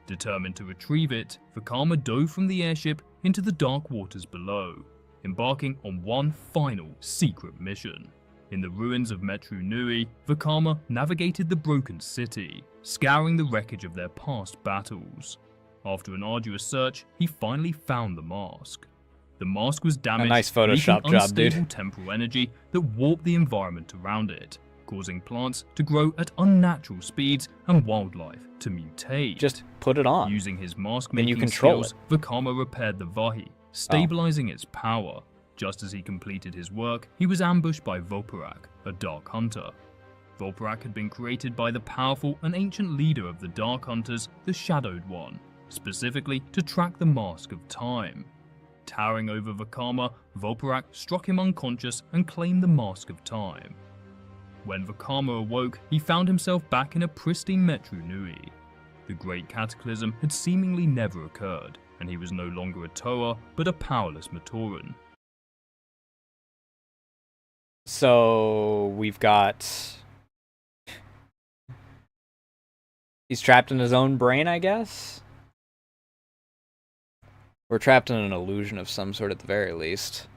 Determined to retrieve it, Vakama dove from the airship into the dark waters below, embarking on one final secret mission. In the ruins of Metru Nui, Vakama navigated the broken city, scouring the wreckage of their past battles. After an arduous search, he finally found the mask. The mask was damaged, a nice Photoshop job, dude. Temporal energy that warped the environment around it, causing plants to grow at unnatural speeds and wildlife to mutate. Just put it on. Using his mask then you making control skills, Vakama repaired the Vahi stabilizing its power. Just as he completed his work, he was ambushed by Voparak, a Dark Hunter. Voparak had been created by the powerful and ancient leader of the Dark Hunters, the Shadowed One, specifically to track the Mask of Time. Towering over Vakama, Voparak struck him unconscious and claimed the Mask of Time. When Vakama awoke, he found himself back in a pristine Metru Nui. The Great Cataclysm had seemingly never occurred, and he was no longer a Toa, but a powerless Matoran. So we've got... He's trapped in his own brain, I guess? We're trapped in an illusion of some sort at the very least.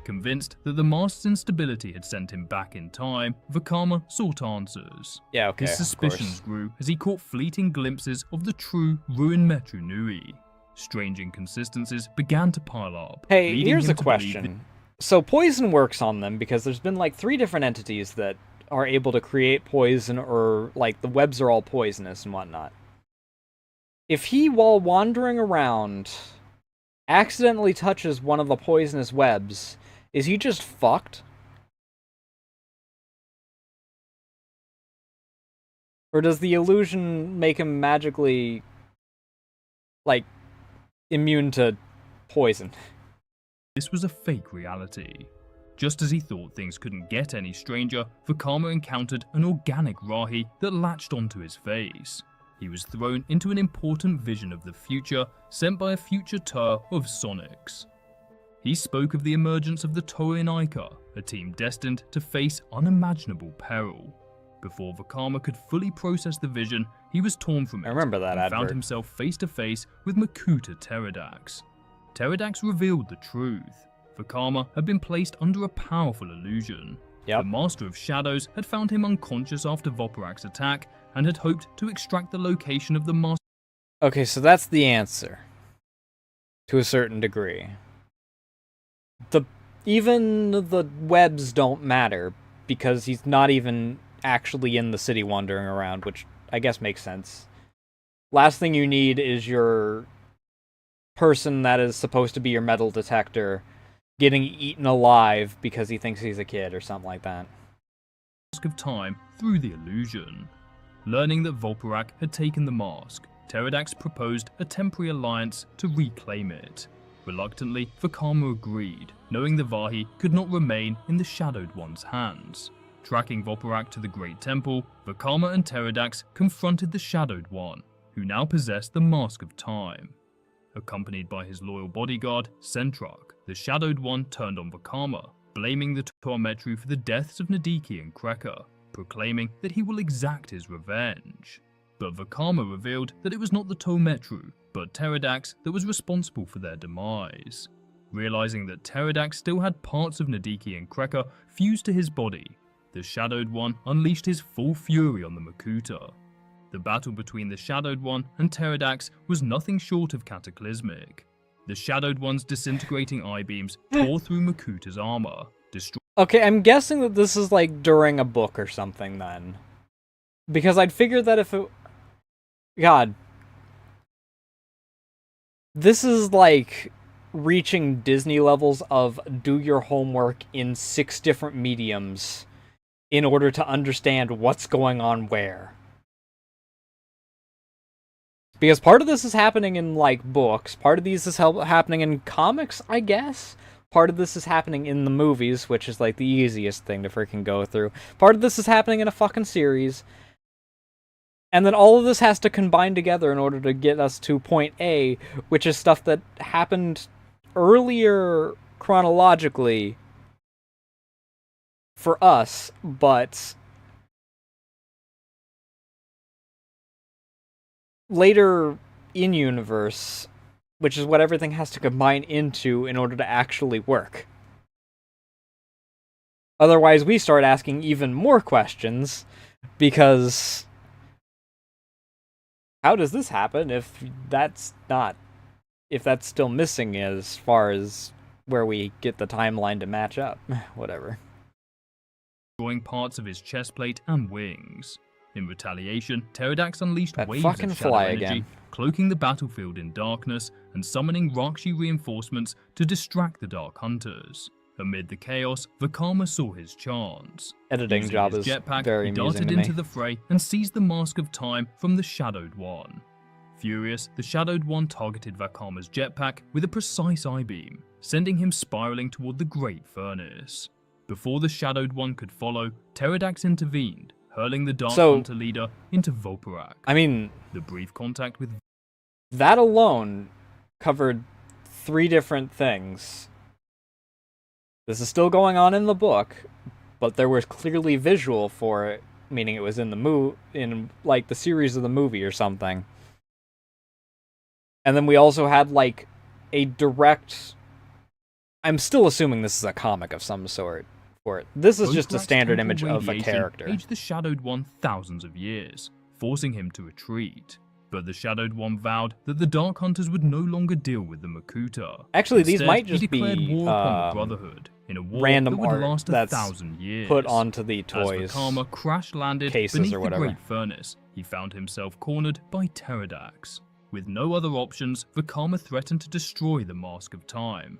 Convinced that the mask's instability had sent him back in time, Vakama sought answers. Yeah, okay, His suspicions grew as he caught fleeting glimpses of the true ruined Metru Nui. Strange inconsistencies began to pile up. Hey, here's a question. So poison works on them because there's been like 3 different entities that are able to create poison, or like the webs are all poisonous and whatnot. If he, while wandering around, accidentally touches one of the poisonous webs, is he just fucked? Or does the illusion make him magically, like, immune to poison? This was a fake reality. Just as he thought things couldn't get any stranger, Vakama encountered an organic Rahi that latched onto his face. He was thrown into an important vision of the future sent by a future Tur of Sonics. He spoke of the emergence of the Torin Ica, a team destined to face unimaginable peril. Before Vakama could fully process the vision, he was torn from it. I remember that and found himself face to face with Makuta Pterodax. Pterodax revealed the truth. Vakama had been placed under a powerful illusion. The Master of Shadows had found him unconscious after Voparak's attack and had hoped to extract the location of the Master. Okay, so that's the answer. To a certain degree. Even the webs don't matter, because he's not even actually in the city wandering around, which I guess makes sense. Last thing you need is your person that is supposed to be your metal detector getting eaten alive because he thinks he's a kid or something like that. Mask of Time through the illusion. Learning that Voparak had taken the mask, Pterodax proposed a temporary alliance to reclaim it. Reluctantly, Vakama agreed, knowing the Vahi could not remain in the Shadowed One's hands. Tracking Voparak to the Great Temple, Vakama and Pterodax confronted the Shadowed One, who now possessed the Mask of Time. Accompanied by his loyal bodyguard, Sentrak, the Shadowed One turned on Vakama, blaming the Tormetru for the deaths of Nadiki and Kreka, proclaiming that he will exact his revenge. But Vakama revealed that it was not the Tormetru, but Pterodax that was responsible for their demise. Realizing that Pterodax still had parts of Nadiki and Kreka fused to his body, the Shadowed One unleashed his full fury on the Makuta. The battle between the Shadowed One and Pterodax was nothing short of cataclysmic. The Shadowed One's disintegrating eye-beams tore through Makuta's armor, destroying... Okay, I'm guessing that this is like during a book or something then. Because I'd figure that if it... God. This is like reaching Disney levels of do your homework in 6 different mediums in order to understand what's going on where. Because part of this is happening in, like, books. Part of these is happening in comics, I guess. Part of this is happening in the movies, which is, like, the easiest thing to freaking go through. Part of this is happening in a fucking series. And then all of this has to combine together in order to get us to point A, which is stuff that happened earlier chronologically for us, but later in-universe, which is what everything has to combine into in order to actually work. Otherwise, we start asking even more questions, because how does this happen if that's still missing as far as where we get the timeline to match up? Whatever. Destroying parts of his chest plate and wings. In retaliation, Pterodax unleashed That waves fucking of shadow fly energy, again. cloaking the battlefield in darkness and summoning Rakshi reinforcements to distract the Dark Hunters. Amid the chaos, Vakama saw his chance. Editing Using job his is jetpack, very he amusing darted to me. into the fray and seized the Mask of Time from the Shadowed One. Furious, the Shadowed One targeted Vakama's jetpack with a precise I-beam, sending him spiraling toward the Great Furnace. Before the Shadowed One could follow, Pterodax intervened, hurling the Dark Hunter leader into Voparak. I mean, The brief contact with that alone covered 3 different things. This is still going on in the book, but there was clearly visual for it, meaning it was in the like the series of the movie or something. And then we also had like a direct. I'm still assuming this is a comic of some sort for it. This is just a standard image of a character. Aged the Shadowed One thousands of years, forcing him to retreat. But the Shadowed One vowed that the Dark Hunters would no longer deal with the Makuta. Actually, Instead, these might just he declared be war upon the Brotherhood in a war random that would art last that's 1,000 years. put onto the toys. As Vakama crash-landed cases beneath or the whatever. Great Furnace, he found himself cornered by Pterodax. With no other options, Vakama threatened to destroy the Mask of Time.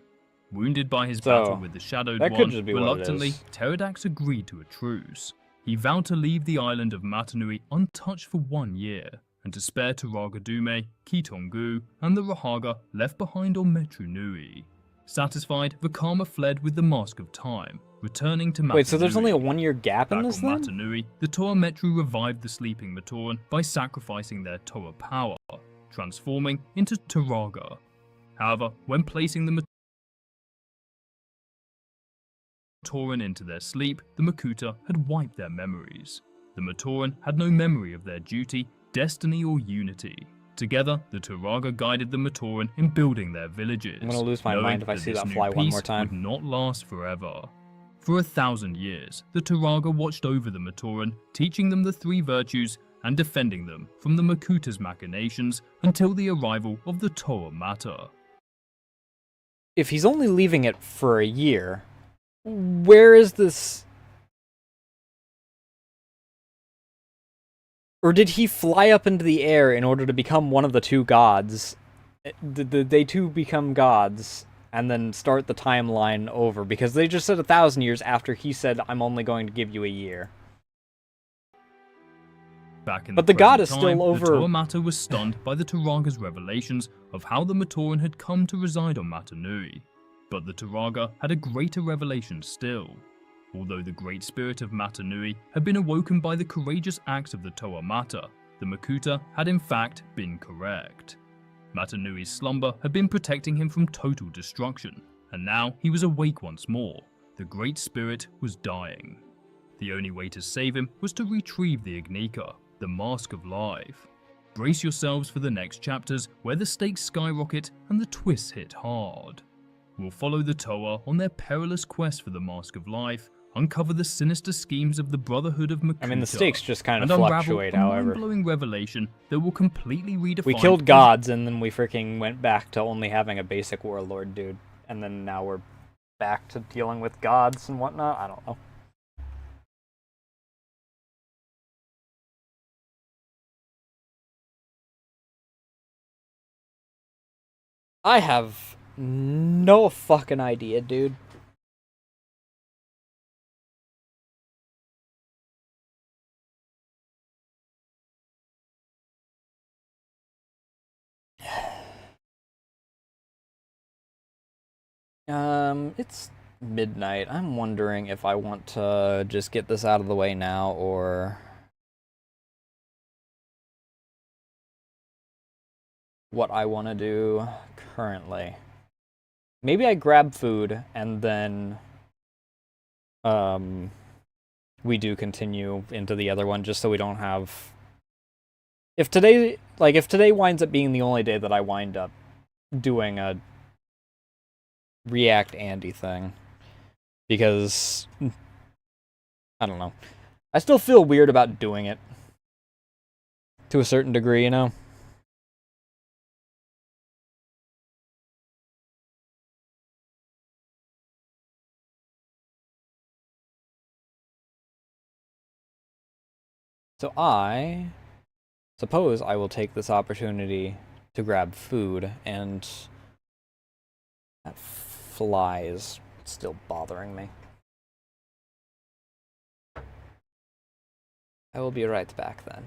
Wounded by his battle with the Shadowed that could One, just be what it reluctantly, is. Pterodax agreed to a truce. He vowed to leave the island of Matanui untouched for 1 year, and to spare Turaga Dume, Kitongu, and the Rahaga left behind on Metru Nui. Satisfied, Vakama fled with the Mask of Time, returning to Matanui. Wait, so there's only a 1-year gap in Back this on then? Matanui, the Toa Metru revived the sleeping Matoran by sacrificing their Toa power, transforming into Turaga. However, when placing the Matoran into their sleep, the Makuta had wiped their memories. The Matoran had no memory of their duty, destiny, or unity. Together, the Turaga guided the Matoran in building their villages. I'm gonna lose my knowing mind if I that see this that new fly one peace more time. would not last forever. For 1,000 years, the Turaga watched over the Matoran, teaching them the 3 virtues and defending them from the Makuta's machinations until the arrival of the Toa Mata. If he's only leaving it for a year, where is this? Or did he fly up into the air in order to become one of the 2 gods? They 2 become gods and then start the timeline over, because they just said 1,000 years after he said, I'm only going to give you a year. Back in But the god is present still time, over. The Toa Mata was stunned by the Turaga's revelations of how the Matoran had come to reside on Matanui. But the Turaga had a greater revelation still. Although the great spirit of Matanui had been awoken by the courageous acts of the Toa Mata, the Makuta had in fact been correct. Matanui's slumber had been protecting him from total destruction, and now he was awake once more. The great spirit was dying. The only way to save him was to retrieve the Ignika, the Mask of Life. Brace yourselves for the next chapters where the stakes skyrocket and the twists hit hard. We'll follow the Toa on their perilous quest for the Mask of Life, uncover the sinister schemes of the Brotherhood of Makuta. I mean, the stakes just kind of and fluctuate, unravel a however. mind-blowing revelation that will completely redefine. We killed gods, and then we freaking went back to only having a basic warlord dude. And then now we're back to dealing with gods and whatnot. I don't know. I have no fucking idea, dude. It's midnight. I'm wondering if I want to just get this out of the way now, or what I want to do currently. Maybe I grab food and then we do continue into the other one, just so we don't have... If today winds up being the only day that I wind up doing a React Andy thing, because I don't know, I still feel weird about doing it to a certain degree, you know. So I suppose I will take this opportunity to grab food, and that fly is still bothering me. I will be right back then.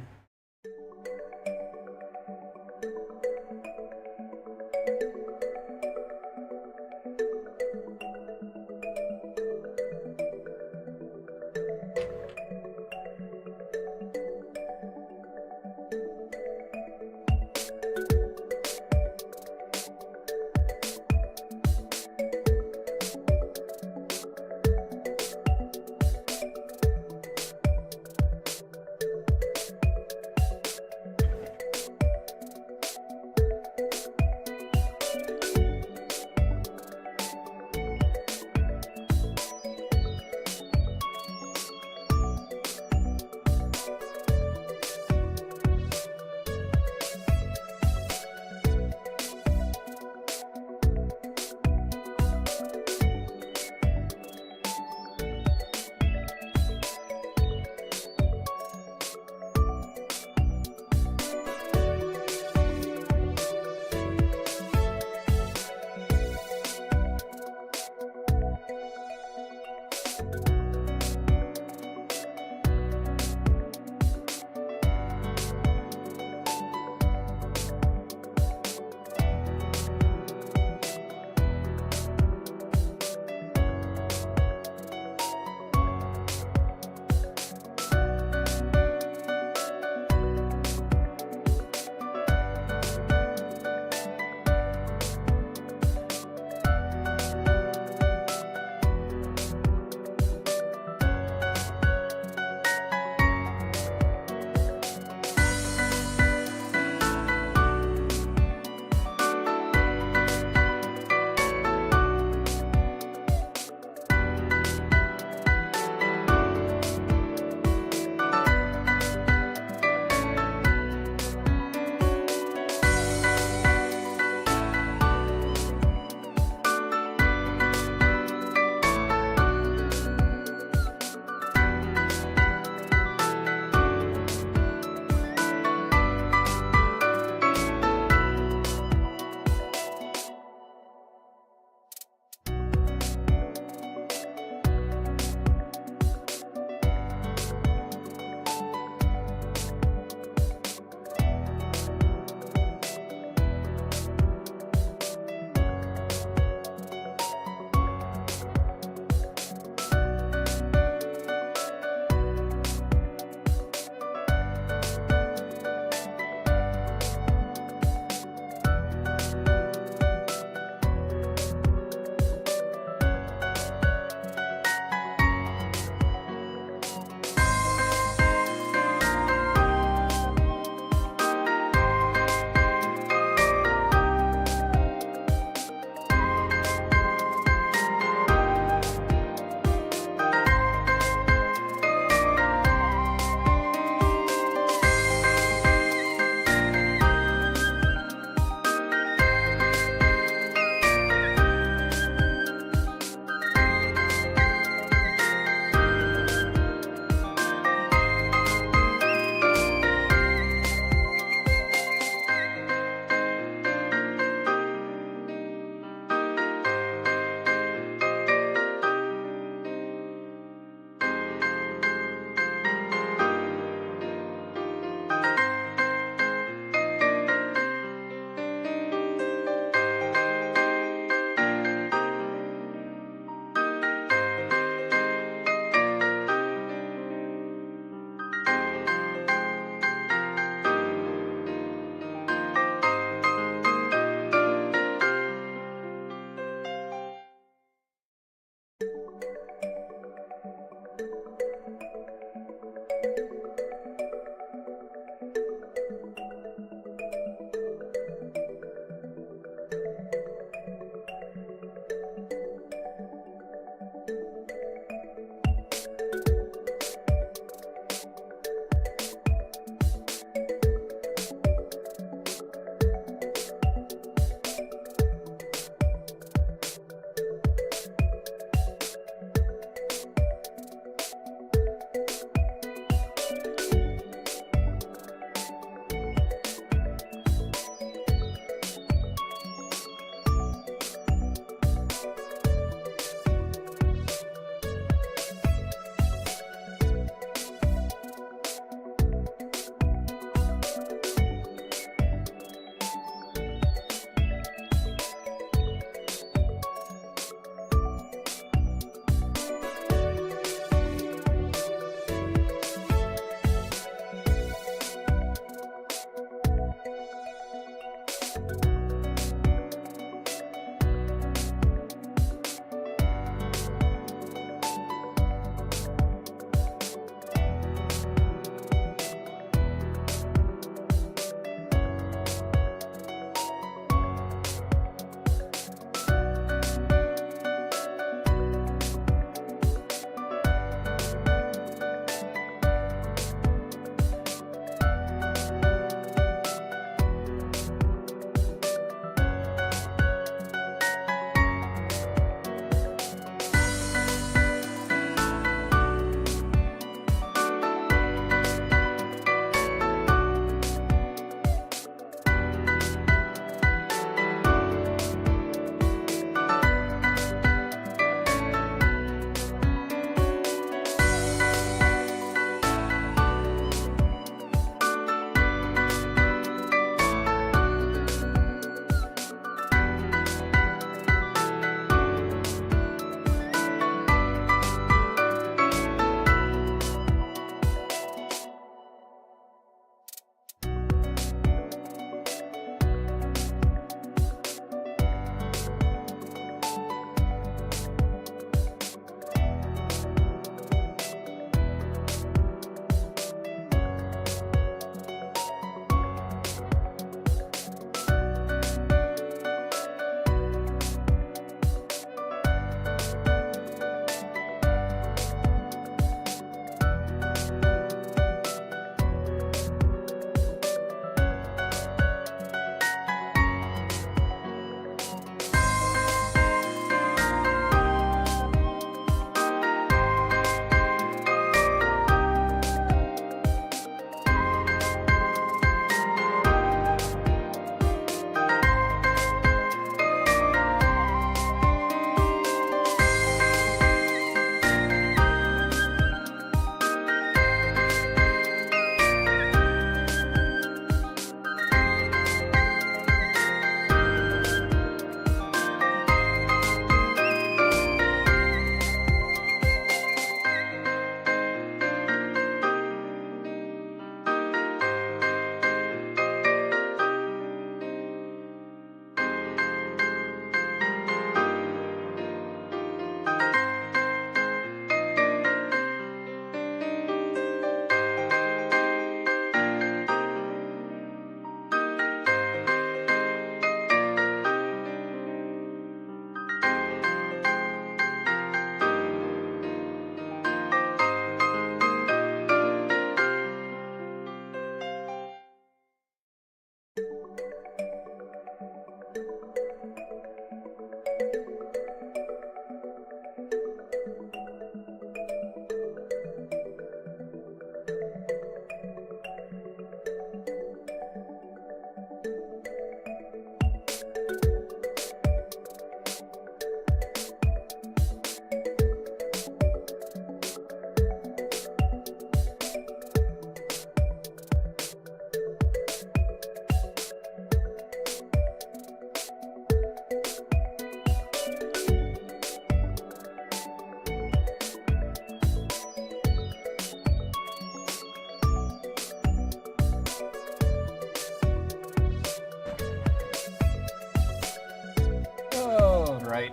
Right.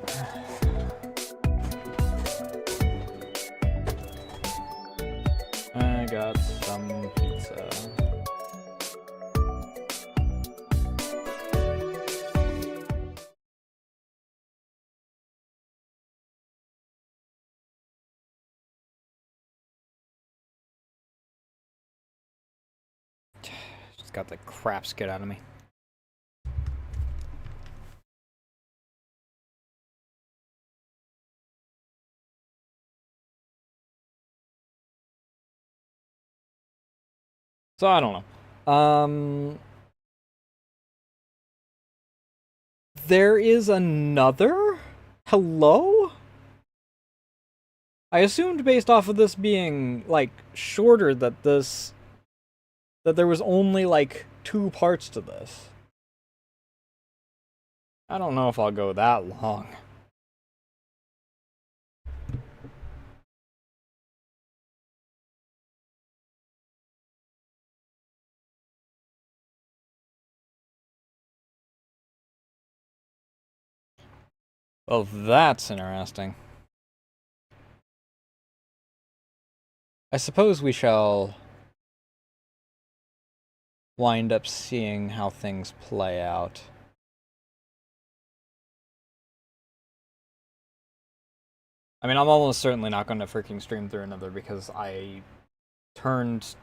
I got some pizza. Just got the crap scared out of me. So I don't know. There is another? Hello? I assumed based off of this being, like, shorter that there was only, like, 2 parts to this. I don't know if I'll go that long. Well, that's interesting. I suppose we shall wind up seeing how things play out. I mean, I'm almost certainly not going to freaking stream through another because I turned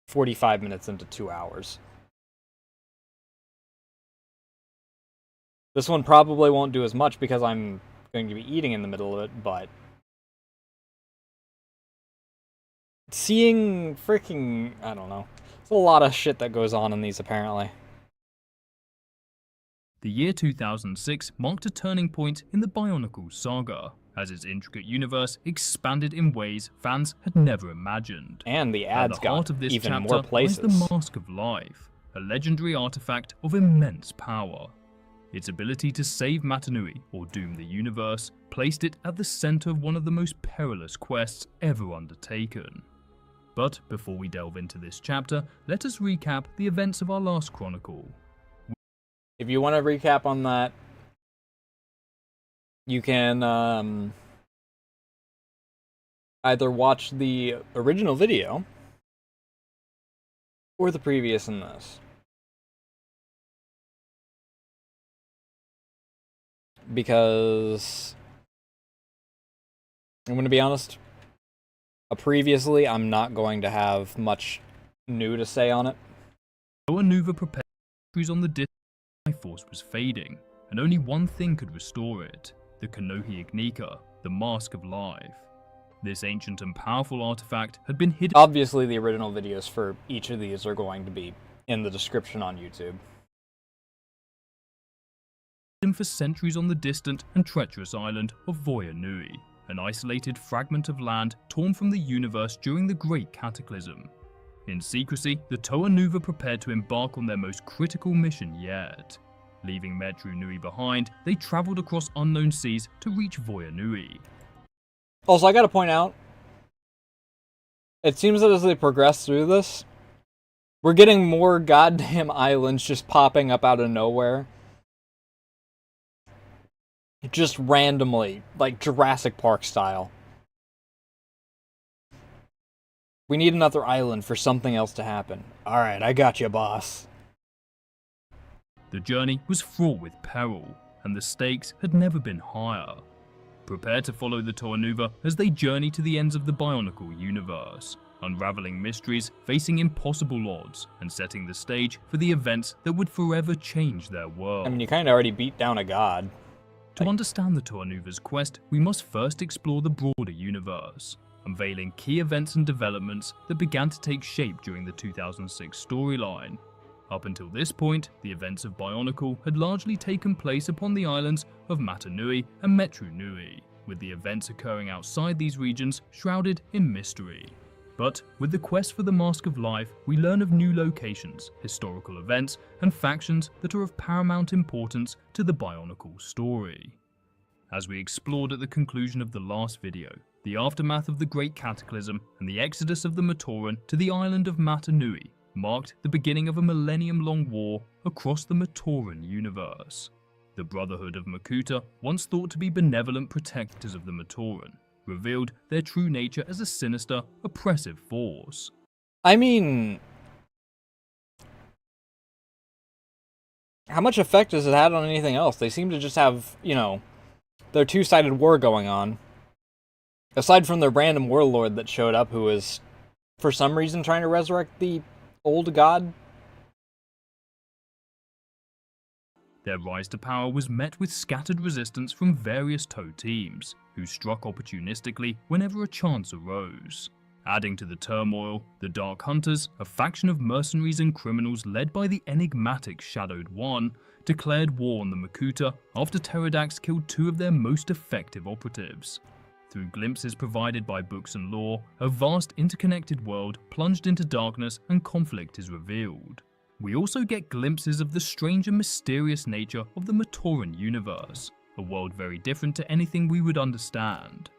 45 minutes into 2 hours. This one probably won't do as much because I'm going to be eating in the middle of it, but seeing freaking, I don't know. There's a lot of shit that goes on in these, apparently. The year 2006 marked a turning point in the Bionicle saga, as its intricate universe expanded in ways fans had never imagined. And the ads At the heart got of this even chapter more places. lies the Mask of Life, a legendary artifact of immense power. Its ability to save Matanui, or doom the universe, placed it at the center of one of the most perilous quests ever undertaken. But before we delve into this chapter, let us recap the events of our last chronicle. If you want to recap on that, you can either watch the original video or the previous in this. Because I'm going to be honest, previously I'm not going to have much new to say on it. Oanuva prepared on the disc life force was fading, and only one thing could restore it: the Konohi Ignika, the Mask of Life. This ancient and powerful artifact had been hidden. Obviously, the original videos for each of these are going to be in the description on YouTube. For centuries on the distant and treacherous island of Voya Nui, an isolated fragment of land torn from the universe during the Great Cataclysm. In secrecy, the Toa Nuva prepared to embark on their most critical mission yet. Leaving Metru Nui behind, they traveled across unknown seas to reach Voya Nui. Also, I gotta point out, it seems that as they progress through this, we're getting more goddamn islands just popping up out of nowhere. Just randomly, like Jurassic Park style. We need another island for something else to happen. Alright, I got you, boss. The journey was fraught with peril, and the stakes had never been higher. Prepare to follow the Toa Nuva as they journey to the ends of the Bionicle universe, unraveling mysteries, facing impossible odds, and setting the stage for the events that would forever change their world. I mean, you kinda already beat down a god. To understand the Toa Nuva's quest, we must first explore the broader universe, unveiling key events and developments that began to take shape during the 2006 storyline. Up until this point, the events of Bionicle had largely taken place upon the islands of Matanui and Metru Nui, with the events occurring outside these regions shrouded in mystery. But with the quest for the Mask of Life, we learn of new locations, historical events, and factions that are of paramount importance to the Bionicle story. As we explored at the conclusion of the last video, the aftermath of the Great Cataclysm and the exodus of the Matoran to the island of Matanui marked the beginning of a millennium-long war across the Matoran universe. The Brotherhood of Makuta, once thought to be benevolent protectors of the Matoran, revealed their true nature as a sinister, oppressive force. I mean, how much effect has it had on anything else? They seem to just have, their two-sided war going on. Aside from their random warlord that showed up who was, for some reason, trying to resurrect the old god. Their rise to power was met with scattered resistance from various Toe teams, who struck opportunistically whenever a chance arose. Adding to the turmoil, the Dark Hunters, a faction of mercenaries and criminals led by the enigmatic Shadowed One, declared war on the Makuta after Pterodax killed two of their most effective operatives. Through glimpses provided by books and lore, a vast interconnected world plunged into darkness and conflict is revealed. We also get glimpses of the strange and mysterious nature of the Matoran universe, a world very different to anything we would understand.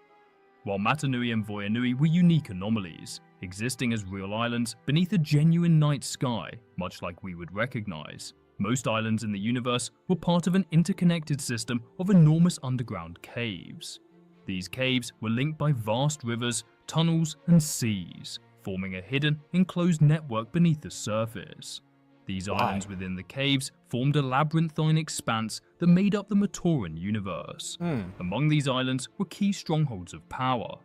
While Matanui and Voyanui were unique anomalies, existing as real islands beneath a genuine night sky, much like we would recognize, most islands in the universe were part of an interconnected system of enormous underground caves. These caves were linked by vast rivers, tunnels, and seas, forming a hidden, enclosed network beneath the surface. These islands within the caves formed a labyrinthine expanse that made up the Matoran universe. Among these islands were key strongholds of power.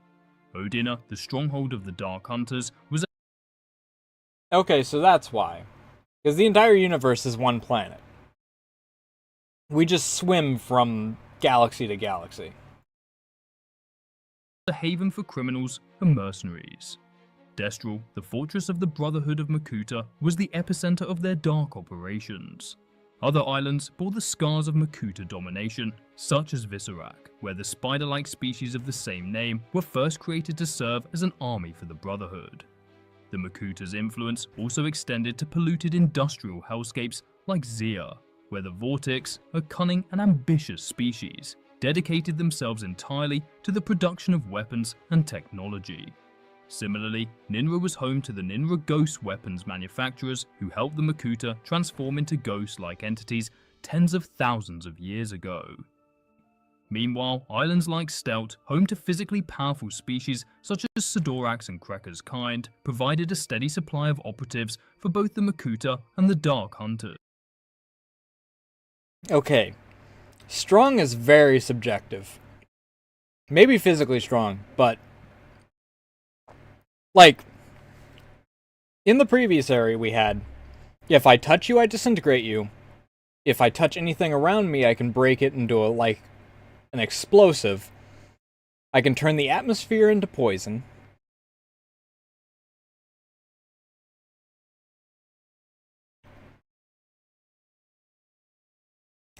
Odina, the stronghold of the Dark Hunters, was Okay, so that's why. Because the entire universe is one planet. We just swim from galaxy to galaxy. a haven for criminals and mercenaries. Destral, the fortress of the Brotherhood of Makuta, was the epicenter of their dark operations. Other islands bore the scars of Makuta domination, such as Visorak, where the spider-like species of the same name were first created to serve as an army for the Brotherhood. The Makuta's influence also extended to polluted industrial hellscapes like Zia, where the Vortex, a cunning and ambitious species, dedicated themselves entirely to the production of weapons and technology. Similarly, Ninra was home to the Ninra Ghost weapons manufacturers who helped the Makuta transform into ghost-like entities tens of thousands of years ago. Meanwhile, islands like Stelt, home to physically powerful species such as Sidorax and Krekker's kind, provided a steady supply of operatives for both the Makuta and the Dark Hunters. Okay, strong is very subjective. Maybe physically strong, but like, in the previous area we had, if I touch you, I disintegrate you. If I touch anything around me, I can break it into an explosive. I can turn the atmosphere into poison.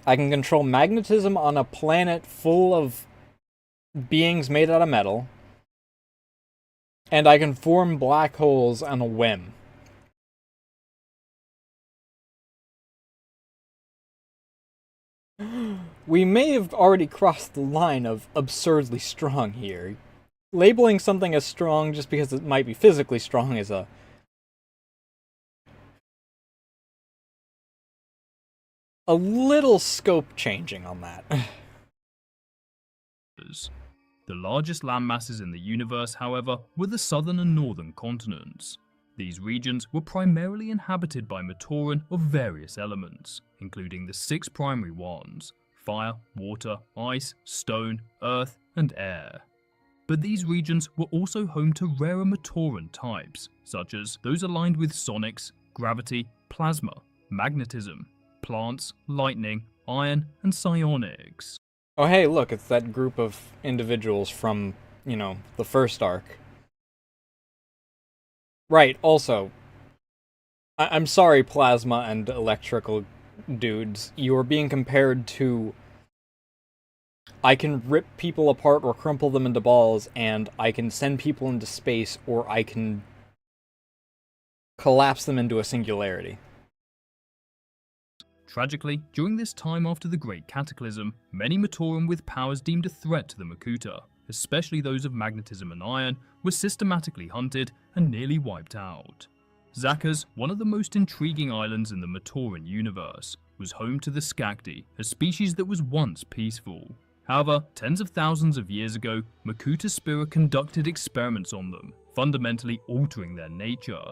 I can control magnetism on a planet full of beings made out of metal. And I can form black holes on a whim. We may have already crossed the line of absurdly strong here. Labeling something as strong just because it might be physically strong is a little scope changing on that. The largest landmasses in the universe, however, were the southern and northern continents. These regions were primarily inhabited by Matoran of various elements, including the 6 primary ones: fire, water, ice, stone, earth, and air. But these regions were also home to rarer Matoran types, such as those aligned with sonics, gravity, plasma, magnetism, plants, lightning, iron, and psionics. Oh hey, look, it's that group of individuals from, the first arc. Right, also, I'm sorry, plasma and electrical dudes, you are being compared to I can rip people apart or crumple them into balls, and I can send people into space, or I can collapse them into a singularity. Tragically, during this time after the Great Cataclysm, many Matoran with powers deemed a threat to the Makuta, especially those of magnetism and iron, were systematically hunted and nearly wiped out. Zakaz, one of the most intriguing islands in the Matoran universe, was home to the Skagdi, a species that was once peaceful. However, tens of thousands of years ago, Makuta Spira conducted experiments on them, fundamentally altering their nature.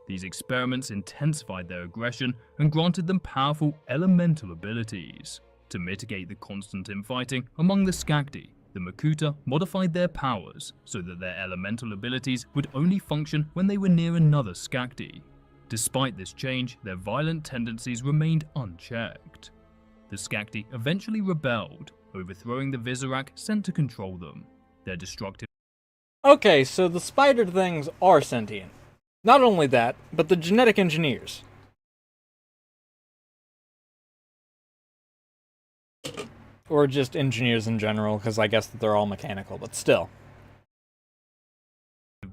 These experiments intensified their aggression and granted them powerful elemental abilities. To mitigate the constant infighting among the Skagdi, the Makuta modified their powers so that their elemental abilities would only function when they were near another Skagdi. Despite this change, their violent tendencies remained unchecked. The Skagdi eventually rebelled, overthrowing the Visorak sent to control them. Their destructive... Okay, so the spider things are sentient. Not only that, but the genetic engineers. Or just engineers in general, because I guess that they're all mechanical, but still.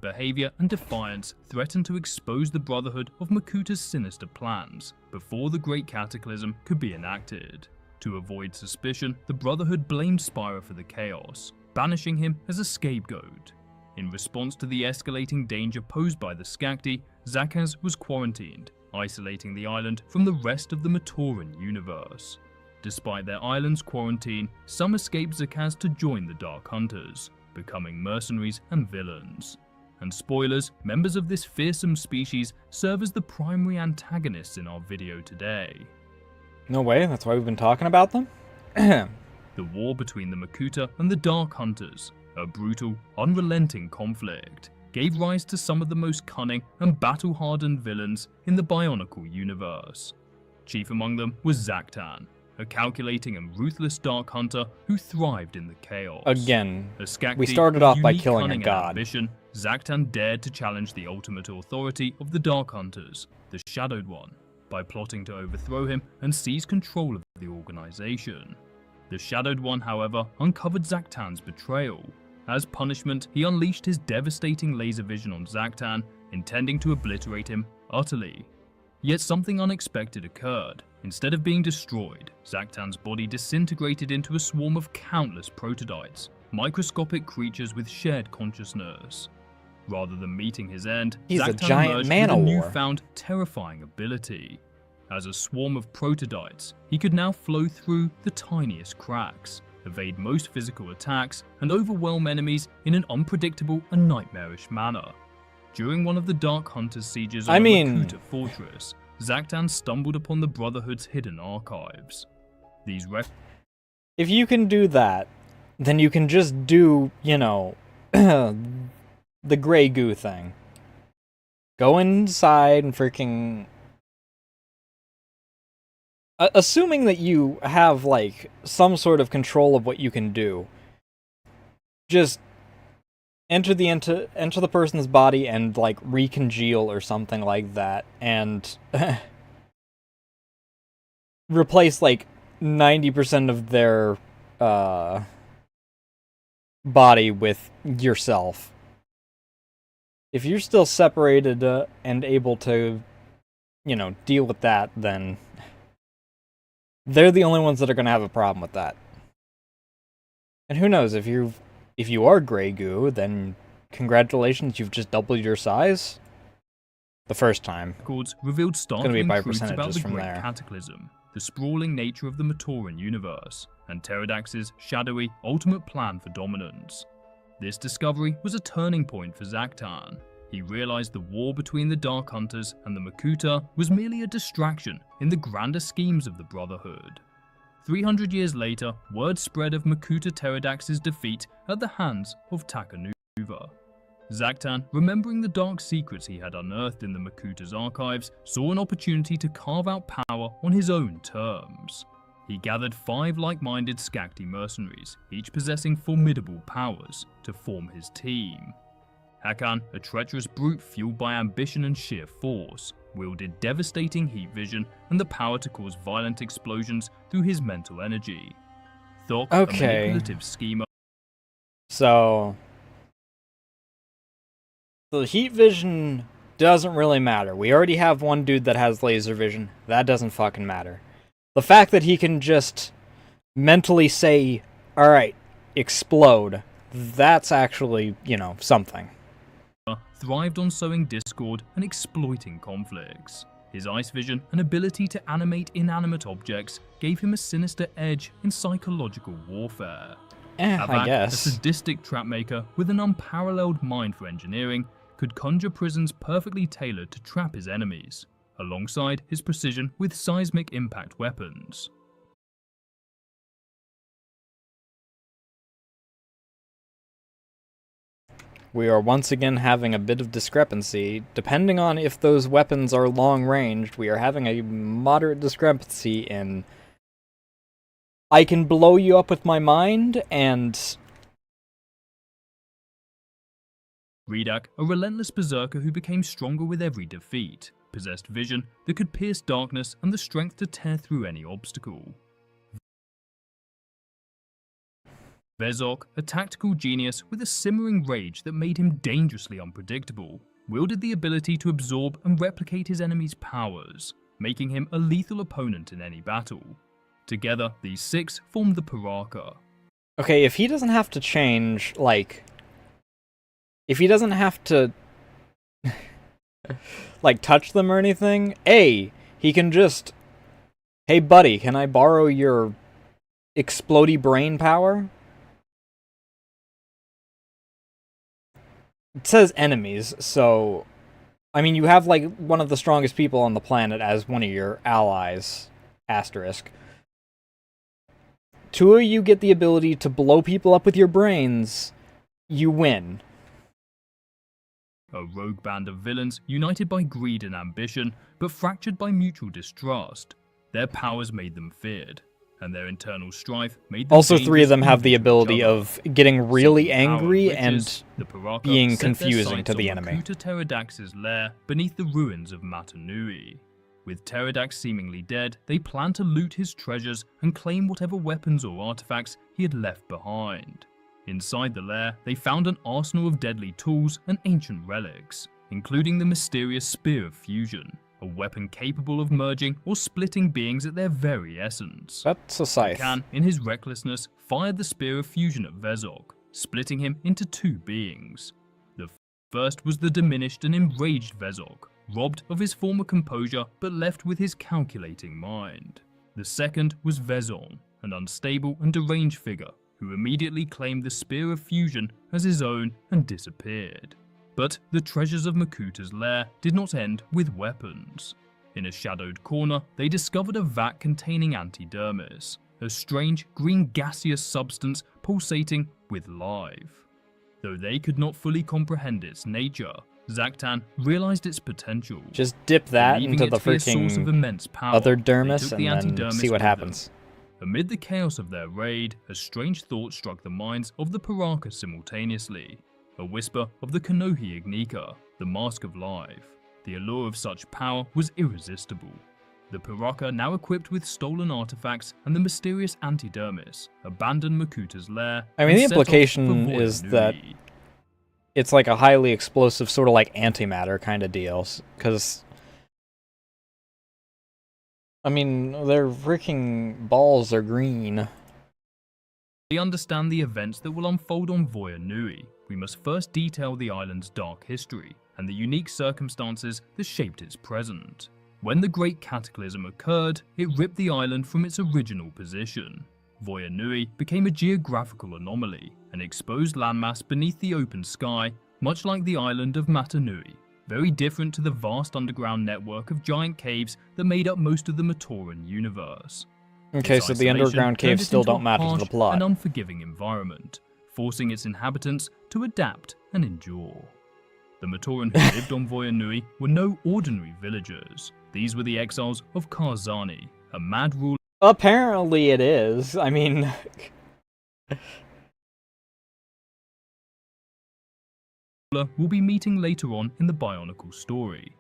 Behavior and defiance threatened to expose the Brotherhood of Makuta's sinister plans before the Great Cataclysm could be enacted. To avoid suspicion, the Brotherhood blamed Spyro for the chaos, banishing him as a scapegoat. In response to the escalating danger posed by the Skagdi, Zakaz was quarantined, isolating the island from the rest of the Matoran universe. Despite their island's quarantine, some escaped Zakaz to join the Dark Hunters, becoming mercenaries and villains. And spoilers, members of this fearsome species serve as the primary antagonists in our video today. No way, that's why we've been talking about them? The war between the Makuta and the Dark Hunters, a brutal, unrelenting conflict, gave rise to some of the most cunning and battle-hardened villains in the Bionicle universe. Chief among them was Zaktan, a calculating and ruthless Dark Hunter who thrived in the chaos. Again, Skagdi, we started off by unique killing a cunning and god. Ambition, Zaktan dared to challenge the ultimate authority of the Dark Hunters, the Shadowed One, by plotting to overthrow him and seize control of the organization. The Shadowed One, however, uncovered Zaktan's betrayal. As punishment, he unleashed his devastating laser vision on Zaktan, intending to obliterate him utterly. Yet something unexpected occurred. Instead of being destroyed, Zaktan's body disintegrated into a swarm of countless protodytes, microscopic creatures with shared consciousness. Rather than meeting his end, He's a Zaktan giant emerged man with a of war. newfound, terrifying ability. As a swarm of protodytes, he could now flow through the tiniest cracks, evade most physical attacks, and overwhelm enemies in an unpredictable and nightmarish manner. During one of the Dark Hunter's sieges on the Makuta fortress, Zaktan stumbled upon the Brotherhood's hidden archives. These If you can do that, then you can just do, you know, the Grey Goo thing. Go inside and freaking... assuming that you have, like, some sort of control of what you can do, just enter the person's body and, like, recongeal or something like that, and replace, like, 90% of their body with yourself. If you're still separated and able to, you know, deal with that, then they're the only ones that are going to have a problem with that. And who knows, if you are Grey Goo, then congratulations, you've just doubled your size. The first time. Records revealed startling be by truths about the percentages from Great there. Cataclysm, the sprawling nature of the Matoran universe, and Pterodax's shadowy, ultimate plan for dominance. This discovery was a turning point for Zaktan. He realized the war between the Dark Hunters and the Makuta was merely a distraction in the grander schemes of the Brotherhood. 300 years later, word spread of Makuta Pterodax's defeat at the hands of Takanuva. Zaktan, remembering the dark secrets he had unearthed in the Makuta's archives, saw an opportunity to carve out power on his own terms. He gathered 5 like-minded Skagdi mercenaries, each possessing formidable powers, to form his team. Hakan, a treacherous brute fueled by ambition and sheer force, wielded devastating heat vision and the power to cause violent explosions through his mental energy. Thok, a manipulative schemer. So the heat vision doesn't really matter. We already have one dude that has laser vision. That doesn't fucking matter. The fact that he can just mentally say, alright, explode, that's actually, you know, something. thrived on sowing discord and exploiting conflicts. His ice vision and ability to animate inanimate objects gave him a sinister edge in psychological warfare. I Avak, guess. a sadistic trapmaker with an unparalleled mind for engineering, could conjure prisons perfectly tailored to trap his enemies, alongside his precision with seismic impact weapons. We are once again having a bit of discrepancy. Depending on if those weapons are long-ranged, we are having a moderate discrepancy in I can blow you up with my mind, and Redak, a relentless berserker who became stronger with every defeat, possessed vision that could pierce darkness and the strength to tear through any obstacle. Vezok, a tactical genius with a simmering rage that made him dangerously unpredictable, wielded the ability to absorb and replicate his enemy's powers, making him a lethal opponent in any battle. Together, these six formed the FAaFO. okay, if he doesn't have to change, like, if he doesn't have to, like, touch them or anything, he can just, hey buddy, can I borrow your explodey brain power? It says enemies, so, I mean, you have, like, one of the strongest people on the planet as one of your allies, asterisk. Two of you get the ability to blow people up with your brains, you win. A rogue band of villains united by greed and ambition, but fractured by mutual distrust. Their powers made them feared, and their internal strife made them Also, three of them have the dangerous to ability each other. of getting really Seeking power angry riches, and the FAaFO being set their confusing to sights the on enemy. Makuta Pterodax's lair beneath the ruins of Matanui. With Pterodax seemingly dead, they planned to loot his treasures and claim whatever weapons or artifacts he had left behind. Inside the lair, they found an arsenal of deadly tools and ancient relics, including the mysterious Spear of Fusion, a weapon capable of merging or splitting beings at their very essence. That's a scythe. Khan, in his recklessness, fired the Spear of Fusion at Vezok, splitting him into two beings. The first was the diminished and enraged Vezok, robbed of his former composure but left with his calculating mind. The second was Vezon, an unstable and deranged figure who immediately claimed the Spear of Fusion as his own and disappeared. But the treasures of Makuta's lair did not end with weapons. In a shadowed corner, they discovered a vat containing antidermis, a strange green gaseous substance pulsating with life. Though they could not fully comprehend its nature, Zaktan realized its potential. Just dip that Believing into it the to be a source of freaking immense power, other they dermis took and the then antidermis see what with them. happens. Amid the chaos of their raid, a strange thought struck the minds of the FAaFO simultaneously. A whisper of the Konohi Ignika, the Mask of Life. The allure of such power was irresistible. The FAaFO, now equipped with stolen artifacts and the mysterious antidermis, abandoned Makuta's lair. I mean, and the set off implication for is Voyanui. that it's like a highly explosive, sort of like antimatter kind of deal, because I mean, their freaking balls are green. To understand the events that will unfold on Voyanui, we must first detail the island's dark history and the unique circumstances that shaped its present. When the Great Cataclysm occurred, it ripped the island from its original position. Voyanui became a geographical anomaly, an exposed landmass beneath the open sky, much like the island of Matanui, very different to the vast underground network of giant caves that made up most of the Matoran universe. Okay, Its so the isolation underground turned caves it still into a don't matter to the harsh plot. and unforgiving environment, forcing its inhabitants to adapt and endure. The Matoran who lived on Voyanui were no ordinary villagers. These were the exiles of Karzani, a mad ruler Apparently it is. I mean, we'll be meeting later on in the Bionicle story.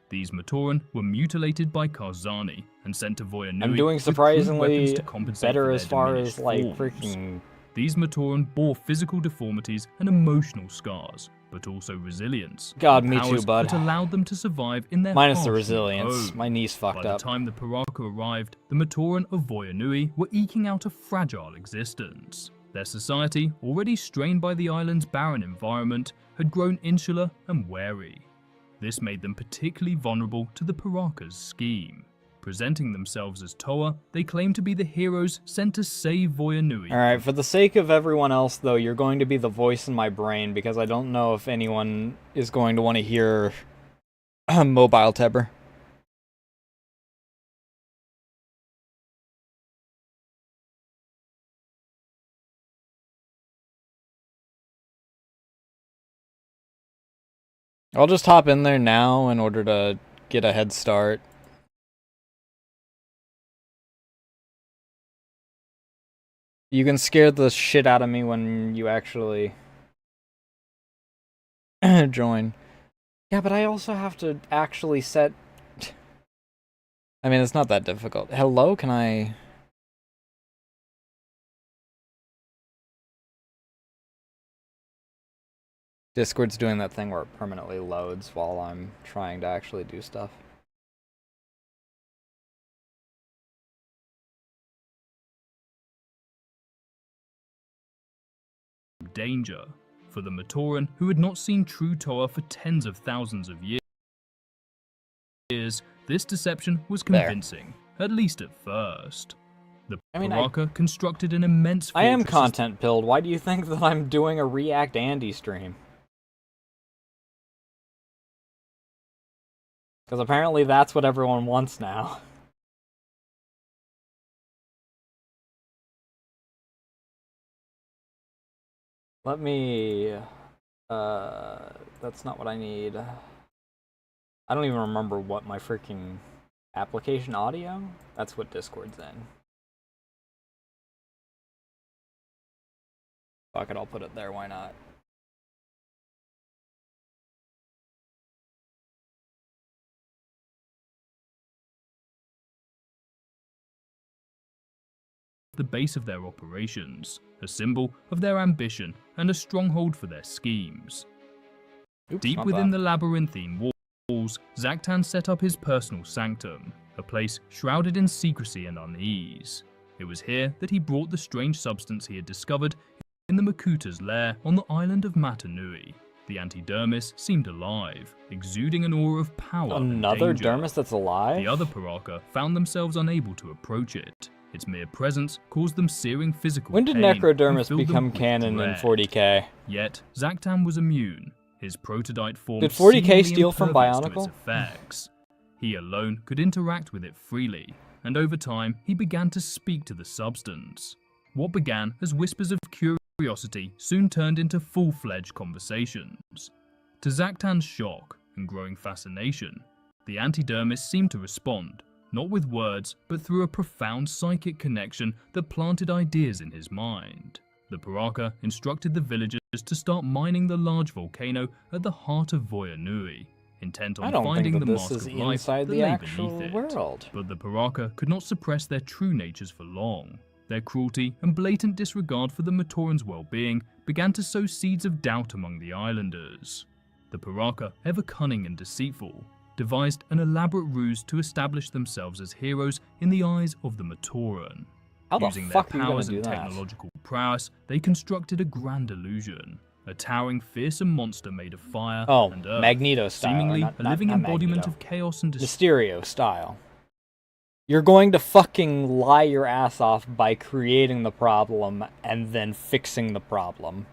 These Matoran were mutilated by Karzani and sent to Voyanui I'm doing with crude surprisingly weapons to compensate better for as their far diminished as, like, forms. freaking... These Matoran bore physical deformities and emotional scars, but also resilience. God, and me too, powers bud. That allowed them to survive in their Minus the harsh new resilience. home. My knee's fucked By the up. time the FAaFO arrived, the Matoran of Voyanui were eking out a fragile existence. Their society, already strained by the island's barren environment, had grown insular and wary. This made them particularly vulnerable to the Paraka's scheme. Presenting themselves as Toa, they claimed to be the heroes sent to save Voyanui. Alright, for the sake of everyone else, though, you're going to be the voice in my brain, because I don't know if anyone is going to want to hear Mobile Tebber. I'll just hop in there now in order to get a head start. You can scare the shit out of me when you actually join. Yeah, but I also have to actually set... I mean, it's not that difficult. Hello, can I... Discord's doing that thing where it permanently loads while I'm trying to actually do stuff. Danger for the Matoran, who had not seen true Toa for tens of thousands of years. This deception was convincing, at least at first. The Paraka constructed an immense fortress. I am content pilled. Why do you think that I'm doing a React Andy stream? Because apparently that's what everyone wants now. Let me... that's not what I need. I don't even remember what my freaking application audio? That's what Discord's in. Fuck it, I'll put it there, why not? The base of their operations, a symbol of their ambition and a stronghold for their schemes. Deep within the labyrinthine walls, Zaktan set up his personal sanctum, a place shrouded in secrecy and unease. It was here that he brought the strange substance he had discovered in the Makuta's lair on the island of Matanui. The antidermis seemed alive, exuding an aura of power and danger. Another dermis that's alive? The other Paraka found themselves unable to approach it. Its mere presence caused them searing physical pain. When did Necrodermis become canon in 40k? Yet, Zaktan was immune. His prototype form did 40k steal from Bionicle? Effects. He alone could interact with it freely, and over time he began to speak to the substance. What began as whispers of curiosity soon turned into full-fledged conversations. To Zaktan's shock and growing fascination, the antidermis seemed to respond, not with words, but through a profound psychic connection that planted ideas in his mind. The Paraka instructed the villagers to start mining the large volcano at the heart of Voyanui, intent on finding the mask of life that lay beneath it. But the Paraka could not suppress their true natures for long. Their cruelty and blatant disregard for the Matoran's well-being began to sow seeds of doubt among the islanders. The Paraka, ever cunning and deceitful, devised an elaborate ruse to establish themselves as heroes in the eyes of the Matoran. Using their powers and technological prowess, they constructed a grand illusion. A towering, fearsome monster made of fire and earth, Magneto style, seemingly a living embodiment of chaos and Mysterio style. You're going to fucking lie your ass off by creating the problem and then fixing the problem.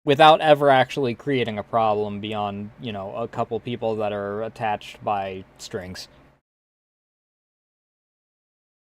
Without ever actually creating a problem beyond, you know, a couple people that are attached by strings.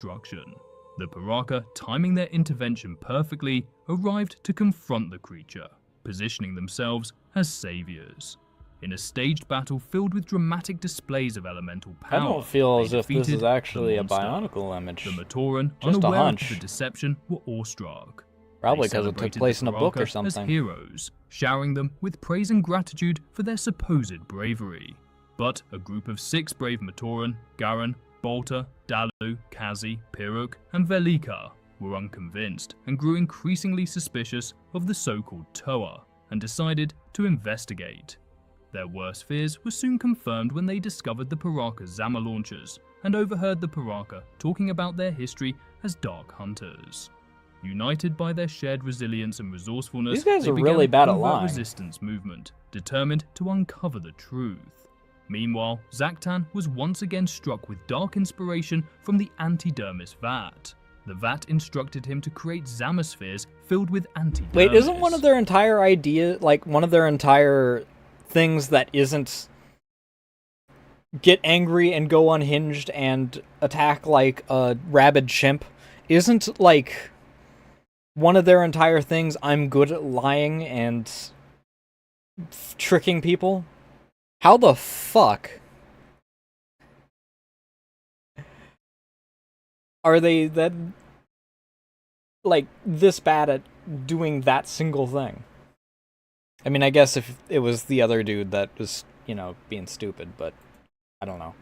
The Paraka, timing their intervention perfectly, arrived to confront the creature, positioning themselves as saviors. In a staged battle filled with dramatic displays of elemental power, I don't feel as if this is actually a Bionicle image. The Matoran, just unaware a of the deception, were awestruck. Probably because it took place in a book or something. As heroes, showering them with praise and gratitude for their supposed bravery. But a group of 6 brave Matoran, Garen, Bolter, Dalu, Kazi, Piruk, and Velika, were unconvinced and grew increasingly suspicious of the so-called Toa, and decided to investigate. Their worst fears were soon confirmed when they discovered the Paraka Zama launchers and overheard the Paraka talking about their history as Dark Hunters. United by their shared resilience and resourcefulness, These guys they are began really a bad at covert lying. resistance movement, determined to uncover the truth. Meanwhile, Zaktan was once again struck with dark inspiration from the antidermis vat. The vat instructed him to create Zamaspheres filled with antidermis. Wait, isn't one of their entire idea, like, one of their entire things that isn't get angry and go unhinged and attack like a rabid chimp? Isn't, like, one of their entire things, I'm good at lying and tricking people? How the fuck are they that, like, this bad at doing that single thing? I mean, I guess if it was the other dude that was, you know, being stupid, but I don't know.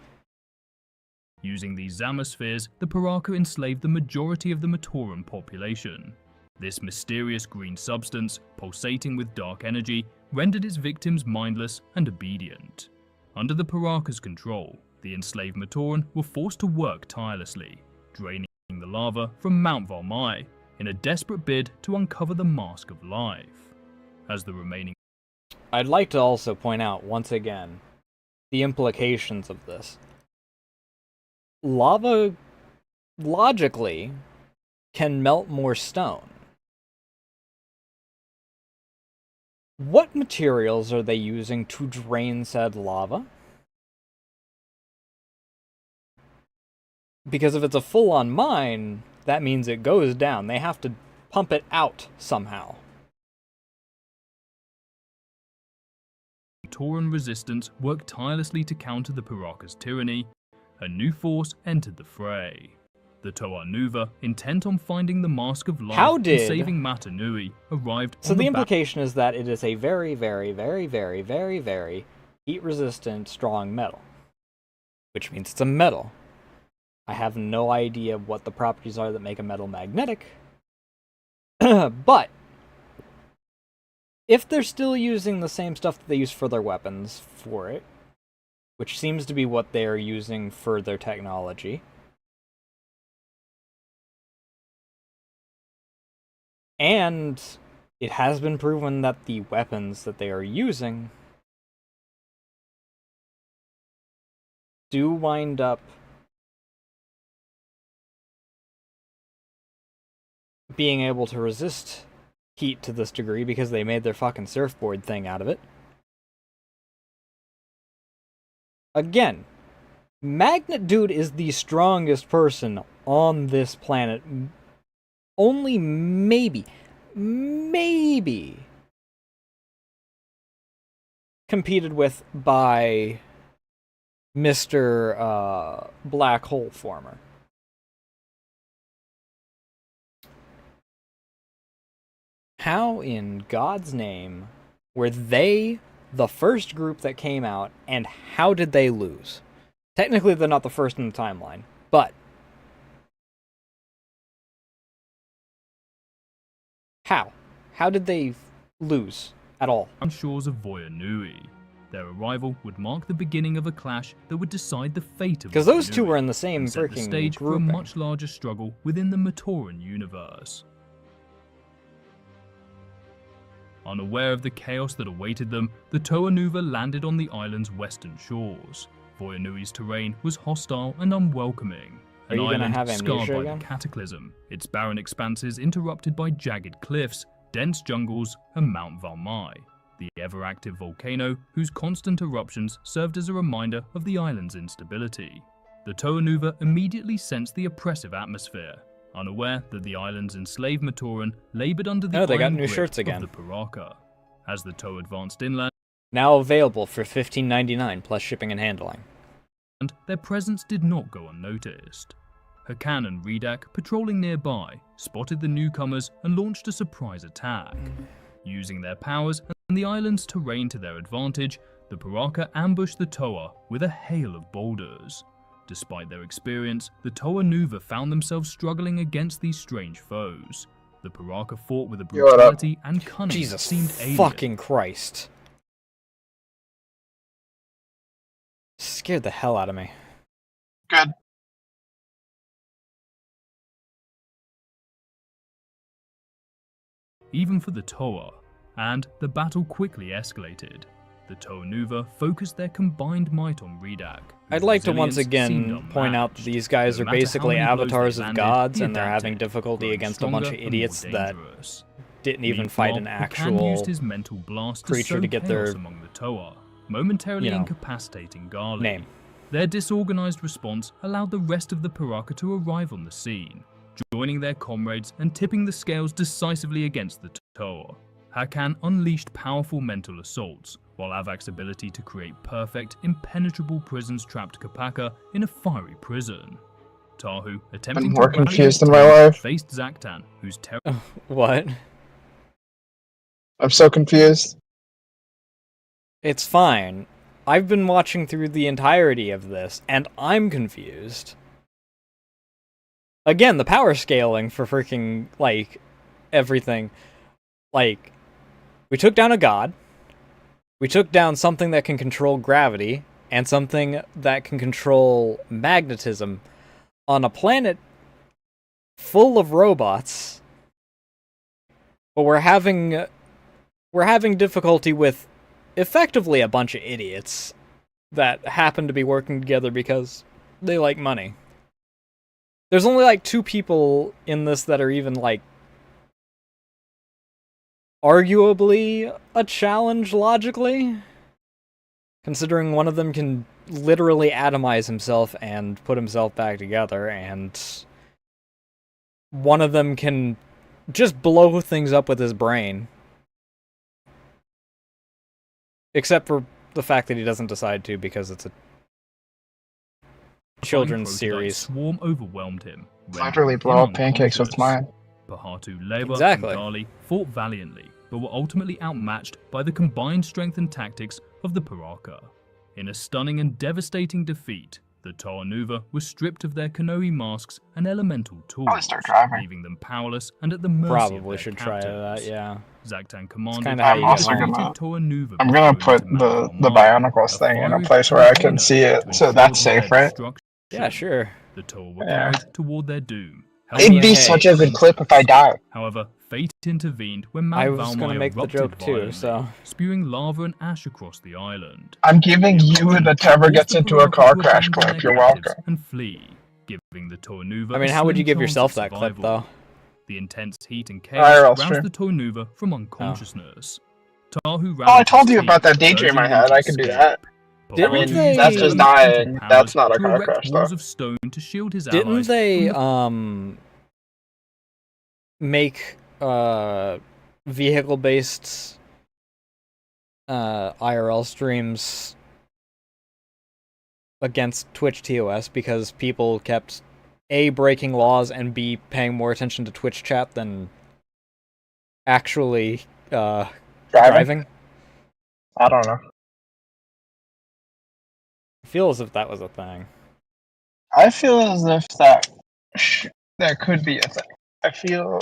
Using these Zamaspheres, the Paraka enslaved the majority of the Matoran population. This mysterious green substance, pulsating with dark energy, rendered its victims mindless and obedient. Under the Paraka's control, the enslaved Matoran were forced to work tirelessly, draining the lava from Mount Valmai in a desperate bid to uncover the mask of life. As the remaining I'd like to also point out, once again, the implications of this. Lava, logically, can melt more stone. What materials are they using to drain said lava? Because if it's a full-on mine, that means it goes down. They have to pump it out somehow. Matoran resistance worked tirelessly to counter the Paraka's tyranny. A new force entered the fray. The Toa Nuva, intent on finding the Mask of Life and saving Matanui, arrived So the implication is that it is a very, very, very, very, very, very heat-resistant, strong metal. Which means it's a metal. I have no idea what the properties are that make a metal magnetic. But if they're still using the same stuff that they use for their weapons for it, which seems to be what they're using for their technology, and it has been proven that the weapons that they are using do wind up being able to resist heat to this degree because they made their fucking surfboard thing out of it. Again, Magnet Dude is the strongest person on this planet. Only maybe competed with by Mr. Black Hole Former. How in God's name were they the first group that came out, and how did they lose? Technically, they're not the first in the timeline, but how? How did they lose at all? On shores of Voyanui. Their arrival would mark the beginning of a clash that would decide the fate of because those two Voyanui were in the same and set the freaking stage for a grouping. much larger struggle within the Matoran universe. Unaware of the chaos that awaited them, the Toa Nuva landed on the island's western shores. Voyanui's terrain was hostile and unwelcoming. Are An you gonna island have scarred amnesia by again? the cataclysm, its barren expanses interrupted by jagged cliffs, dense jungles, and Mount Valmai, the ever-active volcano whose constant eruptions served as a reminder of the island's instability. The Toa Nuva immediately sensed the oppressive atmosphere, unaware that the island's enslaved Matoran labored under the they got iron new grip shirts again. of the Paraka. As the Toa advanced inland, Now available for $15.99 plus shipping and handling. their presence did not go unnoticed. Hakan and Redak, patrolling nearby, spotted the newcomers and launched a surprise attack. Using their powers and the island's terrain to their advantage, the Paraka ambushed the Toa with a hail of boulders. Despite their experience, the Toa Nuva found themselves struggling against these strange foes. The Paraka fought with a brutality and cunning that Jesus seemed alien. fucking Christ. Scared the hell out of me. Good. even for the Toa, and the battle quickly escalated. The Toa Nuva focused their combined might on Redak. I'd like to once again point out that these guys are basically avatars of gods, and they're having difficulty against a bunch of idiots that didn't even fight an actual creature to get their among the Toa, momentarily incapacitating Gali. name. Their disorganized response allowed the rest of the Paraka to arrive on the scene, joining their comrades and tipping the scales decisively against the Toa. Hakan unleashed powerful mental assaults, while Avak's ability to create perfect, impenetrable prisons trapped Kopaka in a fiery prison. Tahu, attempting I'm more to rally confused his in my team, life. faced Zaktan, whose terror What? I'm so confused. It's fine. I've been watching through the entirety of this, and I'm confused. Again, the power scaling for freaking, like, everything. Like, we took down a god. We took down something that can control gravity, and something that can control magnetism on a planet full of robots. But we're having difficulty with effectively a bunch of idiots that happen to be working together because they like money. There's only like 2 people in this that are even like arguably a challenge logically, considering one of them can literally atomize himself and put himself back together, and one of them can just blow things up with his brain. Except for the fact that he doesn't decide to because it's a children's series. Swarm overwhelmed him. Literally blow up pancakes with mine. Pahatu, Leva, Exactly. and Gali fought valiantly, but were ultimately outmatched by the combined strength and tactics of the Paraka. In a stunning and devastating defeat, the Toa Nuva were stripped of their Konoe masks and elemental tools, Probably start driving. leaving them powerless and at the mercy of Probably their should try captors. that, yeah. Zaktan commanded kinda how you get the home. defeated Toa Nuva I'm gonna before put into the Mount Bionicles a thing in a fiery place where I can volcano see it, to so ensure that's their safe, right? destruction. Yeah, sure. The Toa were Yeah. carried toward their doom. It'd be Hey. such a good clip if I die. However, fate intervened when Mount I was gonna Valmaya make the erupted joke too, violently, so... spewing lava and ash across the island. I'm giving The you eruption the Trevor forced gets the into a Paraka car to crash abandon clip. their You're captives welcome. and flee, giving the Toa Nuva I mean, a how would you slim give chance yourself of that clip, survival. though? The intense heat and IRL chaos stream. roused the Toa Nuva from unconsciousness. Tahu Oh, I told you about that daydream I had. I can do that. Didn't I mean, they- that's just dying. That's not a to car erect crash, though. walls of stone to shield his Didn't allies they, from the make, vehicle-based, IRL streams against Twitch TOS because people kept A, breaking laws, and B, paying more attention to Twitch chat than actually, driving? I don't know. I feel as if that was a thing. I feel as if that could be a thing. I feel...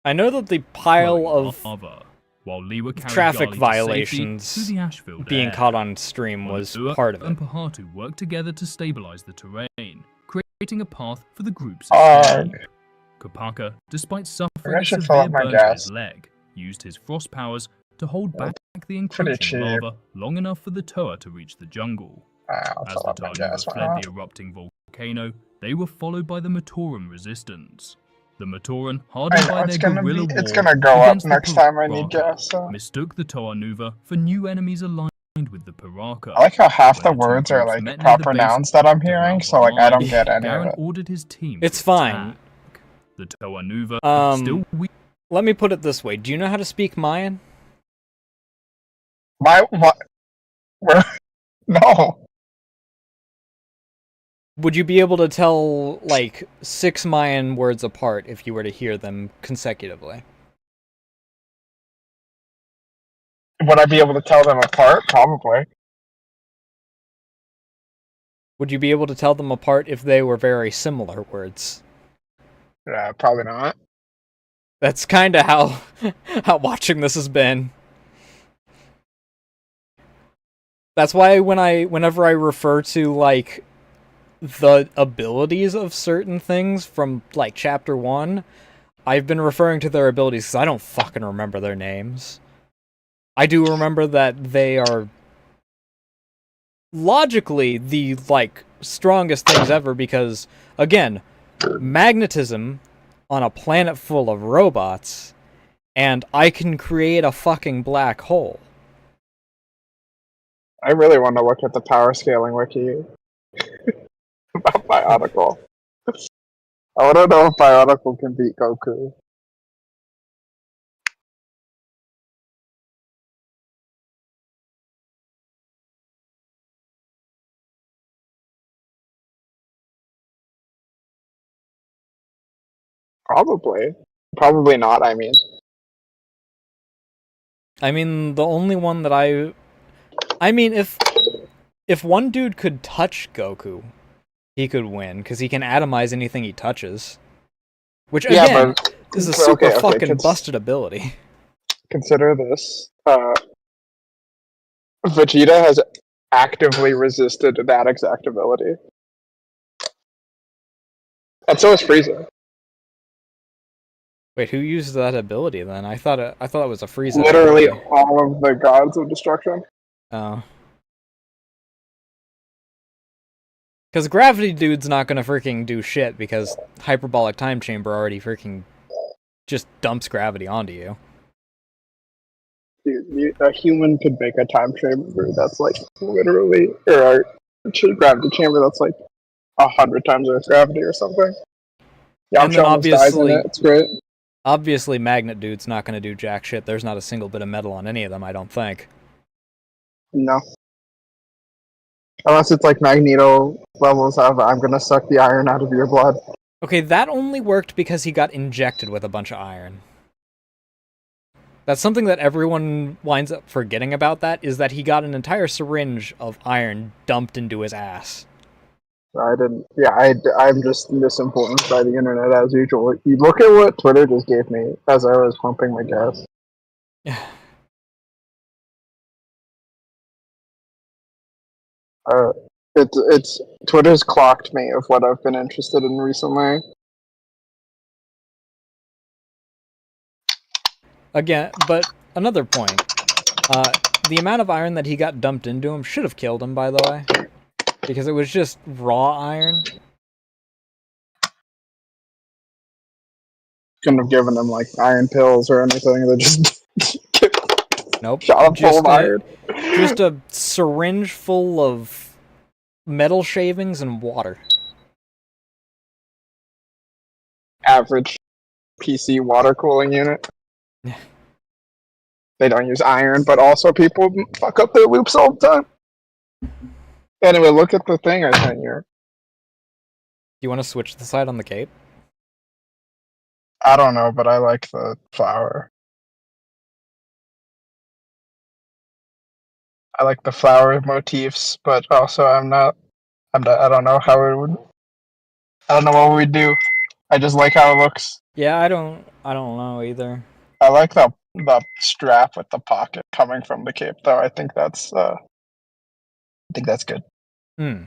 I know that the pile of lava, while Liwa carried traffic Gali to violations safety through the ash-filled being air. caught on stream was Onua part of it. and Pahatu worked together to stabilize the terrain, creating a path for the group's Ugh. escape. Kopaka, despite suffering I a should fill severe up my burn to gas. his leg, used his frost powers to hold back the pretty encroaching cheap. lava long enough for the Toa to reach the jungle. I'll As fill the up my Toa gas. Why fled not? the erupting volcano, they were followed by the Matoran resistance. The Matoran, I hardened know by it's their gonna guerrilla be. It's war gonna go up against the next time I need Paraka, gas. So. mistook the Toa Nuva for new enemies aligned with the Paraka. I like how half the When the two words are groups like met near the proper base nouns that I'm of hearing, Mount so like I don't Valmaya, get any of Garen it. ordered his team It's to fine. attack. The Toa Nuva, Um, still weak, Let me put it this way. Do you know how to speak Mayan? What? Where? No. Would you be able to tell, like, 6 Mayan words apart if you were to hear them consecutively? Would I be able to tell them apart? Probably. Would you be able to tell them apart if they were very similar words? Probably not. That's kind of how watching this has been. That's why whenever I refer to, like, the abilities of certain things from, like, Chapter 1, I've been referring to their abilities because I don't fucking remember their names. I do remember that they are logically the, like, strongest things ever because, again, magnetism on a planet full of robots, and I can create a fucking black hole. I really want to look at the power scaling wiki about Bionicle. I want to know if Bionicle can beat Goku. Probably. Probably not, I mean. I mean, the only one that I mean, if one dude could touch Goku, he could win, because he can atomize anything he touches. Which, again, is a super fucking busted ability. Consider this. Vegeta has actively resisted that exact ability. And so is Frieza. Wait, who used that ability then? I thought it was a Frieza. Literally ability. all of the gods of destruction. Oh. Because Gravity Dude's not gonna freaking do shit because Hyperbolic Time Chamber already freaking just dumps gravity onto you. Dude, a human could make a time chamber that's like literally, or a gravity chamber that's like 100 times Earth's gravity or something. And then Yamcha dies in it. It's great. Obviously, Magnet Dude's not gonna do jack shit. There's not a single bit of metal on any of them, I don't think. No. Unless it's like Magneto levels of, I'm gonna suck the iron out of your blood. Okay, that only worked because he got injected with a bunch of iron. That's something that everyone winds up forgetting about, that, is that he got an entire syringe of iron dumped into his ass. I didn't. Yeah, I'm just misinformed by the internet as usual. You look at what Twitter just gave me as I was pumping my gas. It's Twitter's clocked me of what I've been interested in recently. Again, but another point. The amount of iron that he got dumped into him should have killed him, by the way. Because it was just raw iron. Couldn't have given him, like, iron pills or anything. They just Nope. shot him full of iron. Just a syringe full of metal shavings and water. Average PC water cooling unit. They don't use iron, but also people fuck up their loops all the time. Anyway, look at the thing I sent you. You want to switch the side on the cape? I don't know, but I like the flower. I like the flower motifs, but also I don't know how it would. I don't know what we'd do. I just like how it looks. Yeah, I don't know either. I like the strap with the pocket coming from the cape, though. I think that's good. Hmm.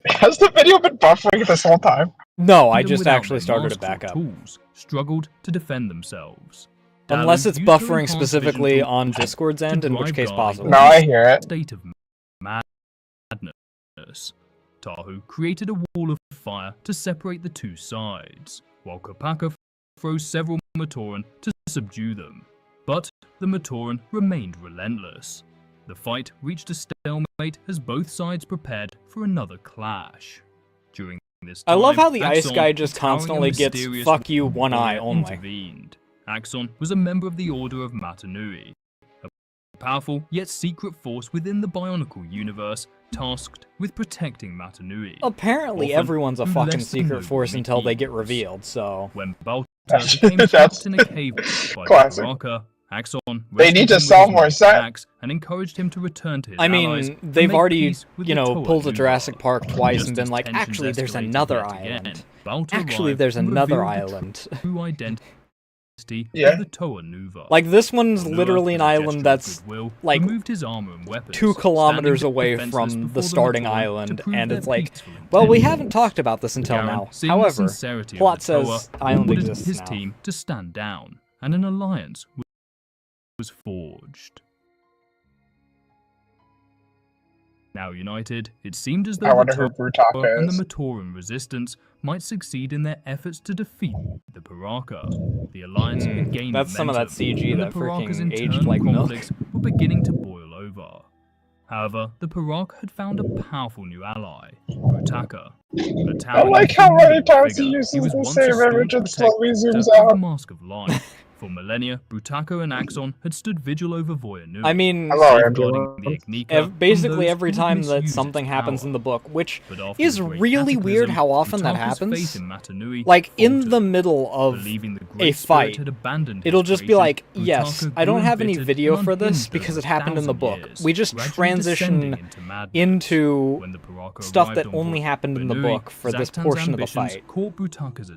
Has the video been buffering this whole time? No, I Even just without actually their started to masks or back up. Tools, struggled to defend themselves. Unless Dallin it's used her buffering enhanced specifically vision on tool Discord's to end, in which drive case Darling possible. No, I hear it. state of madness. Tahu created a wall of fire to separate the two sides, while Kopaka froze several Matoran to subdue them. But the Matoran remained relentless. The fight reached a stalemate as both sides prepared for another clash. During this time, I love how the ice Axon, guy just the towering and constantly gets mysterious "fuck you, one eye" warrior, only. intervened. Axon was a member of the Order of Matanui, a powerful yet secret force within the Bionicle universe tasked with protecting Matanui. Apparently, Often everyone's a through fucking less than secret noble force until they get means. revealed, so... When Balta became trapped in a cave by Classic. Baraka, Axon They need rescued to him with sell his more mighty set. axe and encouraged him to return to his I allies mean, and they've make already, peace with you the know, Toa pulled a Nuva. Jurassic Park twice Just and been as like, tensions actually, there's escalated another yet island. again, Balta Actually, arrived there's and another revealed the island. true identity Yeah. of the Toa Nuva. Like, this one's Nuva, literally an with a island gesture of that's goodwill, like removed his armor and weapons, 2 kilometers standing away defenseless from the before starting Matoran to island, prove and their it's like, peaceful well, we intentions. haven't talked about this until Garen, now. seeing the However, sincerity of plot the Toa, says island ordered exists his now. team to stand down, and an alliance was forged. Now united, it seemed as I though wonder the who Toa Brutaka and the is. Matoran resistance might succeed in their efforts to defeat the Paraka. The alliance had gained That's some of that momentum, CG and that the Paraka's freaking aged internal like milk. conflicts were beginning to boil over. However, the Paraka had found a powerful new ally, Brutaka. A I towering like how many times he figure, uses he was the once same a staunch image and protector slowly zooms of the out. Mask of Life. For millennia, Brutaka and Axon had stood vigil over Voyanua, I mean, Hello, safeguarding the Angela. Ignika from basically those every who would time that misuse something its happens power. in the book, which But after is the Great really weird Cataclysm, how often that Brutaka's happens. faith in Matanui Like, in faltered, the middle of believing the a Great Spirit fight, had abandoned his it'll just be creation. like, yes, Brutaka I don't grew have any embittered video and for this unhinged because over it happened in the 1,000 book. years, We just gradually descending transition into into When the Paraka stuff arrived that on only happened in the Voyanui, book for this Zaktan's portion of the ambitions fight. caught Brutaka's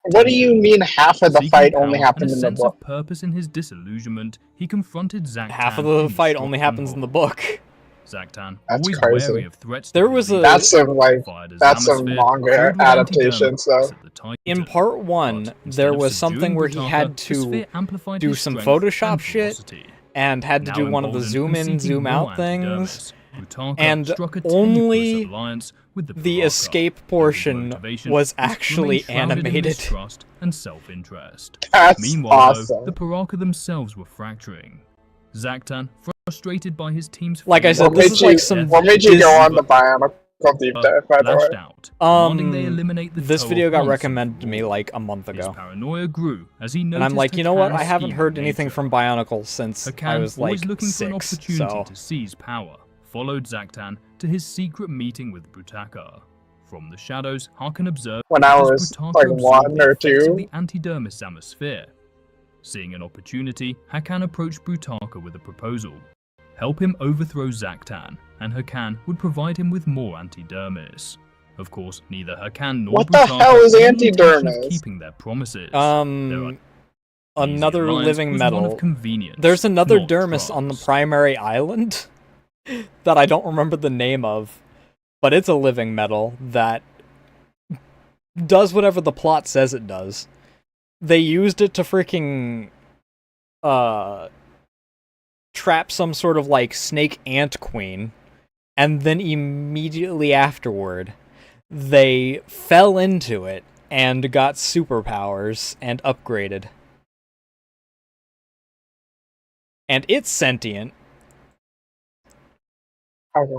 What do you mean half of the Seeking fight only power happened and a in the sense book? of purpose in his disillusionment, he confronted Zaktan Half of the in fight only happens in the book. Zaktan, That's always crazy. wary of threats There to was his a- That's some like fired his that's some atmosphere, manga filled with adaptation. So antidermics at the Titan. In part 1, But instead there of was something subduing where he Brutaka, had the to sphere amplified do his some strength Photoshop and shit, ferocity. and had to Now do one of the emboldened zoom and in, seeking zoom more out things, antidermis, Brutaka and struck a only tenuous alliance with the the Paraka, escape whose portion motivation was remained actually shrouded in animated. mistrust and self-interest. that's Meanwhile, awesome. though, the Paraka themselves were fracturing. Zaktan, frustrated by his team's Like I failure, said, this is like some What made you go Disney- on the Bionicle deep dive, by the way? lashed out, demanding they eliminate the This Toa video got once and recommended to for me all. like a month His ago. paranoia grew as he noticed And I'm like, you know what? I Hakan's haven't heard scheming anything nature. from Bionicle since I Hakan, was always like looking for an 6, opportunity so... to seize power, followed Zaktan to his secret meeting with Brutaka. From the shadows, Hakan observed When I as was Brutaka like absorbed 1 the or effects 2. of the antidermis atmosphere. Seeing an opportunity, Hakan approached Brutaka with a proposal. Help him overthrow Zaktan, and Hakan would provide him with more antidermis. Of course, neither Hakan nor What the Brutaka hell is had any intention of antidermis? keeping their promises. There are Another alliance living was one of metal. convenience, There's another not dermis on the trust. primary island that I don't remember the name of, but it's a living metal that does whatever the plot says it does. They used it to freaking trap some sort of like snake ant queen, and then immediately afterward they fell into it and got superpowers and upgraded. And it's sentient, Okay.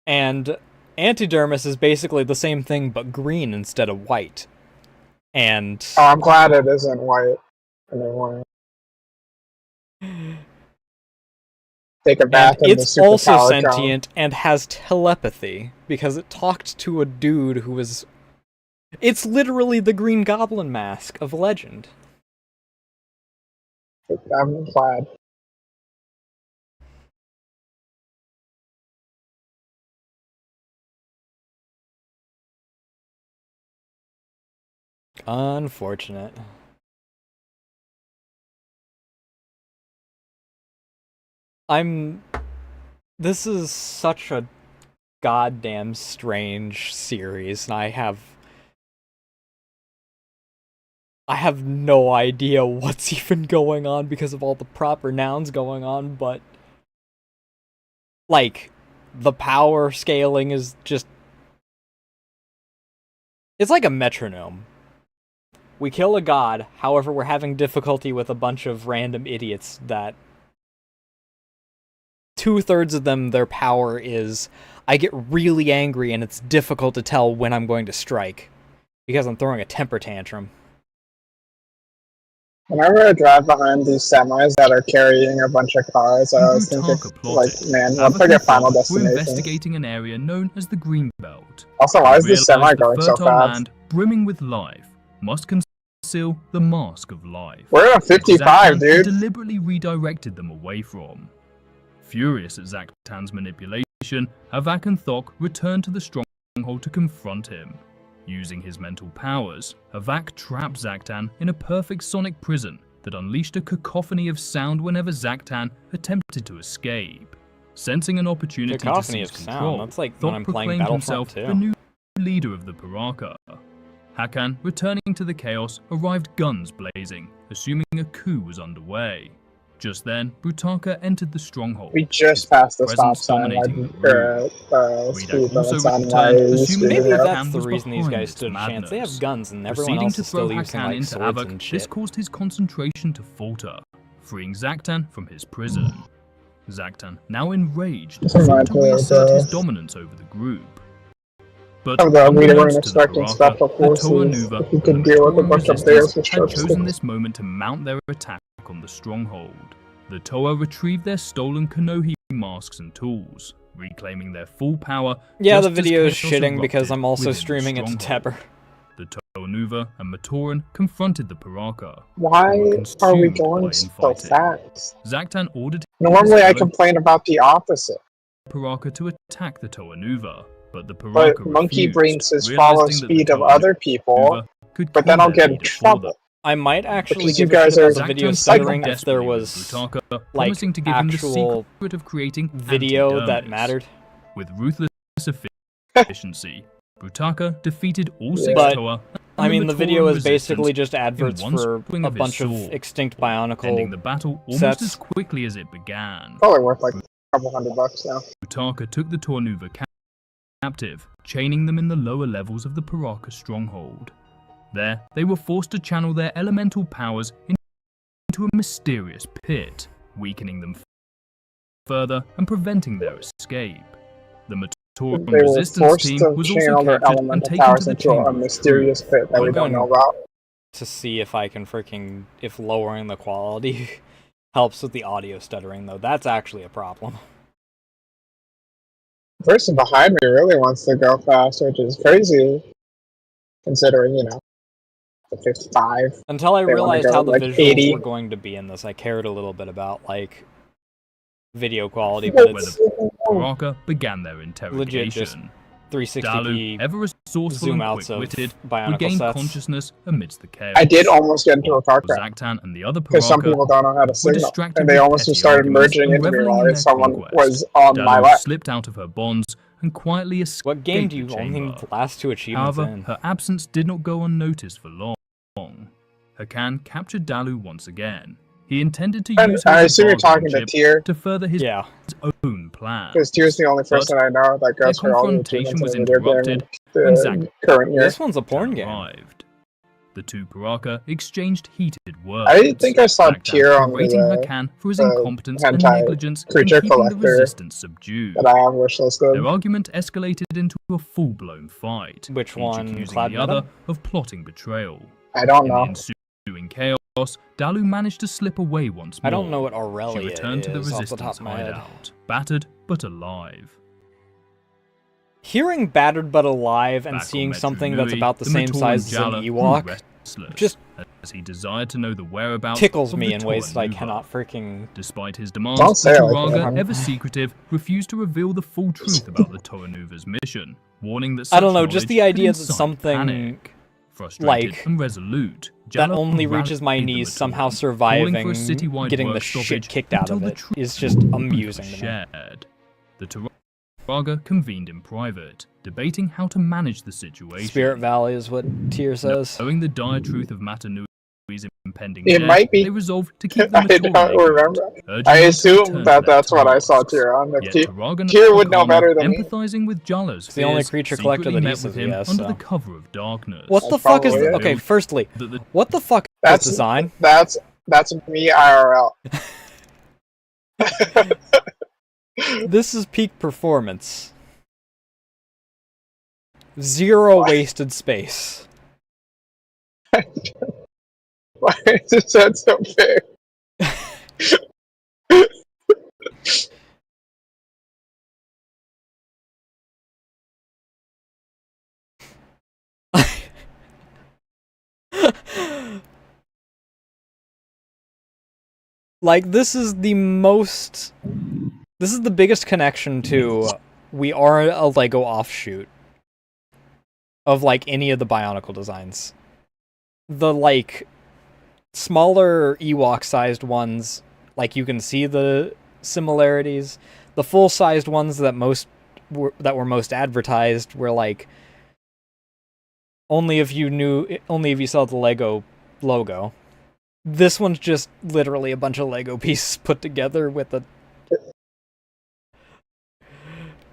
and antidermis is basically the same thing but green instead of white. And Oh, I'm glad it isn't white anymore. Take a bath in the it's also superpower sentient and has telepathy because it talked to a dude who was... It's literally the Green Goblin mask of legend. cone. I'm glad. Unfortunate. This is such a goddamn strange series, and I have no idea what's even going on because of all the proper nouns going on, but like the power scaling is just... It's like a metronome. We kill a god, however we're having difficulty with a bunch of random idiots that 2/3 of them, their power is, I get really angry and it's difficult to tell when I'm going to strike because I'm throwing a temper tantrum. Whenever I drive behind these semis that are carrying a bunch of cars, I always think Brutaka it's like, plotted. man, once I get Final We're Destination. investigating an area known as the Greenbelt. Also, why is this Realized semi the going so fertile fast? land, brimming with life, must conceal the mask of life. We're at 55, Zaktan dude. deliberately redirected them away from. Furious at Zaktan's manipulation, Havak and Thok returned to the stronghold to confront him. Using his mental powers, Havak trapped Zaktan in a perfect sonic prison that unleashed a cacophony of sound whenever Zaktan attempted to escape. Sensing an opportunity Cacophony to of seize sound. control, That's like when Thoth I'm playing proclaimed Battlefront himself 2. the new leader of the Paraka. Hakan, returning to the chaos, arrived guns blazing, assuming a coup was underway. Just then, Brutaka entered the stronghold. We just his passed the stop presence sign, like, dominating the room. speed Ridak also limits on returned, my assuming speed Maybe that limit. that's Hakan the was reason these behind guys its stood a chance. They have madness. guns and everyone Proceeding else to is still throw using Hakan like into swords Havok, and this shit. caused his concentration to falter, freeing Zaktan from his prison. Zaktan, now enraged, This reminds sought to me of reassert his the dominance over the group. But we weren't unbeknownst to the expecting Paraka, special the forces. Toanuva If you and could the deal with a Matoran bunch of bears resistance with had short chosen sticks. this moment to mount their attack on the stronghold. The Toa retrieved their stolen Konohi masks and tools, reclaiming their full power. Yeah, just the as video is chaos shitting because erupted I'm also within the streaming it to stronghold. Tepper. The Toanuva and Matoran confronted the Paraka. Why who were are we consumed going by so infighting. fast? Zaktan ordered Normally I his fellow complain about the opposite, Paraka to attack the Toanuva, but the but Paraka monkey refused, brain says follow realizing that the speed of other people, could but kill then I'll their get in leader for them. trouble. I might actually Because you give a shit guys about are the video Zaktan stuttering sided if there desperately with was Brutaka, like promising to give him the actual secret of creating video that anti-dermis. mattered. With ruthless efficiency, Brutaka defeated all six But, Toa. I mean, the video is basically resistance just adverts in one for swing a of his bunch of sword, extinct ending the Bionicle. battle almost sets. as quickly as it began. Probably worth like a couple $100 now. Brutaka took the Toanuva captive, chaining them in the lower levels of the Paraka stronghold. There, they were forced to channel their elemental powers into a mysterious pit, weakening them further and preventing their escape. The Matoran They were resistance forced team to was channel also their captured and elemental taken to powers the into chamber a of mysterious truth. pit that we I'm don't know going about. to see if I can if lowering the quality helps with the audio stuttering, though. That's actually a problem. The person behind me really wants to go fast, which is crazy, considering, you know, the 55. Until I They wanna realized go how the like visuals 80. were going to be in this, I cared a little bit about, like, video quality, Where but Where it's the Paraka began their interrogation. just Dalu, 360p ever resourceful zoom and outs of quick-witted, Bionicle regained sets. consciousness amidst the chaos. I did almost get into a car crash, Zaktan and the other because some Paraka people don't know how to were signal, distracted and they with almost petty just started arguments merging and into me reveling while in their someone conquest. was on my Dalu left. slipped out of her bonds and quietly escaped What game do the you only need chamber. the last 2 achievements However, in? her absence did not go unnoticed for long. Hakan captured Dalu once again. He intended to And use her I as a assume you're talking to bargaining chip Tyr, to further his Yeah. own plan. because Tyr's the only person I know that Their goes for all the confrontation achievements was in the video game interrupted in when the Zaktan current year. This one's a porn game. arrived. The two Paraka exchanged heated words. I think I saw Zaktan Tyr on berating the Hakan for his incompetence and hentai negligence in creature keeping the collector resistance subdued. that I have wishlisted. Their argument escalated into a full-blown fight, Which each one, accusing Cloud the other Meadow? of plotting betrayal. I don't In know. the ensuing chaos, Dalu managed to slip away once more. I don't know what She Aurelia returned to the is off the top resistance of my head. hideout, battered but alive. Hearing Battered But Alive and Back on seeing Metru something that's Nui, about the same Matoran size as an Jala grew Ewok restless just as he desired to know the whereabouts tickles of me the in ways that I Toanuva. cannot freaking... Despite his Don't demands, say the it like Turaga, that. ever secretive, refused to reveal the full truth about the Toanuva's mission, warning that I don't such know, just the knowledge could idea that incite something panic. Frustrated like, and resolute, that Jala only rallied reaches my the knees Matoran, somehow calling for a surviving, citywide getting the work shit stoppage kicked out until of the it truth is just was amusing to me. shared. The Turaga convened in private, debating how to manage the situation. Spirit Valley is what Tyr says. Knowing the dire truth of Matanui's impending It death, might be. they resolved to keep the I Matoran don't ignorant, remember. urging I them to assume return that to their that's what I saw tasks. Tyr on. Yet If Turaga Tyr would know Okama, better than me. empathizing with Jala's It's the only fears, creature collector secretly that he met says with he him has, under so. the cover of darkness. What the That's fuck is... probably it. Okay, firstly, That the what the fuck is That's this design? That's me IRL. This is peak performance. Zero wasted space. Why is his head so big? Like, this is the most... This is the biggest connection to we are a LEGO offshoot. of like any of the Bionicle designs. The like smaller Ewok-sized ones, like you can see the similarities. The full-sized ones that were most advertised were like only if you saw the Lego logo. This one's just literally a bunch of Lego pieces put together with a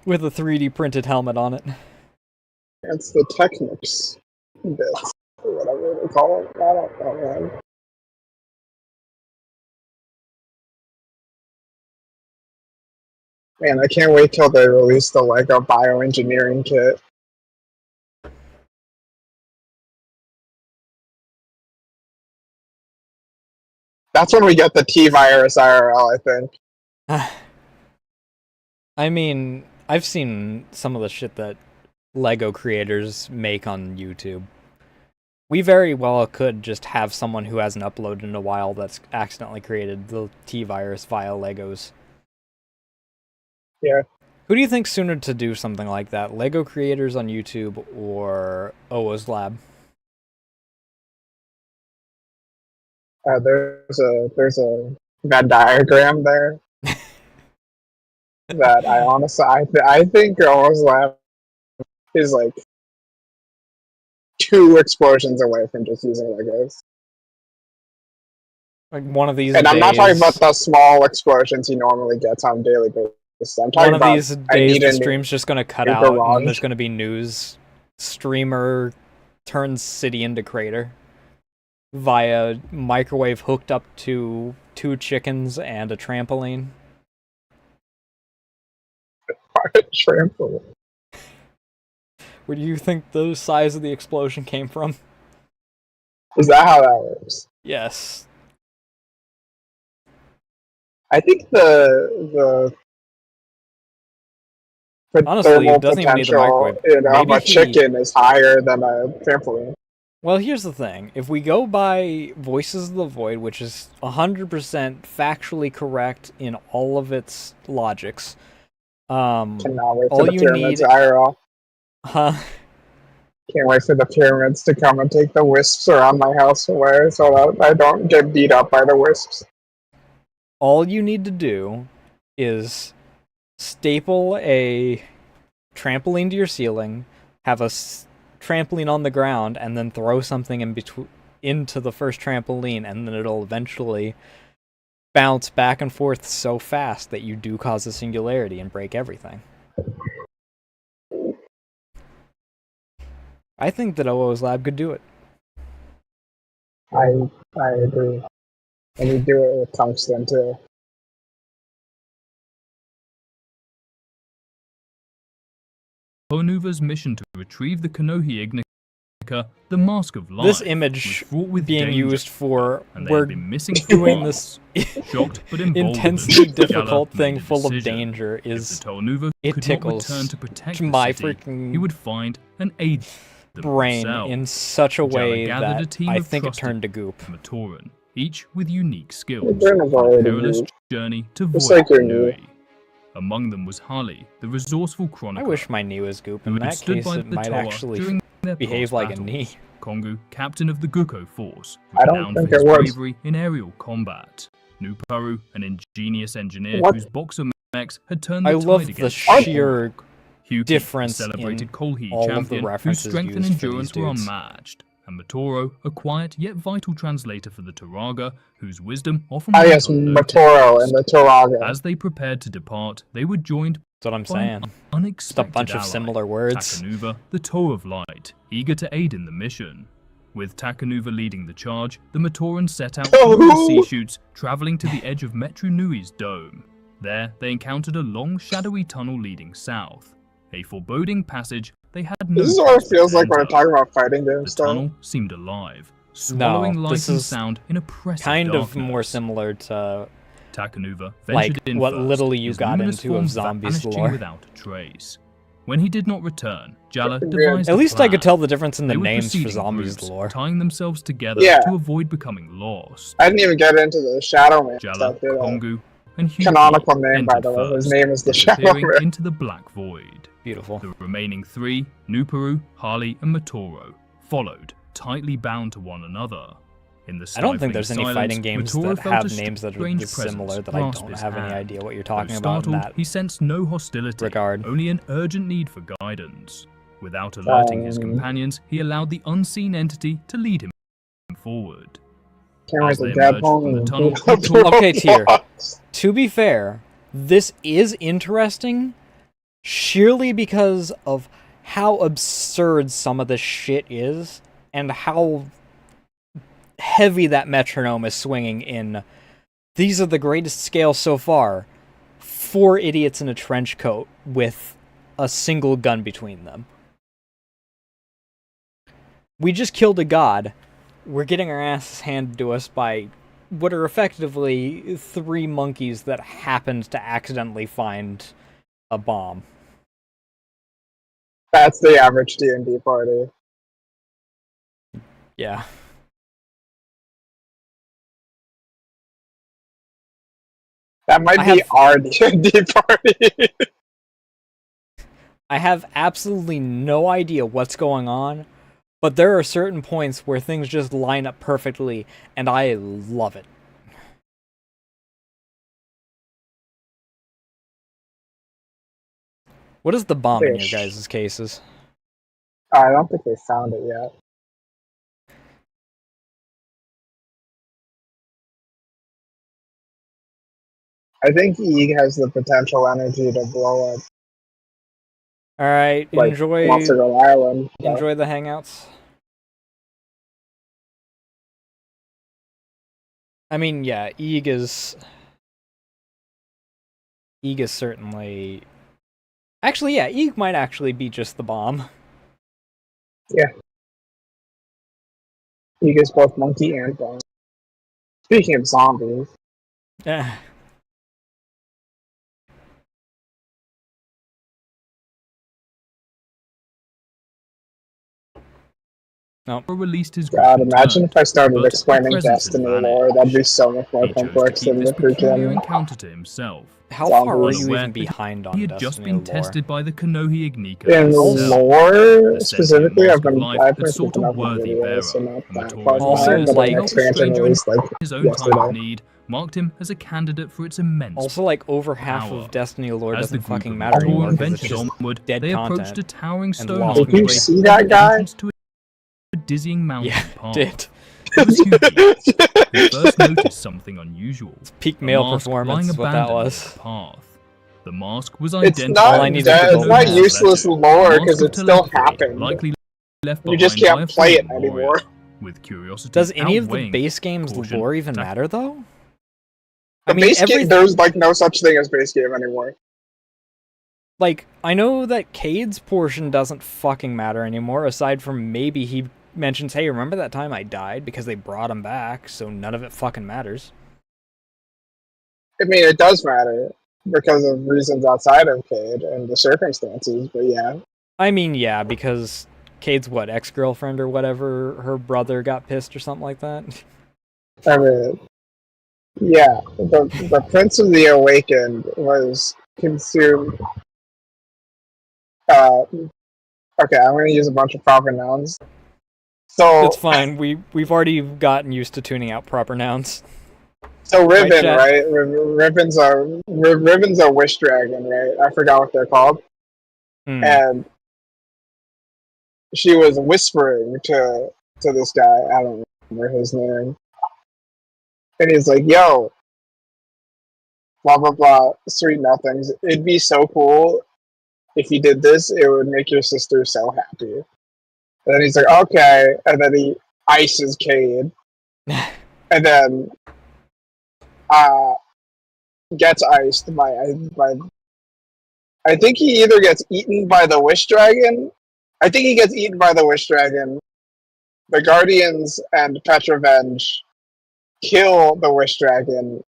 3D printed helmet on it. It's the Technics bits, or whatever they call it. I don't know, man. Man, I can't wait till they release the Lego bioengineering kit. That's when we get the T-Virus IRL, I think. I mean, I've seen some of the shit that Lego creators make on YouTube. We very well could just have someone who hasn't uploaded in a while that's accidentally created the T-Virus via Legos. Yeah. Who do you think's sooner to do something like that? Lego creators on YouTube or OO's Lab? There's a Venn diagram there that I honestly I think almost lab is like 2 explosions away from just using Legos. Like one of these and days, I'm not talking about the small explosions he normally gets on a daily basis. I'm talking one of about these days the stream's just gonna cut out garage. and then there's gonna be news. Streamer turns city into crater via microwave hooked up to 2 chickens and a trampoline. Trampoline. Where do you think the size of the explosion came from? Is that how that works? Yes. I think the honestly, thermal it doesn't even need the potential microwave. of a chicken is higher than a trampoline. Well, here's the thing. If we go by Voices of the Void, which is 100% factually correct in all of its logics, Cannot wait for all the you pyramids need... IRL. Huh? Can't wait for the pyramids to come and take the wisps around my house away so that I don't get beat up by the wisps. All you need to do is staple a trampoline to your ceiling, have a trampoline on the ground, and then throw something into the first trampoline, and then it'll eventually bounce back and forth so fast that you do cause a singularity and break everything. I think that OO's Lab could do it. I agree. And you do it with tungsten too. Konuva's mission to retrieve the Konohi Ignica, the Mask of Life, This image was fraught with being danger, used for and they we're had been missing for doing months. this Shocked but emboldened, intensely Jalla difficult made thing a full of decision. danger If is the Tolnuva it could tickles not return to protect my the city, freaking he would find and aid them brain himself. in such a Jalla way gathered a that team I of think it trusted turned to goop. Matoran, each with unique skills, Your brain is on a already perilous goop. journey to Just void like your Nui. Among them was Harley, the resourceful I chronicler, wish my knee was goop. who In had that stood case, by it the might Torah actually during their behave past like a battles. knee. Kongu, captain of the Guko force, I don't renowned think for his it was. bravery in aerial combat. Nuparu, an ingenious engineer What? whose boxer mechs had turned the I tide love the against sheer Hyuki, difference a celebrated in Kolhi all of the champion whose references strength and used for endurance these were dudes. unmatched, and Matoro, a quiet yet vital translator for the Turaga, whose wisdom often Ah went yes, unnoticed. Matoro and the Turaga. As they prepared to depart, they were joined That's what I'm by an saying. Just a unexpected bunch of ally, similar words. Takanuva, the Toe of Light, eager to aid in the mission. With Takanuva leading the charge, the Matorans set out through the sea chutes, traveling to the edge of Metru Nui's dome. There, they encountered a long, shadowy tunnel leading south. A foreboding passage they had no This is what it chance to feels like when I'm enter. talking about fighting The games stuff. tunnel seemed alive, swallowing light this and is sound in oppressive Kind darkness. of more similar to Takanuva like ventured in what first, little you his got luminous into of form Zombies vanishing lore. without a trace. When he did not return, Jalla Yeah. devised At a least I plan. could tell the difference in the They would names proceed for in Zombies groups, lore. tying themselves together Yeah. to avoid becoming lost. I didn't even get into the Shadow Man Jalla, stuff, did I? Kongu, and Hughie canonical name, by entered the way. His first, name is the disappearing Shower. into the Black Void. Beautiful. The remaining three, Nuperu, Harley, and Matoro, followed, tightly bound to one another. In the I don't think there's stifling any silence, fighting games Matoro that felt have a names that are strange this similar presence that I grasp don't his have any hand. idea what you're Though talking about in startled, that he sensed no hostility, regard. only an urgent need for guidance. Without alerting his companions, he allowed the unseen entity to lead him forward. Can't wait As to they get emerged home from the and tunnel, beat up Matoro Okay, Tier. robots. To be fair, this is interesting sheerly because of how absurd some of this shit is and how heavy that metronome is swinging in. These are the greatest scales so far. 4 idiots in a trench coat with a single gun between them. We just killed a god. We're getting our asses handed to us by what are effectively 3 monkeys that happened to accidentally find a bomb. That's the average D&D party. Yeah. That might be our D&D party. I have absolutely no idea what's going on, but there are certain points where things just line up perfectly, and I love it. What is the bomb in your guys' cases? I don't think they found it yet. I think Eeg has the potential energy to blow up. Alright, Like, Monster Island. So. Enjoy the hangouts. I mean, yeah, Eeg is certainly... Actually, yeah, Eeg might actually be just the bomb. Yeah. Eeg is both monkey and bomb. Speaking of zombies. Yeah. No. Released his God, imagine if I started but explaining the presence Destiny had lore. vanished. That'd be so much more He chose to complex keep than this the peculiar freaking... encounter to himself. How far are Zombies. you Unaware even that behind on he had Destiny just been lore? tested by the Konohi Ignika In himself. lore, The sentient specifically, mask I've of been life had keeping sought a up with worthy videos, bearer, so not and that Matoro's far Also, behind, willingness but to an like- help the expansion stranger in released like his own time yesterday. of need marked him as a candidate for its immense Also, like, over half power. of Destiny lore As the doesn't group fucking of matter Matoro anymore because it's ventured just onward, dead they approached a content. towering stone lost archway Did you see that guy? entrance to a dizzying mountain Yeah, path. did. It was Hughie, who first noticed something unusual. Peak A male mask performance lying is what that abandoned was. near the path. The mask was It's identical not, All I to need the is it's the not mask. useless letter, lore a mask because of it still telepathy, happened. likely left You just behind by can't a play it fallen warrior, anymore. with curiosity Does any of the outweighing base game's caution. lore even matter, though? The base game, there's like no such thing as base game anymore. Like, I know that Cade's portion doesn't fucking matter anymore, aside from maybe he mentions, hey, remember that time I died? Because they brought him back, so none of it fucking matters. I mean, it does matter because of reasons outside of Cade and the circumstances, but yeah. I mean, yeah, because Cade's, what, ex-girlfriend or whatever, her brother got pissed or something like that? I mean, yeah, the Prince of the Awakened was consumed... okay, I'm going to use a bunch of proper nouns. So, It's fine, we've already gotten used to tuning out proper nouns. so Ribbon, Chat? right? Ribbon's a wish dragon, right? I forgot what they're called. And she was whispering to this guy, I don't remember his name. And he's like, yo, blah, blah, blah, sweet nothings. It'd be so cool if you did this, it would make your sister so happy. And then he's like, okay. And then he ices Cade. And then gets iced by I think he either gets eaten by the Wish Dragon. I think he gets eaten by the Wish Dragon. The Guardians and Petrovenge kill the Wish Dragon,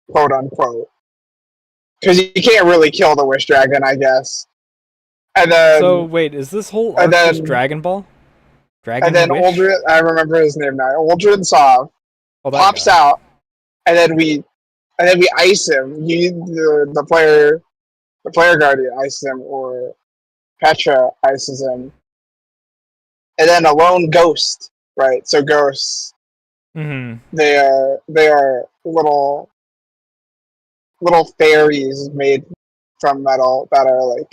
quote unquote. Because you can't really kill the Wish Dragon, I guess. And then... So, wait, is this whole arc just Dragon Ball? And then Aldrin, I remember his name now. Aldrin Sov pops out, and then and then we ice him. The player guardian ices him, or Petra ices him, and then a lone ghost, right? So ghosts, they are little fairies made from metal that are like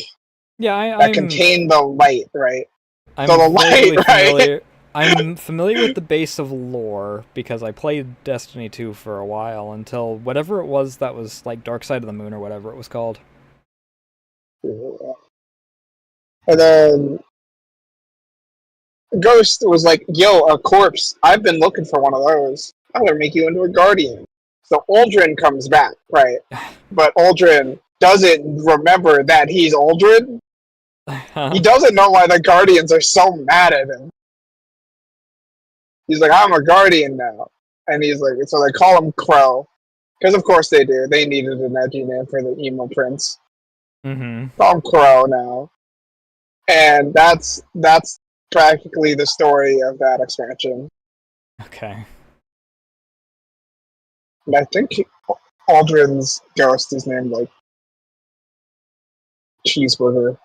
that contain the light, right? I'm so the light, familiar. right? I'm familiar with the base of lore because I played Destiny 2 for a while until whatever it was that was like Dark Side of the Moon or whatever it was called. And then Ghost was like, "Yo, a corpse. I've been looking for one of those. I'm gonna make you into a guardian." So Aldrin comes back, right? But Aldrin doesn't remember that he's Aldrin. He doesn't know why the Guardians are so mad at him. He's like, "I'm a Guardian now," and he's like, so they call him Crow, because of course they do. They needed an edgy name for the emo prince. Call him Crow now, and that's practically the story of that expansion. Okay. And I think Aldrin's ghost is named like Cheeseburger.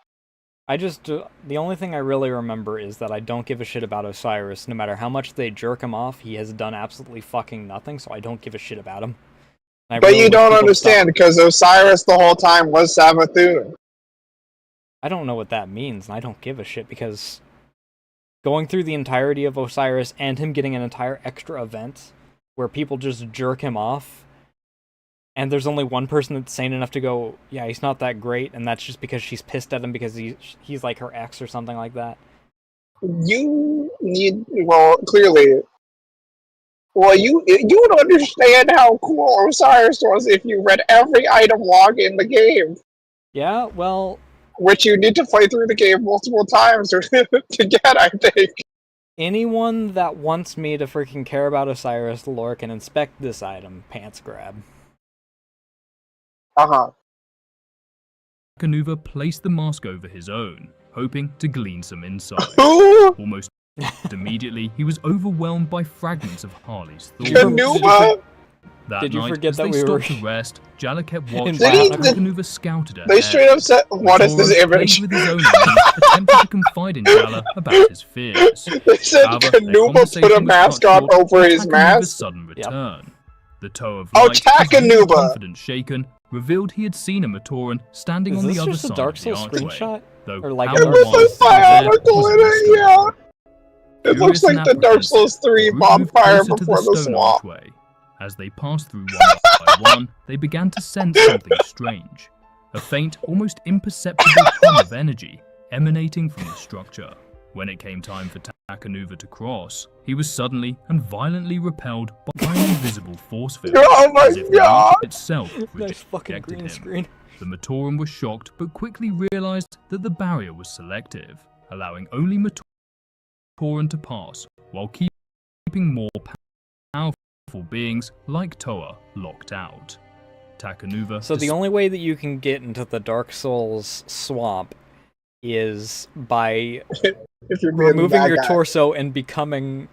The only thing I really remember is that I don't give a shit about Osiris. No matter how much they jerk him off, he has done absolutely fucking nothing, so I don't give a shit about him. But really you don't understand, because Osiris the whole time was Savathun. I don't know what that means, and I don't give a shit, because going through the entirety of Osiris and him getting an entire extra event where people just jerk him off, and there's only one person that's sane enough to go, yeah, he's not that great, and that's just because she's pissed at him because he's like her ex or something like that. You need, clearly, you would understand how cool Osiris was if you read every item log in the game. Yeah, well... Which you need to play through the game multiple times to get, I think. Anyone that wants me to freaking care about Osiris lore can inspect this item, pants grab. Kanuva placed the mask over his own, hoping to glean some insight. Almost immediately, he was overwhelmed by fragments of Harley's thoughts. Kanuva! That night, as they stopped to rest, Jala kept watching as Kanuva scouted ahead. They straight up said, "What is this image?" With his own attempted to confide in Jala about his fears. They said Kanuva put a mask on over his mask. Sudden return. The toe of light, his confidence shaken, revealed he had seen a Matoran standing on the other side Dark of the Souls archway. screenshot? Though Or like it was a bionicle in it, yeah. It looks like the Dark Souls 3 bonfire before the swamp. Archway. As they passed through one by one, they began to sense something strange. A faint, almost imperceptible hum of energy emanating from the structure. When it came time for Takanuva to cross, he was suddenly and violently repelled by an invisible force field. Oh my as if the god! arch itself rejected him. Screen. The Matoran was shocked, but quickly realized that the barrier was selective, allowing only Matoran to pass, while keeping more powerful beings like Toa locked out. Takanuva. So the only way that you can get into the Dark Souls swamp is by removing your torso and becoming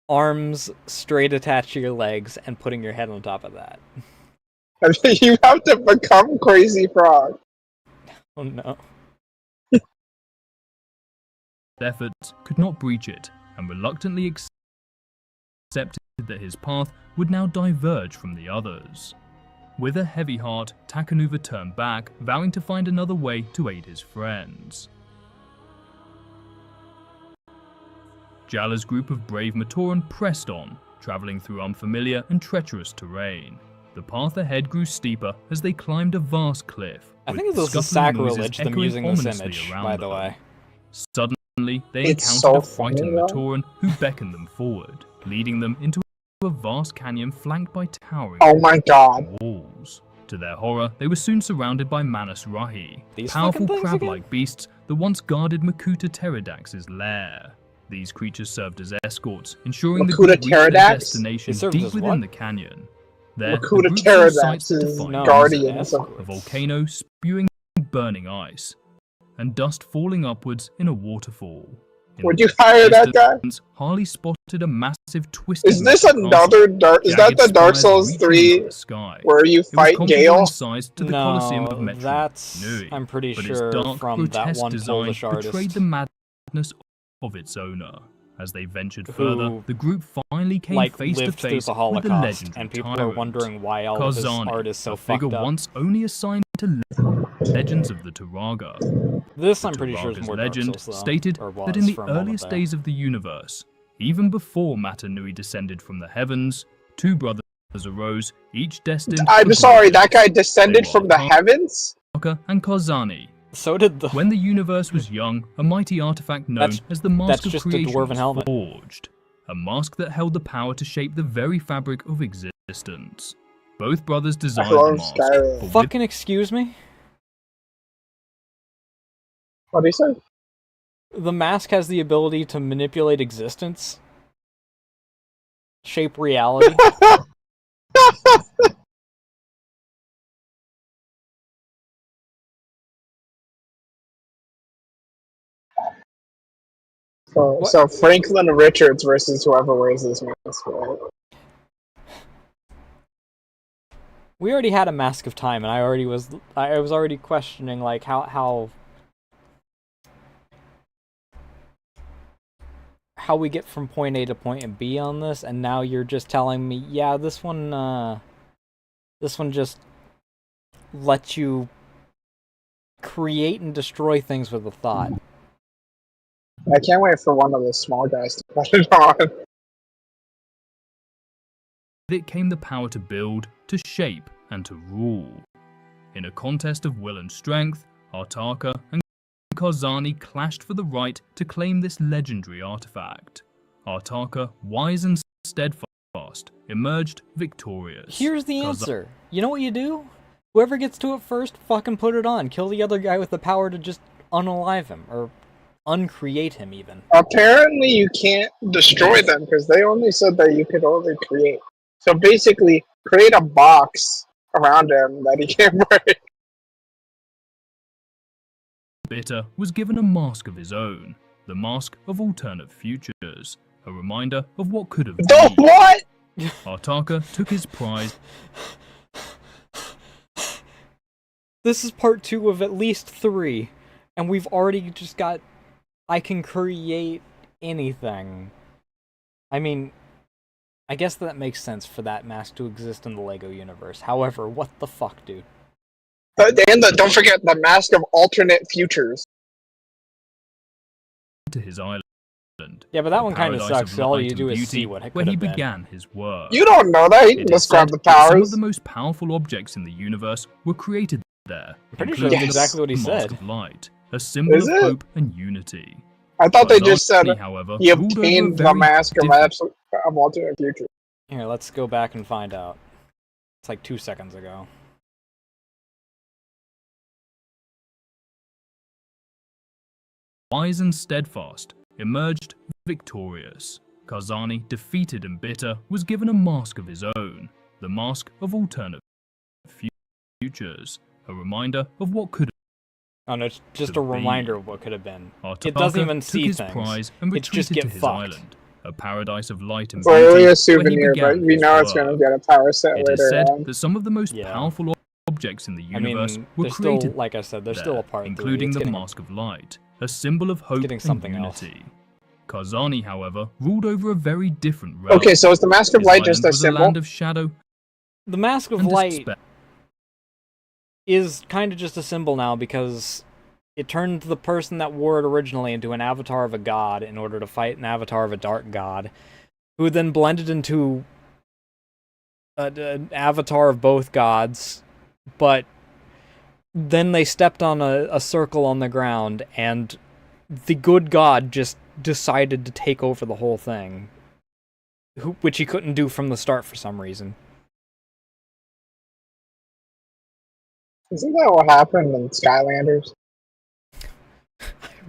arms straight attached to your legs and putting your head on top of that. You have to become Crazy Frog. Oh no. Efforts could not breach it, and reluctantly accepted that his path would now diverge from the others. With a heavy heart, Takanuva turned back, vowing to find another way to aid his friends. Jala's group of brave Matoran pressed on, traveling through unfamiliar and treacherous terrain. The path ahead grew steeper as they climbed a vast cliff. I think it was a sacrilege them using this image, by the way. Suddenly, they encountered a frightened Matoran who beckoned them forward, leading them into a vast canyon flanked by towering walls. To their horror, they were soon surrounded by Manus Rahi, powerful crab-like beasts that once guarded Makuta Pterodax's lair. These creatures served as escorts, ensuring the group reached their destination deep within the canyon. There, the group saw sights that defied guardians. a volcano spewing burning ice, and dust falling upwards in a waterfall. In Would the you hire that guy? distance, Harley spotted a massive twisted Is this metal castle, another Dark? Is that jagged the Dark spires Souls reaching 3 into the sky. where you It was fight comparable Gale? in size to the Colosseum of No, Metru that's, Nui, I'm pretty but its sure, dark, from that grotesque one design Polish betrayed artist the madness of its owner. As they ventured further, who, the group finally came like, face to lived through face the with the Holocaust, legendary and people tyrant. are wondering why all of his Karzani, art is so a figure fucked up. once only assigned to legends of the Turaga. This, The I'm pretty sure, is Turaga's more Dark legend Souls, though. stated Or that in was the for a moment earliest there. days of the universe, even before Mata Nui descended from the heavens, two brothers arose, each destined I'm for sorry, that greatness. guy descended They were from the heavens? Artaka and Karzani. So did the... When the universe was young, a mighty artifact known That's- as the Mask that's of just a Creation dwarven was helmet. forged. A mask that held the power to shape the very fabric of existence. Both brothers designed the love mask. Skyrim. For with Fucking excuse me? What do you say? The mask has the ability to manipulate existence, shape reality. What? So Franklin Richards versus whoever wears this mask, right? We already had a Mask of Time, and I was already questioning, like, how we get from point A to point B on this, and now you're just telling me, yeah, this one just lets you create and destroy things with a thought. I can't wait for one of the small guys to put it on. it came the power to build, to shape, and to rule. In a contest of will and strength, Artaka and Karzani clashed for the right to claim this legendary artifact. Artaka, wise and steadfast, emerged victorious. Here's the Karzani answer. You know what you do? Whoever gets to it first, fucking put it on. Kill the other guy with the power to just unalive him, or uncreate him even. Apparently you can't destroy them, because they only said that you could only create. So basically, create a box around him that he can't break. Bitter was given a mask of his own, the mask of alternate futures, a reminder of what could have The been. what? Artaka took his prize. This is part 2 of at least 3, and we've already just got, I can create anything. I mean, I guess that makes sense for that mask to exist in the LEGO universe. However, what the fuck, dude? And don't forget the mask of alternate futures. To his island. Yeah, but that a one kind of paradise sucks, so all light you and do is beauty see what it where could he have been. began his work. You don't know that. He can It is describe said the that some of powers. the most powerful objects in the universe were created there. I'm pretty sure including that's exactly what he the Mask said. of Light, a symbol Is of it? hope and unity. I thought they just said Karzani, however, he ruled over a obtained the very mask different of alternate futures. Here, let's go back and find out. It's like 2 seconds ago. wise and steadfast, emerged victorious. Karzani, defeated and bitter, was given a mask of his own, the mask of alternate futures, a reminder of what could Oh no, it's just To a be. reminder of what could have been. Artaka It doesn't even took see his things. prize and It's just retreated get to his fucked. island, a paradise of light and It's only beauty, a where he souvenir, but began we his know it's going to work. get a power set It is later said on. that some of the most Yeah. powerful objects in the I universe mean, were there's still, created like I said, there's there, still a part 3. including It's the getting- Mask of Light, a symbol of hope getting and something else. unity. Karzani, however, ruled over a very different realm. Okay, so is the Mask of His Light just island a was symbol? a land of shadow The Mask of and Light despair. is kind of just a symbol now because it turned the person that wore it originally into an avatar of a god in order to fight an avatar of a dark god, who then blended into an avatar of both gods, but then they stepped on a circle on the ground, and the good god just decided to take over the whole thing, which he couldn't do from the start for some reason. Isn't that what happened in Skylanders?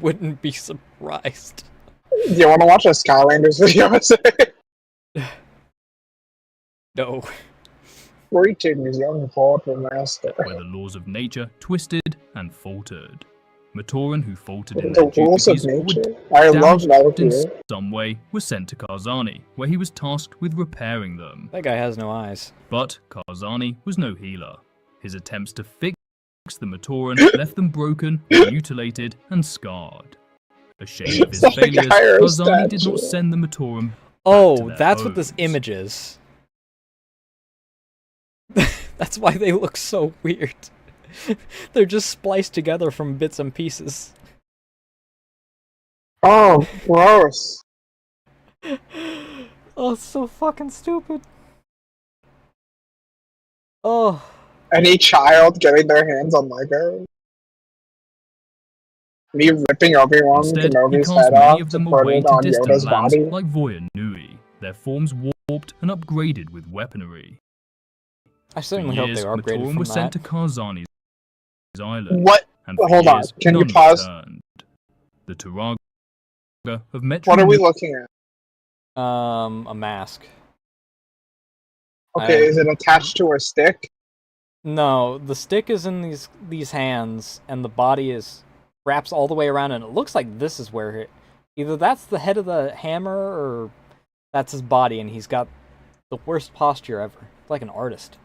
Wouldn't be surprised. Do you want to watch a Skylanders video? No. Greetings, young Portal Master. where the laws of nature twisted and faltered. Matoran who faltered in The their rules of duties or were nature. I love damaged Metal in Gear. some way were sent to Karzani, where he was tasked with repairing them. That guy has no eyes. But Karzani was no healer. His attempts to fix the Matoran left them broken, mutilated, and scarred. Ashamed of his It's like a failures, Cairo Karzani did not statue. send the Matoran back to Oh, their that's what this homes. image is. That's why they look so weird. They're just spliced together from bits and pieces. Oh, gross. Oh, it's so fucking stupid. Oh. Any child getting their hands on Lego? Me ripping Obi-Wan Instead, he Kenobi's cast head many off of to them put away it to on distant Yoda's lands body? like Voya Nui, their forms warped and upgraded with weaponry. I For certainly hope years, they were upgraded Matoran from were sent that. to Karzani's island, What? and for Hold on, years can you none pause? returned. The Turaga of Metro What are we Nui looking at? A mask. Okay, is it attached to a stick? No, the stick is in these hands, and the body is wraps all the way around, and it looks like this is where either that's the head of the hammer, or that's his body, and he's got the worst posture ever, like an artist.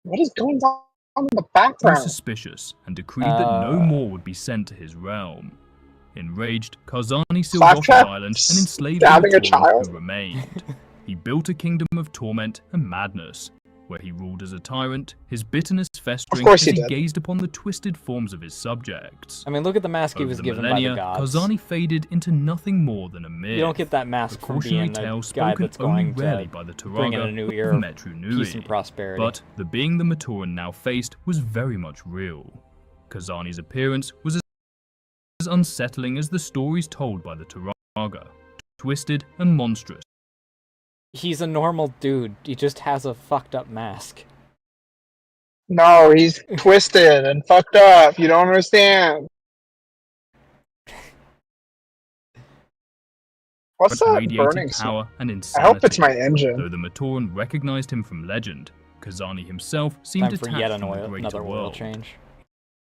What is going on in the was background? suspicious and decreed that no more would be sent to his realm. Enraged, Karzani sealed off his Claptrap island and enslaved the stabbing a Matoran child? who remained. He built a kingdom of torment and madness, where he ruled as a tyrant, his bitterness festering course as he he did. gazed upon the twisted forms of his subjects. I mean, look at the mask he Over was the given by millennia, the gods. Karzani faded into nothing more than a myth. You don't get that a mask from cautionary being a tale guy spoken that's only going rarely to by the bring in a new Turaga era of of Metru Nui. peace and prosperity. But the being the Matoran now faced was very much real. Karzani's appearance was as unsettling as the stories told by the Turaga, twisted and monstrous. He's a normal dude. He just has a fucked up mask. No, he's twisted and fucked up. You don't understand. What's But that radiated burning smell? power and I insanity. hope it's my engine. Though the Matoran recognized him from legend, Kazani himself seemed Time for detached yet from the greater another oil world. change.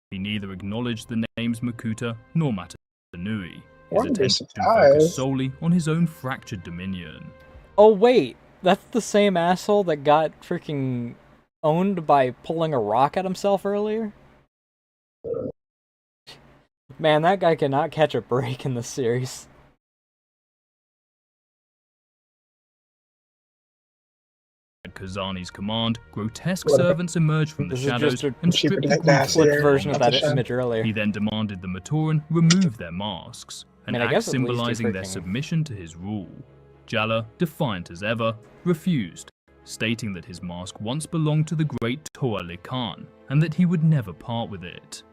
He neither acknowledged the names Makuta nor Matanui. His Wouldn't be attention surprised. focused solely on his own fractured dominion. Oh wait, that's the same asshole that got freaking owned by pulling a rock at himself earlier? Man, that guy cannot catch a break in this series. At Kazani's command, grotesque What about- servants emerged from the This is shadows just a and cheaper stripped to the get group gas Flipped here. version of that That's a shame. image earlier. He then demanded the Matoran remove their masks, an I mean, I act guess at least he symbolizing their freaking- submission to his rule. Jala, defiant as ever, refused, stating that his mask once belonged to the great Toa Likan, and that he would never part with it.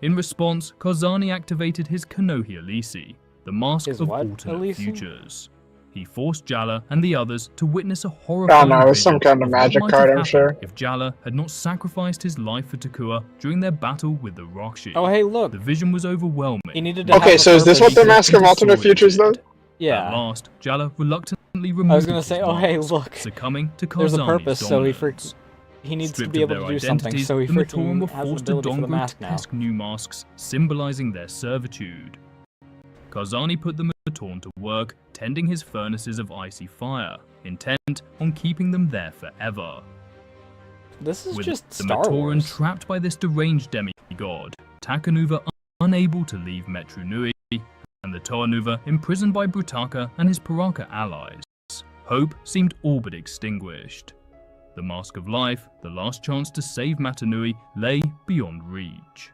In response, Karzani activated his Kanohi Elisi, the mask His of what, alternate Elisi? futures. He forced Jala and the others to witness a horrifying no, it's some vision kind of what magic might card, have I'm happened sure. if Jala had not sacrificed his life for Takua during their battle with the Rakshi. Oh hey, look. The vision was overwhelming. He needed to have Okay, a so is this what purpose. the Mask of Alternate Futures does? At Yeah. last, Jala reluctantly removed I was gonna his say, oh hey, mask, look. succumbing to There's a Karzani's purpose, so dominance. he needs Stripped to be of able to their do something, identities, so he the Matoran freaking were has an forced to ability for don the mask now. grotesque new masks, symbolizing their servitude. Karzani put the Matoran to work, tending his furnaces of icy fire, intent on keeping them there forever. This is With just the Star Matoran Wars. trapped by this deranged demigod, Takanuva unable to leave Metru Nui, and the Toanuva imprisoned by Brutaka and his Paraka allies, hope seemed all but extinguished. The Mask of Life, the last chance to save Matanui, lay beyond reach.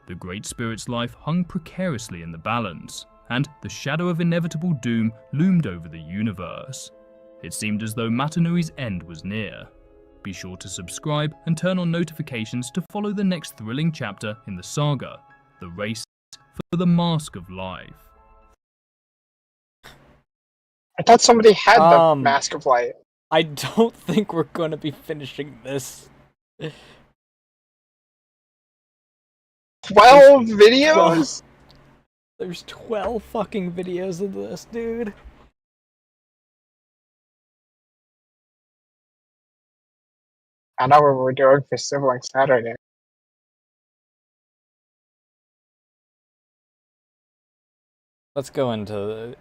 The Great Spirit's life hung precariously in the balance, and the shadow of inevitable doom loomed over the universe. It seemed as though Matanui's end was near. Be sure to subscribe and turn on notifications to follow the next thrilling chapter in the saga, the race for the Mask of Life. I thought somebody had the Um, Mask of Light. I don't think we're gonna be finishing this. 12 videos? There's 12 fucking videos of this, dude. I know what we're doing for Sibling Saturday. Let's go into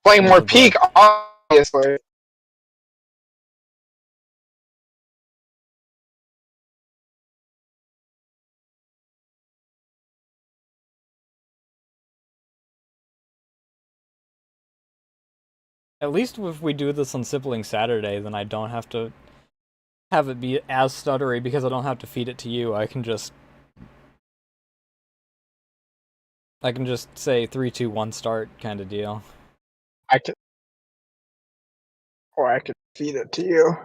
Playing more into the Peak, obviously. At least if we do this on Sibling Saturday, then I don't have to have it be as stuttery because I don't have to feed it to you. I can just say 3, 2, 1, start kind of deal. I could, or I could feed it to you.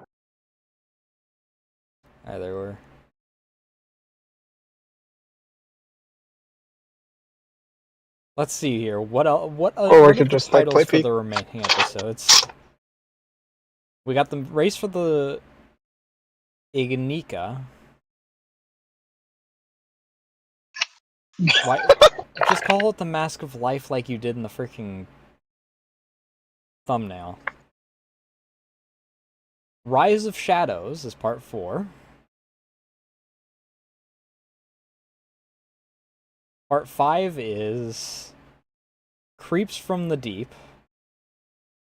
Either or. Let's see here. What else? What Or we are could the just like play titles for Peak. the remaining episodes? We got the race for the Ignika. Why? Just call it the Mask of Life like you did in the freaking thumbnail. Rise of Shadows is part 4. Part 5 is Creeps from the Deep.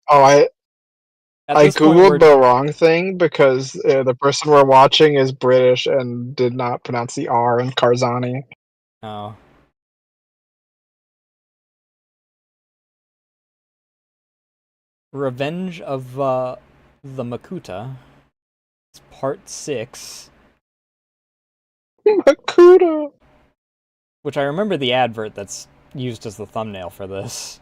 Oh, I At this point, googled the wrong thing because the person we're watching is British and did not pronounce the R in Karzani. Oh. Revenge of the Makuta. It's part 6. Makuta! Which I remember the advert that's used as the thumbnail for this.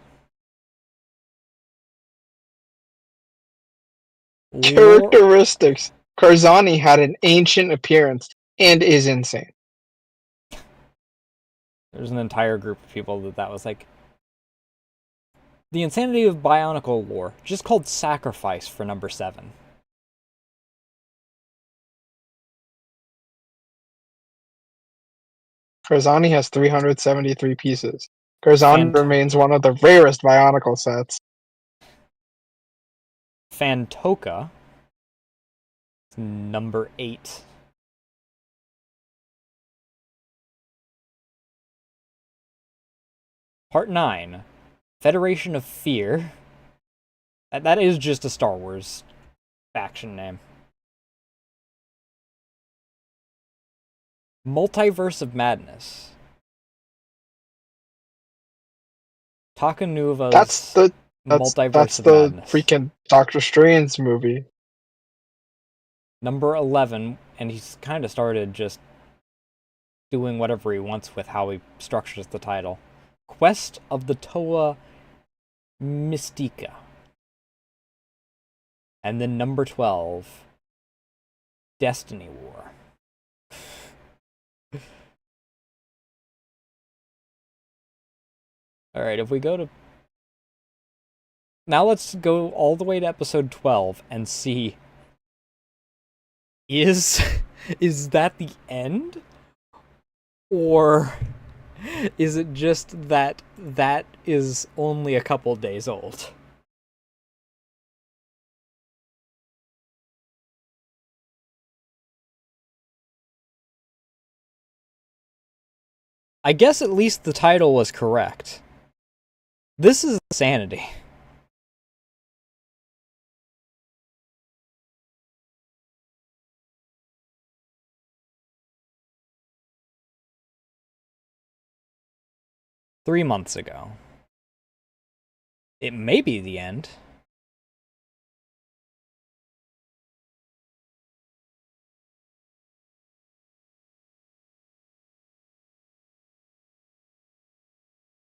Characteristics. Karzani had an ancient appearance and is insane. There's an entire group of people that was like, the insanity of Bionicle lore, just called Sacrifice for number 7. Karzani has 373 pieces. Karzani remains one of the rarest Bionicle sets. Fantoka, number 8. Part 9, Federation of Fear. That is just a Star Wars faction name. Multiverse of Madness. Takanuva's That's of the Madness. freaking Doctor Strange movie. Number 11, and he's kind of started just doing whatever he wants with how he structures the title. Quest of the Toa Mystica. And then number 12, Destiny War. Alright, if we go to... Now let's go all the way to episode 12 and see... Is that the end? Or is it just that is only a couple days old? I guess at least the title was correct. This is insanity. Three months ago. It may be the end.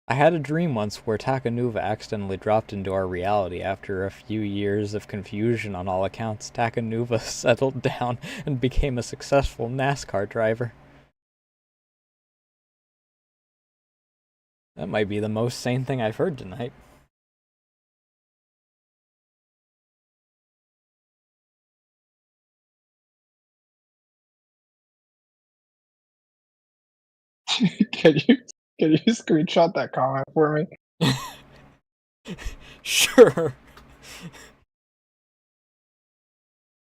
I had a dream once where Takanuva accidentally dropped into our reality after a few years of confusion on all accounts. Takanuva settled down and became a successful NASCAR driver. That might be the most sane thing I've heard tonight. Can you screenshot that comment for me? Sure.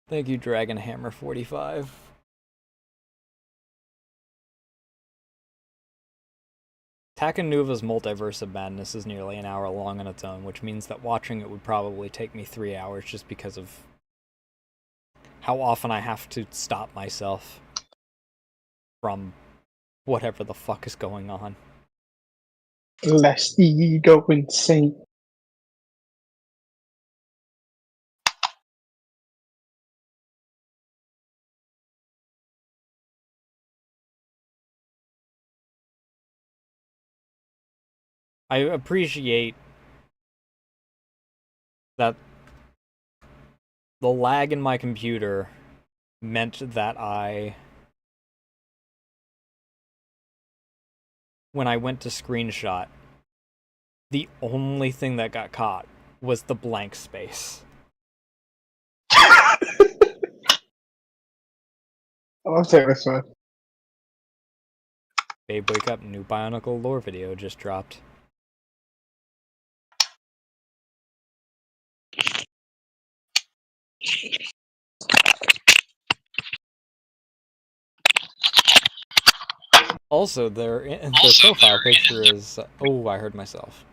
Thank you, Dragon Hammer 45. Takanuva's Multiverse of Madness is nearly an hour long on its own, which means that watching it would probably take me 3 hours just because of how often I have to stop myself from whatever the fuck is going on. Lest the go insane. I appreciate that the lag in my computer meant that when I went to screenshot, the only thing that got caught was the blank space. I love saying this one. Babe, wake up, new Bionicle lore video just dropped. Also, their profile picture is... oh, I heard myself.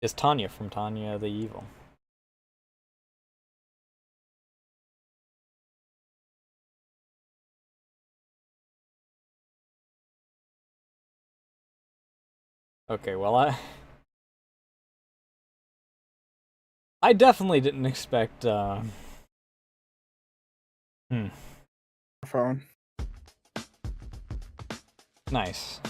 Is Tanya from Tanya the Evil. Okay, well, I definitely didn't expect, Phone. Nice.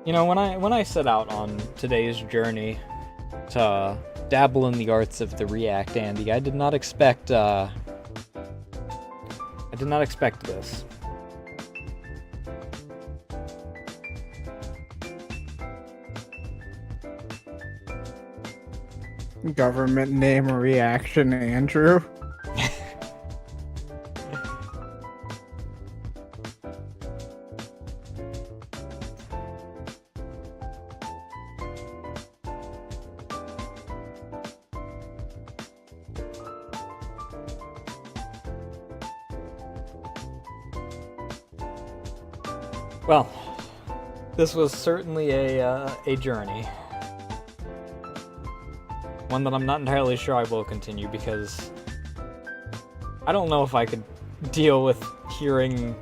You know, when I set out on today's journey to dabble in the arts of the React Andy, I did not expect this. Government name reaction, Andrew. Well, this was certainly a journey. One that I'm not entirely sure I will continue because I don't know if I could deal with hearing...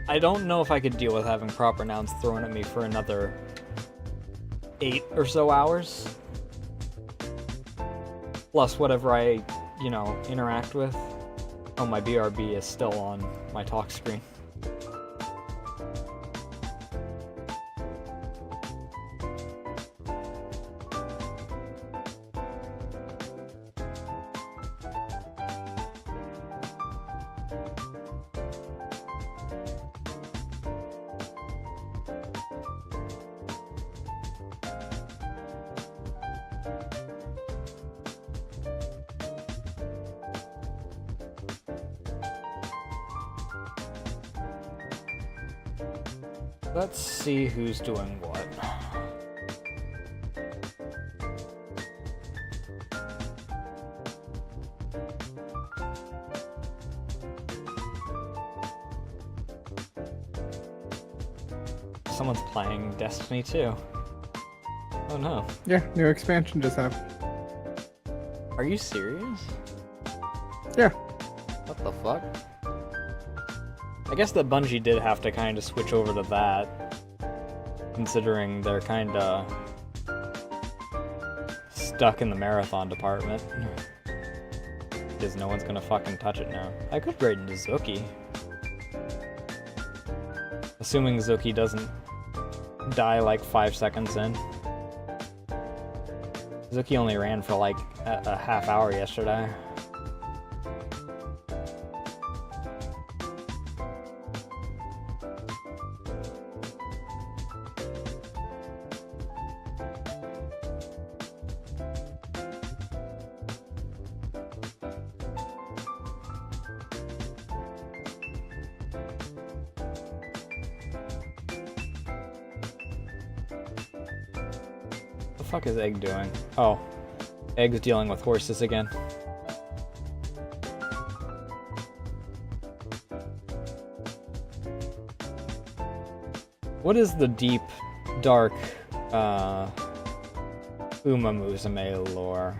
I don't know if I could deal with having proper nouns thrown at me for another 8 or so hours. Plus whatever I, you know, interact with. Oh, my BRB is still on my talk screen. Let's see who's doing what. Someone's playing Destiny 2. Oh no. Yeah, new expansion just happened. Are you serious? Yeah. What the fuck? I guess that Bungie did have to kind of switch over to that, considering they're kind of stuck in the marathon department. Because no one's gonna fucking touch it now. I could grade into Zuki. Assuming Zuki doesn't die like 5 seconds in. Zuki only ran for like a half hour yesterday. fuck is Egg doing? Oh. Egg's dealing with horses again. What is the deep, dark, Uma Musume lore?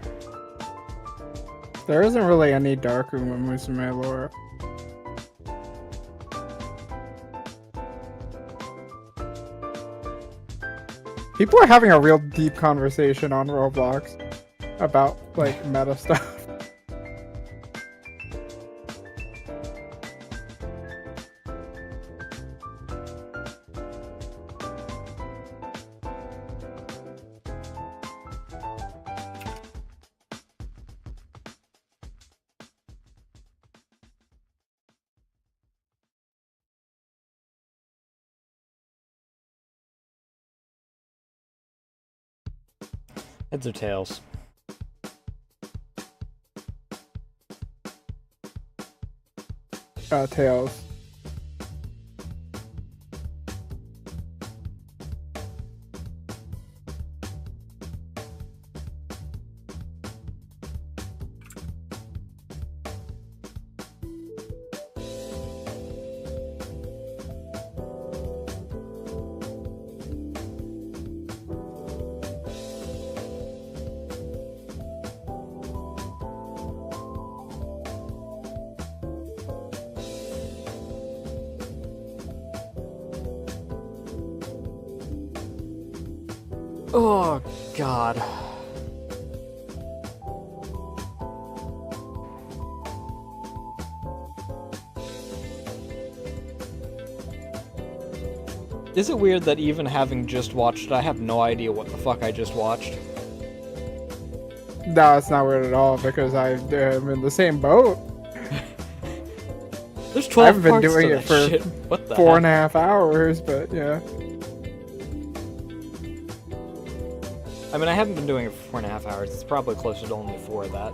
There isn't really any dark Uma Musume lore. People are having a real deep conversation on Roblox about, like, meta stuff. Heads or tails? Tails. Oh, God. Is it weird that even having just watched it, I have no idea what the fuck I just watched? No, it's not weird at all because I'm in the same boat. There's 12 I've been parts doing to it that for shit. What the 4.5 hours, but yeah. I mean, I haven't been doing it for 4.5 hours. It's probably closer to only 4 of that.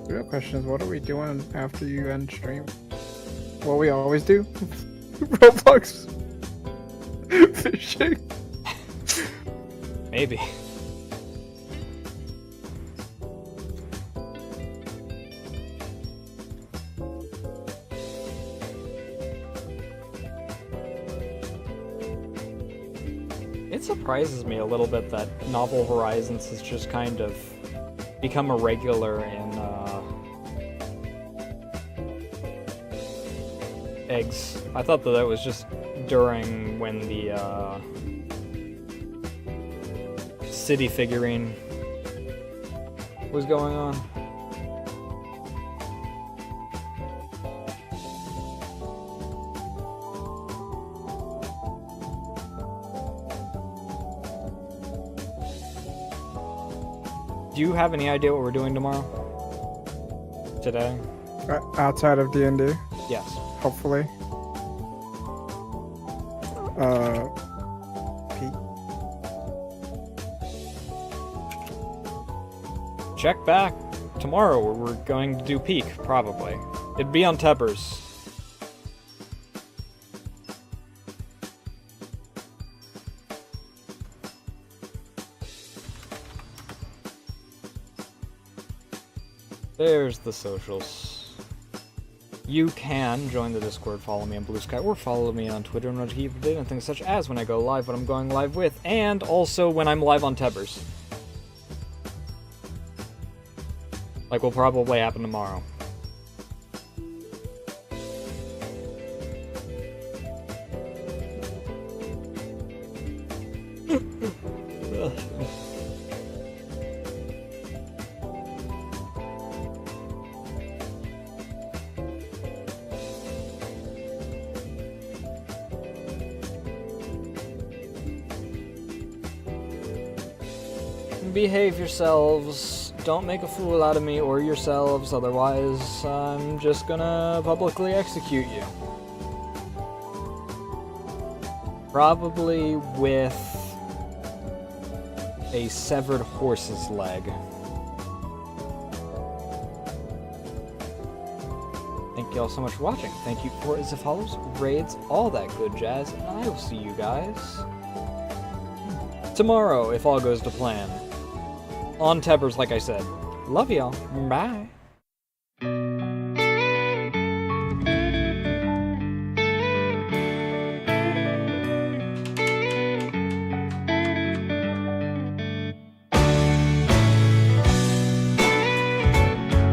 The real question is, what are we doing after you end stream? What we always do? Roblox fishing. Maybe. It surprises me a little bit that Novel Horizons has just kind of become a regular in eggs. I thought that was just during when the city figurine was going on. Do you have any idea what we're doing tomorrow? Today? Outside of D&D, Yes. hopefully. Pete. Check back tomorrow. We're going to do Peak, probably. It'd be on Tebbers. There's the socials. You can join the Discord, follow me on Blue Sky, or follow me on Twitter in order to keep updated on things such as when I go live, what I'm going live with, and also when I'm live on Tebbers. Like will probably happen tomorrow. Behave yourselves. Don't make a fool out of me or yourselves, otherwise I'm just gonna publicly execute you. Probably with a severed horse's leg. Thank you all so much for watching. Thank you for as it follows, raids, all that good jazz, and I will see you guys tomorrow, if all goes to plan. On Tebbers, like I said. Love y'all. Bye.